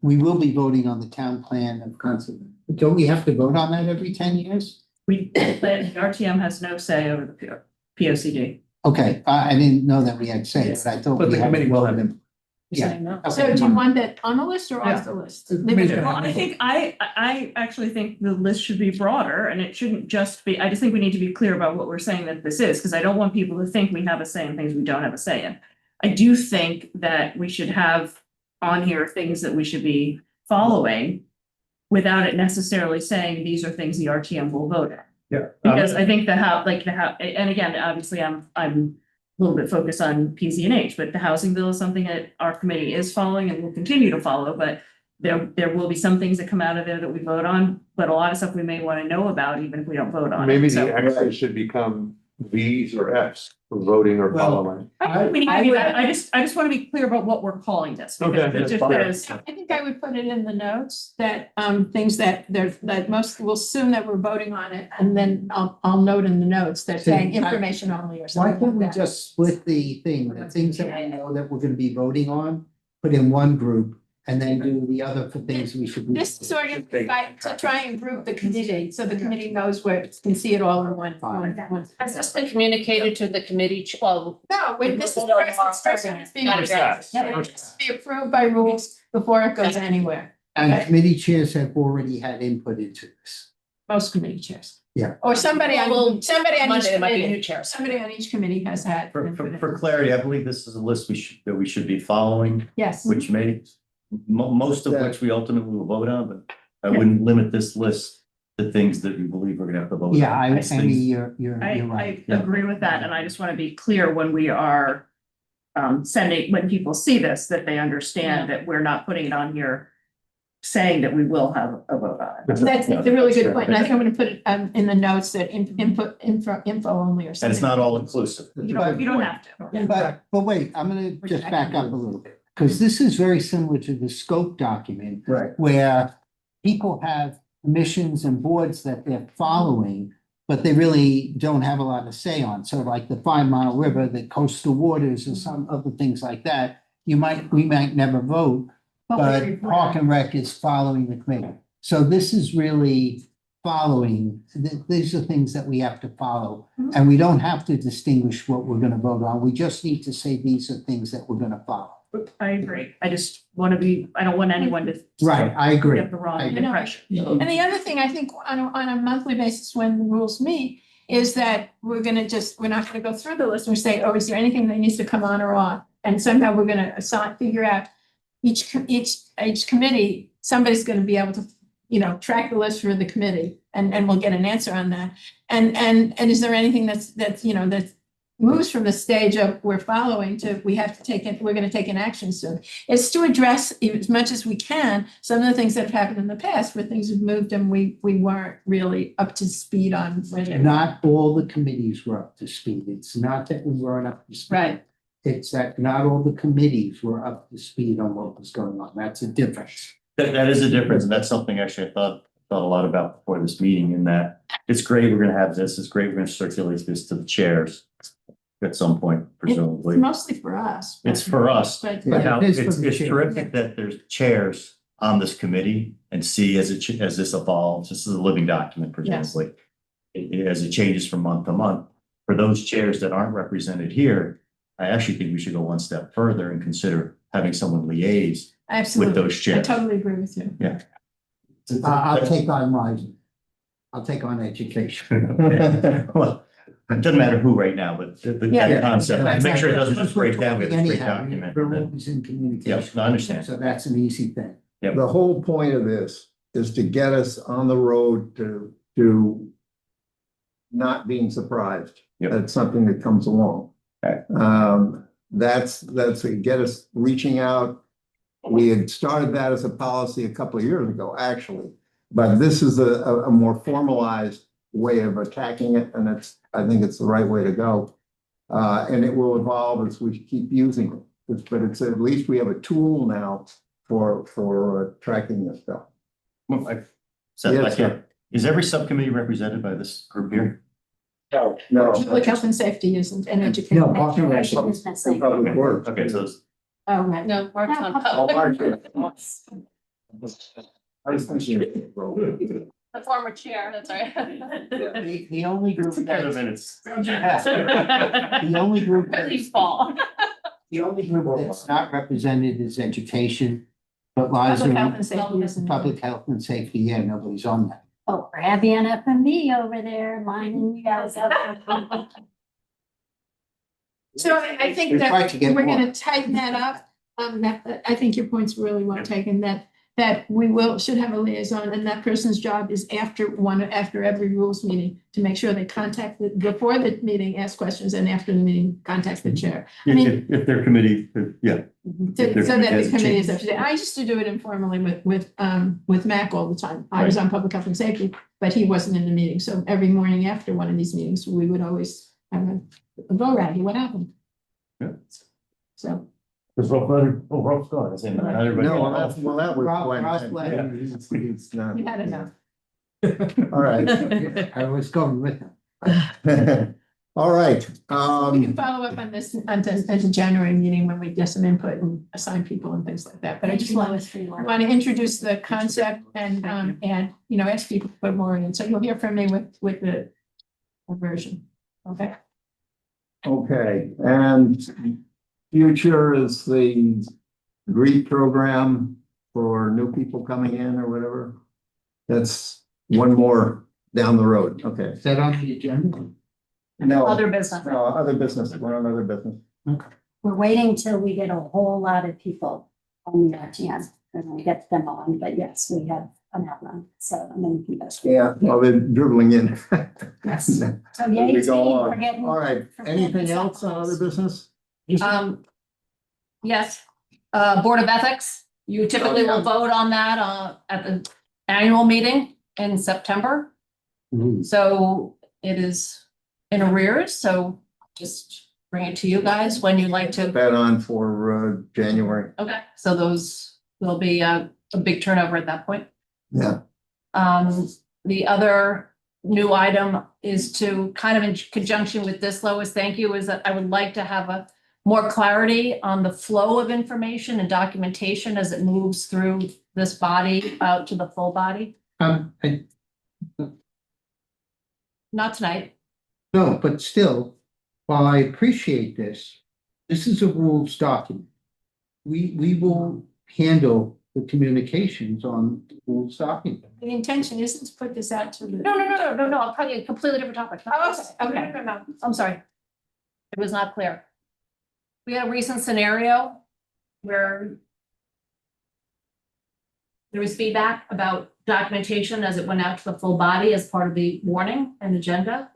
we will be voting on the town plan of concept. Don't we have to vote on that every 10 years? The RTM has no say over the POCD. Okay, I didn't know that we had say, but I thought. But we the had committee will have voted. input. Yeah. So do you want that on the list or off the list? The committee's Well, I think I actually think the list should be broader, and it shouldn't just be, I just think we need to be clear about what we're saying that this is, because I don't want people to think we have a say in things we don't have a say in. I do think that we should have on here things that we should be following without it necessarily saying these are things the RTM will vote on. Yeah. Because I think and again, obviously I'm a little bit focused on PZ&H, but the housing bill is something that our committee is following and will continue to follow, but there will be some things that come out of there that we vote on, but a lot of stuff we may want to know about even if we don't vote on it. Maybe So the X's should become V's or F's for voting or Well, following. I think we need to do that. I just want to be clear about what we're calling this. because Okay, it just that's fine. is- I think I would put it in the notes that things that most will assume that we're voting on it, and then I'll note in the notes that saying information only or Why something can't we like that. just split the thing, the things that we know that we're gonna be voting on, put in one group, and then do the other for things we should. This is sort of to try and group the committee, so the committee knows where it can see it all in one. Has this been communicated to the committee? Well, No, this is first it's being Got it. it has to be approved by rules before it goes anywhere. And Okay. committee chairs have already had input into this. Most committee chairs. Or somebody Well, on, somebody on each Monday, there might be committee, new chairs. somebody on each committee has had. For clarity, I believe this is a list that we should be following, Yes. which may, most of which we ultimately will vote on, but I wouldn't limit this list to things that we believe we're gonna have to vote on. Yeah, I These mean, things- you're right. I agree with that, and I just want to be clear when we are sending, when people see this, that they understand that we're not putting it on here saying that we will have a vote on it. That's a really good point, and I think I'm gonna put it in the notes that info only or something. And it's not all inclusive. You don't have to. But wait, I'm gonna Which just I back can up a little bit, because this is very similar to the scope document. Right. Where people have commissions and boards that they're following, but they really don't have a lot to say on. So like the 5 Mile River, the coastal waters, and some other things like that, we might never vote, but Park and Rec is following the committee. So this is really following, these are things that we have to follow. And we don't have to distinguish what we're gonna vote on. We just need to say these are things that we're gonna follow. I agree. I just want to be, I don't want anyone to. Right, I agree. Get the wrong I agree. impression. And the other thing I think on a monthly basis when the rules meet is that we're not gonna go through the list and say, oh, is there anything that needs to come on or off? And somehow we're gonna figure out each committee, somebody's gonna be able to, track the list for the committee and we'll get an answer on that. And is there anything that's moves from the stage of we're following to we have to take it, we're gonna take an action soon. It's to address as much as we can some of the things that have happened in the past where things have moved and we weren't really up to speed on. Not all the committees were up to speed. It's not that we weren't up to speed. Right. It's that not all the committees were up to speed on what was going on. That's a difference. That is a difference, and that's something actually I thought a lot about before this meeting, in that it's great, we're gonna have this, it's great, we're gonna circulate this to the chairs at some point, presumably. It's mostly for us. It's for us, But but now it is it's for the chair. terrific that there's chairs on this committee and see as this evolves, this is a living document presumably. As it changes from month to month, for those chairs that aren't represented here, I actually think we should go one step further and consider having someone liaise with Absolutely. those I chairs. totally agree with you. Yeah. I'll take on rising. I'll take on education. Well, it doesn't matter who right now, but that concept, make sure it doesn't just break down with a straight Anyhow, document. we're always in communication. Yep, I understand. So that's an easy thing. The whole point of this is to get us on the road to not being surprised. Yep. That's something that comes along. Okay. That's to get us reaching out. We had started that as a policy a couple of years ago, actually, but this is a more formalized way of attacking it, and I think it's the right way to go. And it will evolve as we keep using it, but it's at least we have a tool now for tracking this stuff. Well, Yes, sir. Is every subcommittee represented by this group here? No. Public health and safety isn't, and education. No, Park and Rec. Is missing. Public works. Okay, so it's- Oh, right. No, Mark's on Oh, public. Mark. I was thinking- The former chair, that's right. The only group kind of that's, minutes. the only group Really that's, fall. the only group that's not represented is education. But lies Public health in and safety isn't. public health and safety, yeah, nobody's on that. Oh, grab the NFMB over there, lining you guys up. So I think We that tried to get we're more. gonna tighten that up. I think your point's really well taken, that we should have a liaison, and that person's job is after every rules meeting to make sure they contact before the meeting, ask questions, and after the meeting, contact the chair. I mean, If their committee, yeah. so If their that the committee committee is has up to date. I used to do it informally with Mac all the time. I was on public health and safety, but he wasn't in the meeting. So every morning after one of these meetings, we would always have a go round. What happened? Yeah. So. Rob's gone. I said, not everybody. No, that was Rob planned. left. Yeah, he's not. You had enough. All right. I was going with him. All right. We can follow up on this at the January meeting when we get some input and assign people and things like that. But I just want to introduce the concept and ask people to put more in. So you'll hear from me with the version. Okay. Okay, and future is the GREET program for new people coming in or whatever. That's one more down the road, okay. Is that on the agenda? No, Other business. no, other business, we're on other business. We're waiting till we get a whole lot of people on the RTM and we get them on, but yes, we have an outline, so I'm gonna keep us. Yeah, well, they're dribbling in. Yes. So So yay, we team, go we're on. getting. All right, anything else on other business? Yes, Board of Ethics, you typically will vote on that at the annual meeting in September. So it is in arrears, so just bring it to you guys when you'd like to. That on for January. Okay, so those will be a big turnover at that point. Yeah. The other new item is to kind of in conjunction with this, Lois, thank you, is that I would like to have a more clarity on the flow of information and documentation as it moves through this body out to the full body. Not tonight. No, but still, while I appreciate this, this is a rules document. We will handle the communications on the rules document. The intention isn't to put this out to the. No, I'm probably a completely different topic. Oh, okay. No. I'm sorry. It was not clear. We had a recent scenario where there was feedback about documentation as it went out to the full body as part of the warning and agenda.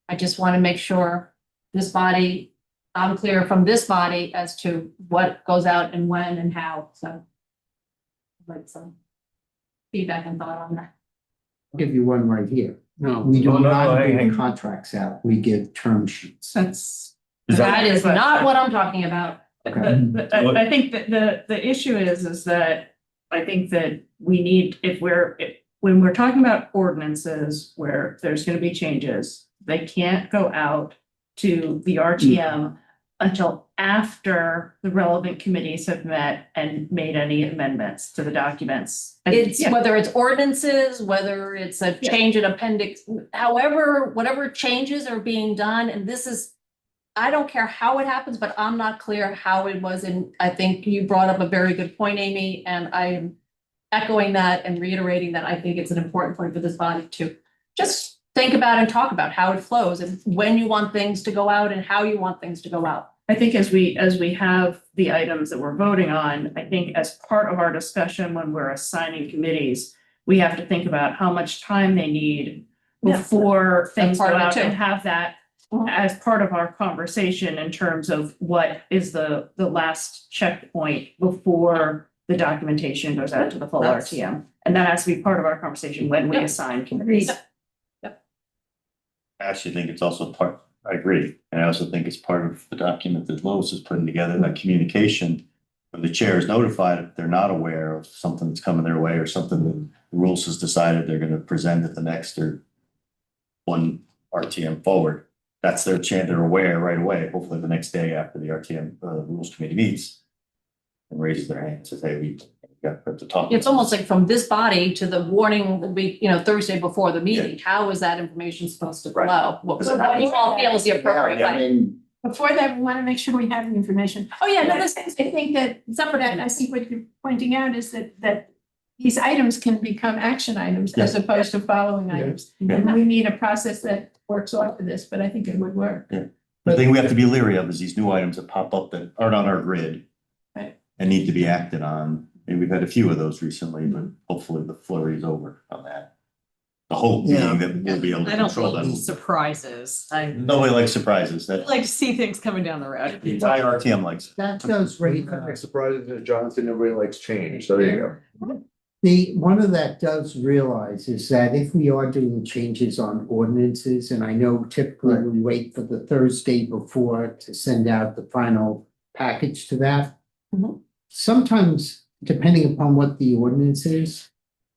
I just want to make sure this body, I'm clear from this body as to what goes out and when and how, so. I'd like some feedback and thought on that. I'll give you one right here. No. We do No, not hang give on. contracts out, we give term sheets. That is not what I'm talking about. I think that the issue is that I think that we need, when we're talking about ordinances where there's gonna be changes, they can't go out to the RTM until after the relevant committees have met and made any amendments to the documents. And It's yeah, whether it's ordinances, whether it's a change in appendix, however, whatever changes are being done, and this is, I don't care how it happens, but I'm not clear how it was, and I think you brought up a very good point, Amy, and I am echoing that and reiterating that I think it's an important point for this body to just think about and talk about how it flows and when you want things to go out and how you want things to go out. I think as we have the items that we're voting on, I think as part of our discussion when we're assigning committees, we have to think about how much time they need before things go part of it out too. and have that as part of our conversation in terms of what is the last checkpoint before the documentation goes out to the full That's- RTM. And that has to be part of our conversation when we assign committees. I actually think it's also part, I agree, and I also think it's part of the document that Lois is putting together, that communication. When the chair is notified, if they're not aware of something that's coming their way or something that the rules has decided they're gonna present at the next or one RTM forward, that's their chance, they're aware right away, hopefully the next day after the RTM Rules Committee meets. And raises their hand, says, hey, we got to talk. It's almost like from this body to the warning will be, Thursday before the meeting, how is that information supposed to Right. flow? What you all feel is the appropriate Yeah, I way? mean, Before that, we want to make sure we have the information. Oh, yeah, no, this is, I think that, separate, I think what you're pointing out is that these items can become action items as opposed to following items. And we need a process that works off of this, but I think it would work. The thing we have to be leery of is these new items that pop up that aren't on our grid. Right. And need to be acted on. And we've had a few of those recently, but hopefully the flurry is over on that. The hope Yeah. being that we'll be able to I don't control like them. surprises. I Nobody likes surprises. That like to see things coming down the road. the entire RTM likes. That does raise, Surprises that Jonathan, nobody likes change, so there you go. one of that does realize is that if we are doing changes on ordinances, and I know typically we wait for the Thursday before to send out the final package to that. Mhm. Sometimes, depending upon what the ordinance is,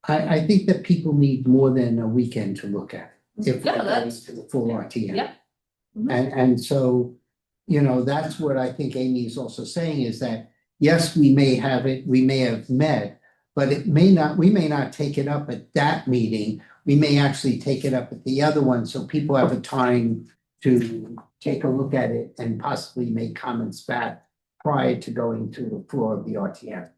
I think that people need more than a weekend to look at it. If Yeah, we're going that's- to the full RTM. Yeah. And so, that's what I think Amy is also saying is that, yes, we may have it, we may have met, but we may not take it up at that meeting. We may actually take it up at the other one, so people have a time to take a look at it and possibly make comments back prior to going to the floor of the RTM.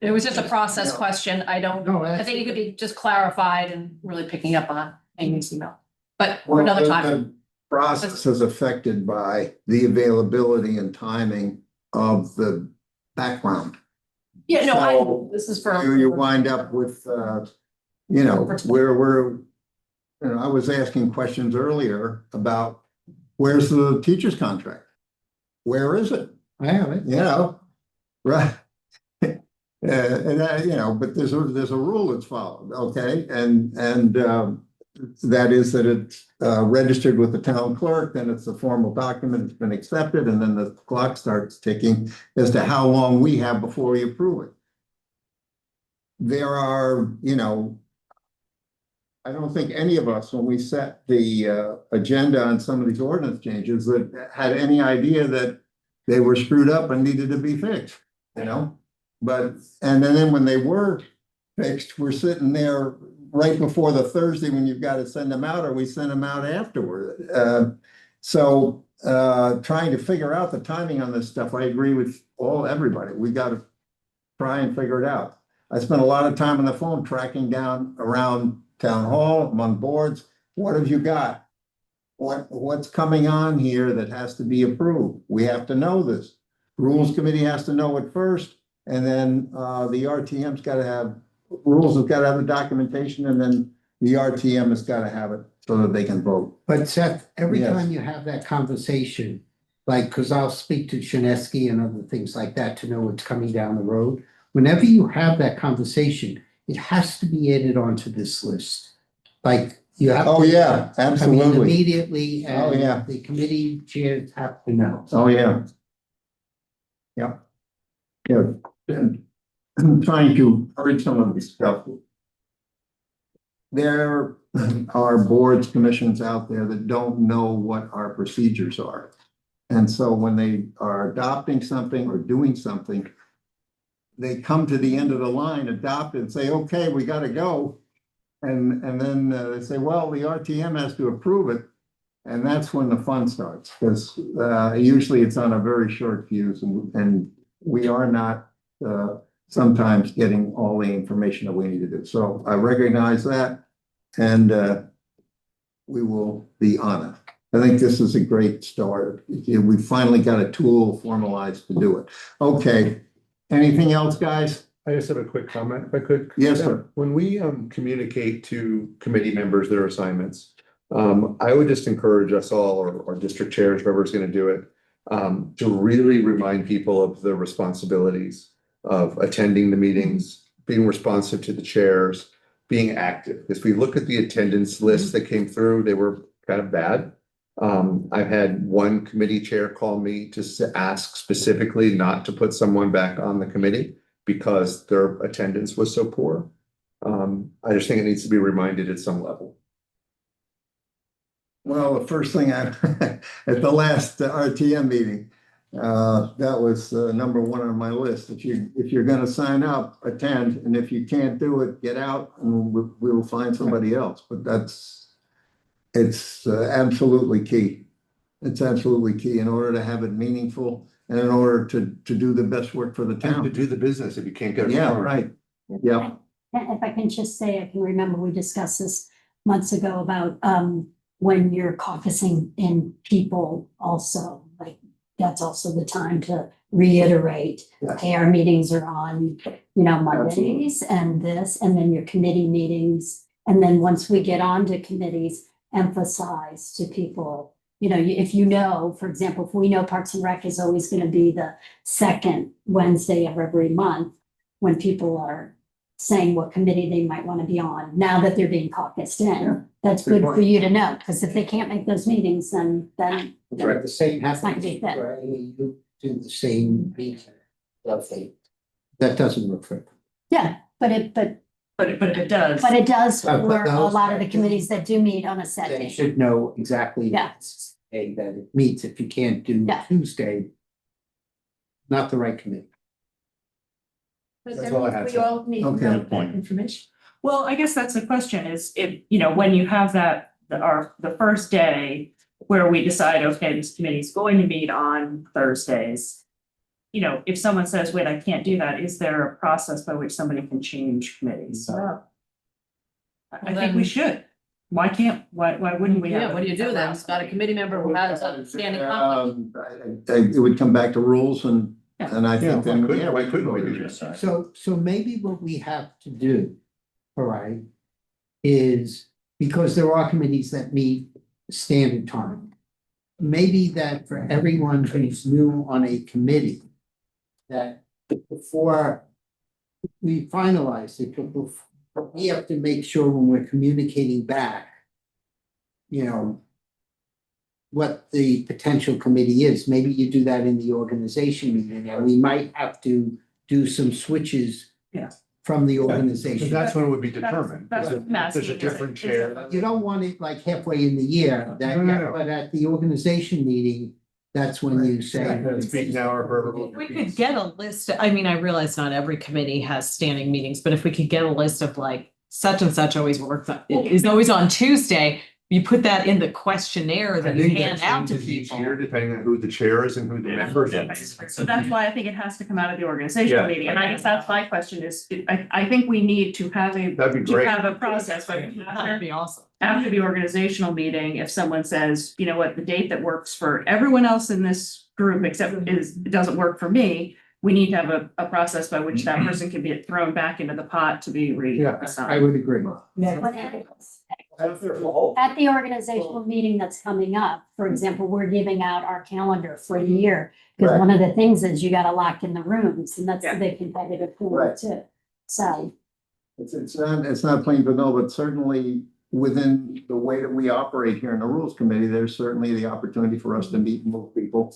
It was just a process question. I No, think it could be just clarified and really picking up on. Amy's email, but for another time. The process is affected by the availability and timing of the background. Yeah, no, So this is for. You wind up with, where I was asking questions earlier about where's the teacher's contract? Where is it? I have it. Right. But there's a rule that's followed, okay? And that is that it's registered with the town clerk, then it's a formal document, it's been accepted, and then the clock starts ticking as to how long we have before we approve it. There are, I don't think any of us, when we set the agenda on some of these ordinance changes, that had any idea that they were screwed up and needed to be fixed, But, and then when they were fixed, we're sitting there right before the Thursday when you've got to send them out, or we send them out afterward. Trying to figure out the timing on this stuff, I agree with everybody. We got to try and figure it out. I spent a lot of time on the phone tracking down around town hall, among boards. What have you got? What's coming on here that has to be approved? We have to know this. Rules Committee has to know it first, and then the RTM's got to have, rules have got to have the documentation, and then the RTM has got to have it so that they can vote. But Seth, every Yes. time you have that conversation, like, because I'll speak to Shinesky and other things like that to know what's coming down the road. Whenever you have that conversation, it has to be added onto this list. Like, you have. Oh, yeah, I mean, absolutely. immediately, Oh, yeah. and the committee chairs have to know. Oh, yeah. Yep. Yeah. And I'm trying to hurry some of this stuff. There are boards, commissions out there that don't know what our procedures are. And so when they are adopting something or doing something, they come to the end of the line, adopt it, and say, okay, we got to go. And then they say, well, the RTM has to approve it. And that's when the fun starts, because usually it's on a very short fuse, and we are not sometimes getting all the information that we need to do. So I recognize that, and we will be on it. I think this is a great start. We finally got a tool formalized to do it. Okay, anything else, guys? I just have a quick comment, if I could. Yes, sir. When we communicate to committee members their assignments, I would just encourage us all, or district chairs, whoever's going to do it, to really remind people of the responsibilities of attending the meetings, being responsive to the chairs, being active. If we look at the attendance lists that came through, they were kind of bad. I've had one committee chair call me to ask specifically not to put someone back on the committee because their attendance was so poor. I just think it needs to be reminded at some level. Well, the first thing at the last RTM meeting, that was number one on my list. If you're going to sign up, attend, and if you can't do it, get out, and we'll find somebody else. But it's absolutely key. It's absolutely key in order to have it meaningful and in order to do the best work for the And town. to do the business if you can't get it. Yeah, right. Yeah. If I can just say, I can remember we discussed this months ago about when you're caucusing in people also, like, that's also the time to reiterate, Yes. hey, our meetings are on, Mondays and this, and then your committee meetings. And then once we get on to committees, emphasize to people, if for example, if we know Parks and Rec is always going to be the second Wednesday of every month, when people are saying what committee they might want to be on, now that they're being caucused in, that's good for you to know, because if they can't make those meetings, then. Right, the same That's not happens. gonna be fit. for Amy, you do the same meeting. That doesn't work for. Yeah, but it does But But for a those lot of the that committees that do meet on a set They day. should know exactly. Yeah. Hey, that it meets. If you can't do Yeah. Tuesday, not the right committee. That's all I had, We sir. all need to Okay. know that information. Well, I guess that's the question is if, when you have the first day where we decide, okay, this committee's going to meet on Thursdays. If someone says, wait, I can't do that, is there a process by which somebody can change committees? No. I think we should. why wouldn't we have? Yeah, what do you do then? It's got a committee member who has a standing conflict. It would come back to rules and I think then. Why couldn't we do this? So maybe what we have to do, all right, is because there are committees that meet standard time. Maybe that for everyone who's new on a committee, that before we finalize it, we have to make sure when we're communicating back, you know, what the potential committee is. Maybe you do that in the organization meeting, and we might have to do some switches from the organization. That's when it would be determined. That's what I'm asking, There's a is different it- chair. You don't want it like halfway in the year, No. but at the organization meeting, that's when you say. Speak now or forever. If we could get a list, I mean, I realize not every committee has standing meetings, but if we could get a list of like such and such always works, is always on Tuesday. You put that in the questionnaire that you hand out to people. Here, depending on who the chair is and who the members are. So that's why I think it has to come out of the organizational Yeah. meeting, and I guess that's my question is, I think we need to have That'd be great. a process, but That'd be awesome. after the organizational meeting, if someone says, you know what, the date that works for everyone else in this group except it doesn't work for me, we need to have a process by which that person can be thrown back into the pot to be I reassigned. would agree. At the organizational meeting that's coming up, for example, we're giving out our calendar for the year. Because Right. one of the things is you gotta lock in the rooms, and that's Yeah. the big competitive pool Right. too. So, It's not plain vanilla, but certainly within the way that we operate here in the Rules Committee, there's certainly the opportunity for us to meet and move people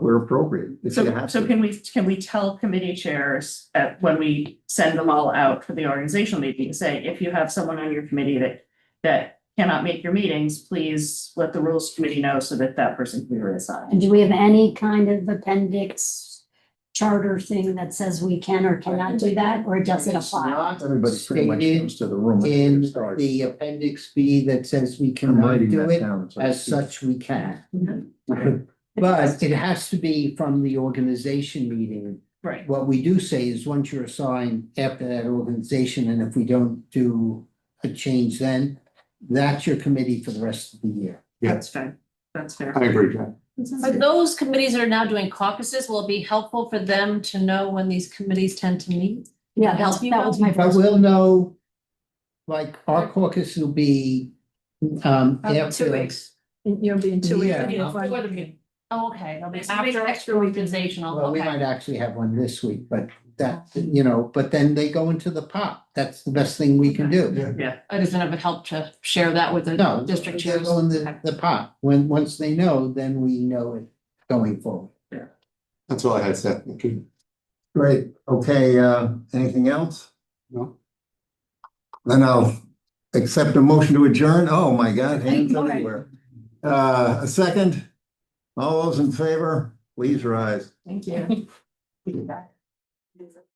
where appropriate. If you have So to. can we tell committee chairs when we send them all out for the organizational meeting to say, if you have someone on your committee that cannot make your meetings, please let the rules committee know so that that person can be reassigned. and do we have any kind of appendix charter thing that says we can or cannot do that, or does it It's apply? not, everybody pretty much Stated comes to the room. when In it starts. the appendix B that says we I'm cannot writing do that it, down, so as it's- such we can. But it has to be from the organization meeting. Right. What we do say is once you're assigned after that organization, and if we don't do a change then, that's your committee for the rest of the year. Yeah. That's fair. That's fair. I agree, Jen. For those committees that are now doing caucuses, will it be helpful for them to know when these committees tend to meet? Yeah, Help you that was my But first. we'll know, like, our caucus will be after. 2 weeks. You'll be in 2 weeks. Yeah. Before the meeting. Oh, okay, it'll be It's after extra organizational, Well, we okay. might actually have one this week, but that, you know, but then they go into the pot. That's the best thing we can do. Yeah. I just don't know if it helped to share that with the No, district they chairs. go in the pot. Once they know, then we know it going forward. That's all I had, Seth. Thank you. Great, okay, anything else? No. Then I'll accept a motion to adjourn. Oh, my God, hands All right. everywhere. A second? All those in favor, please rise. Thank you.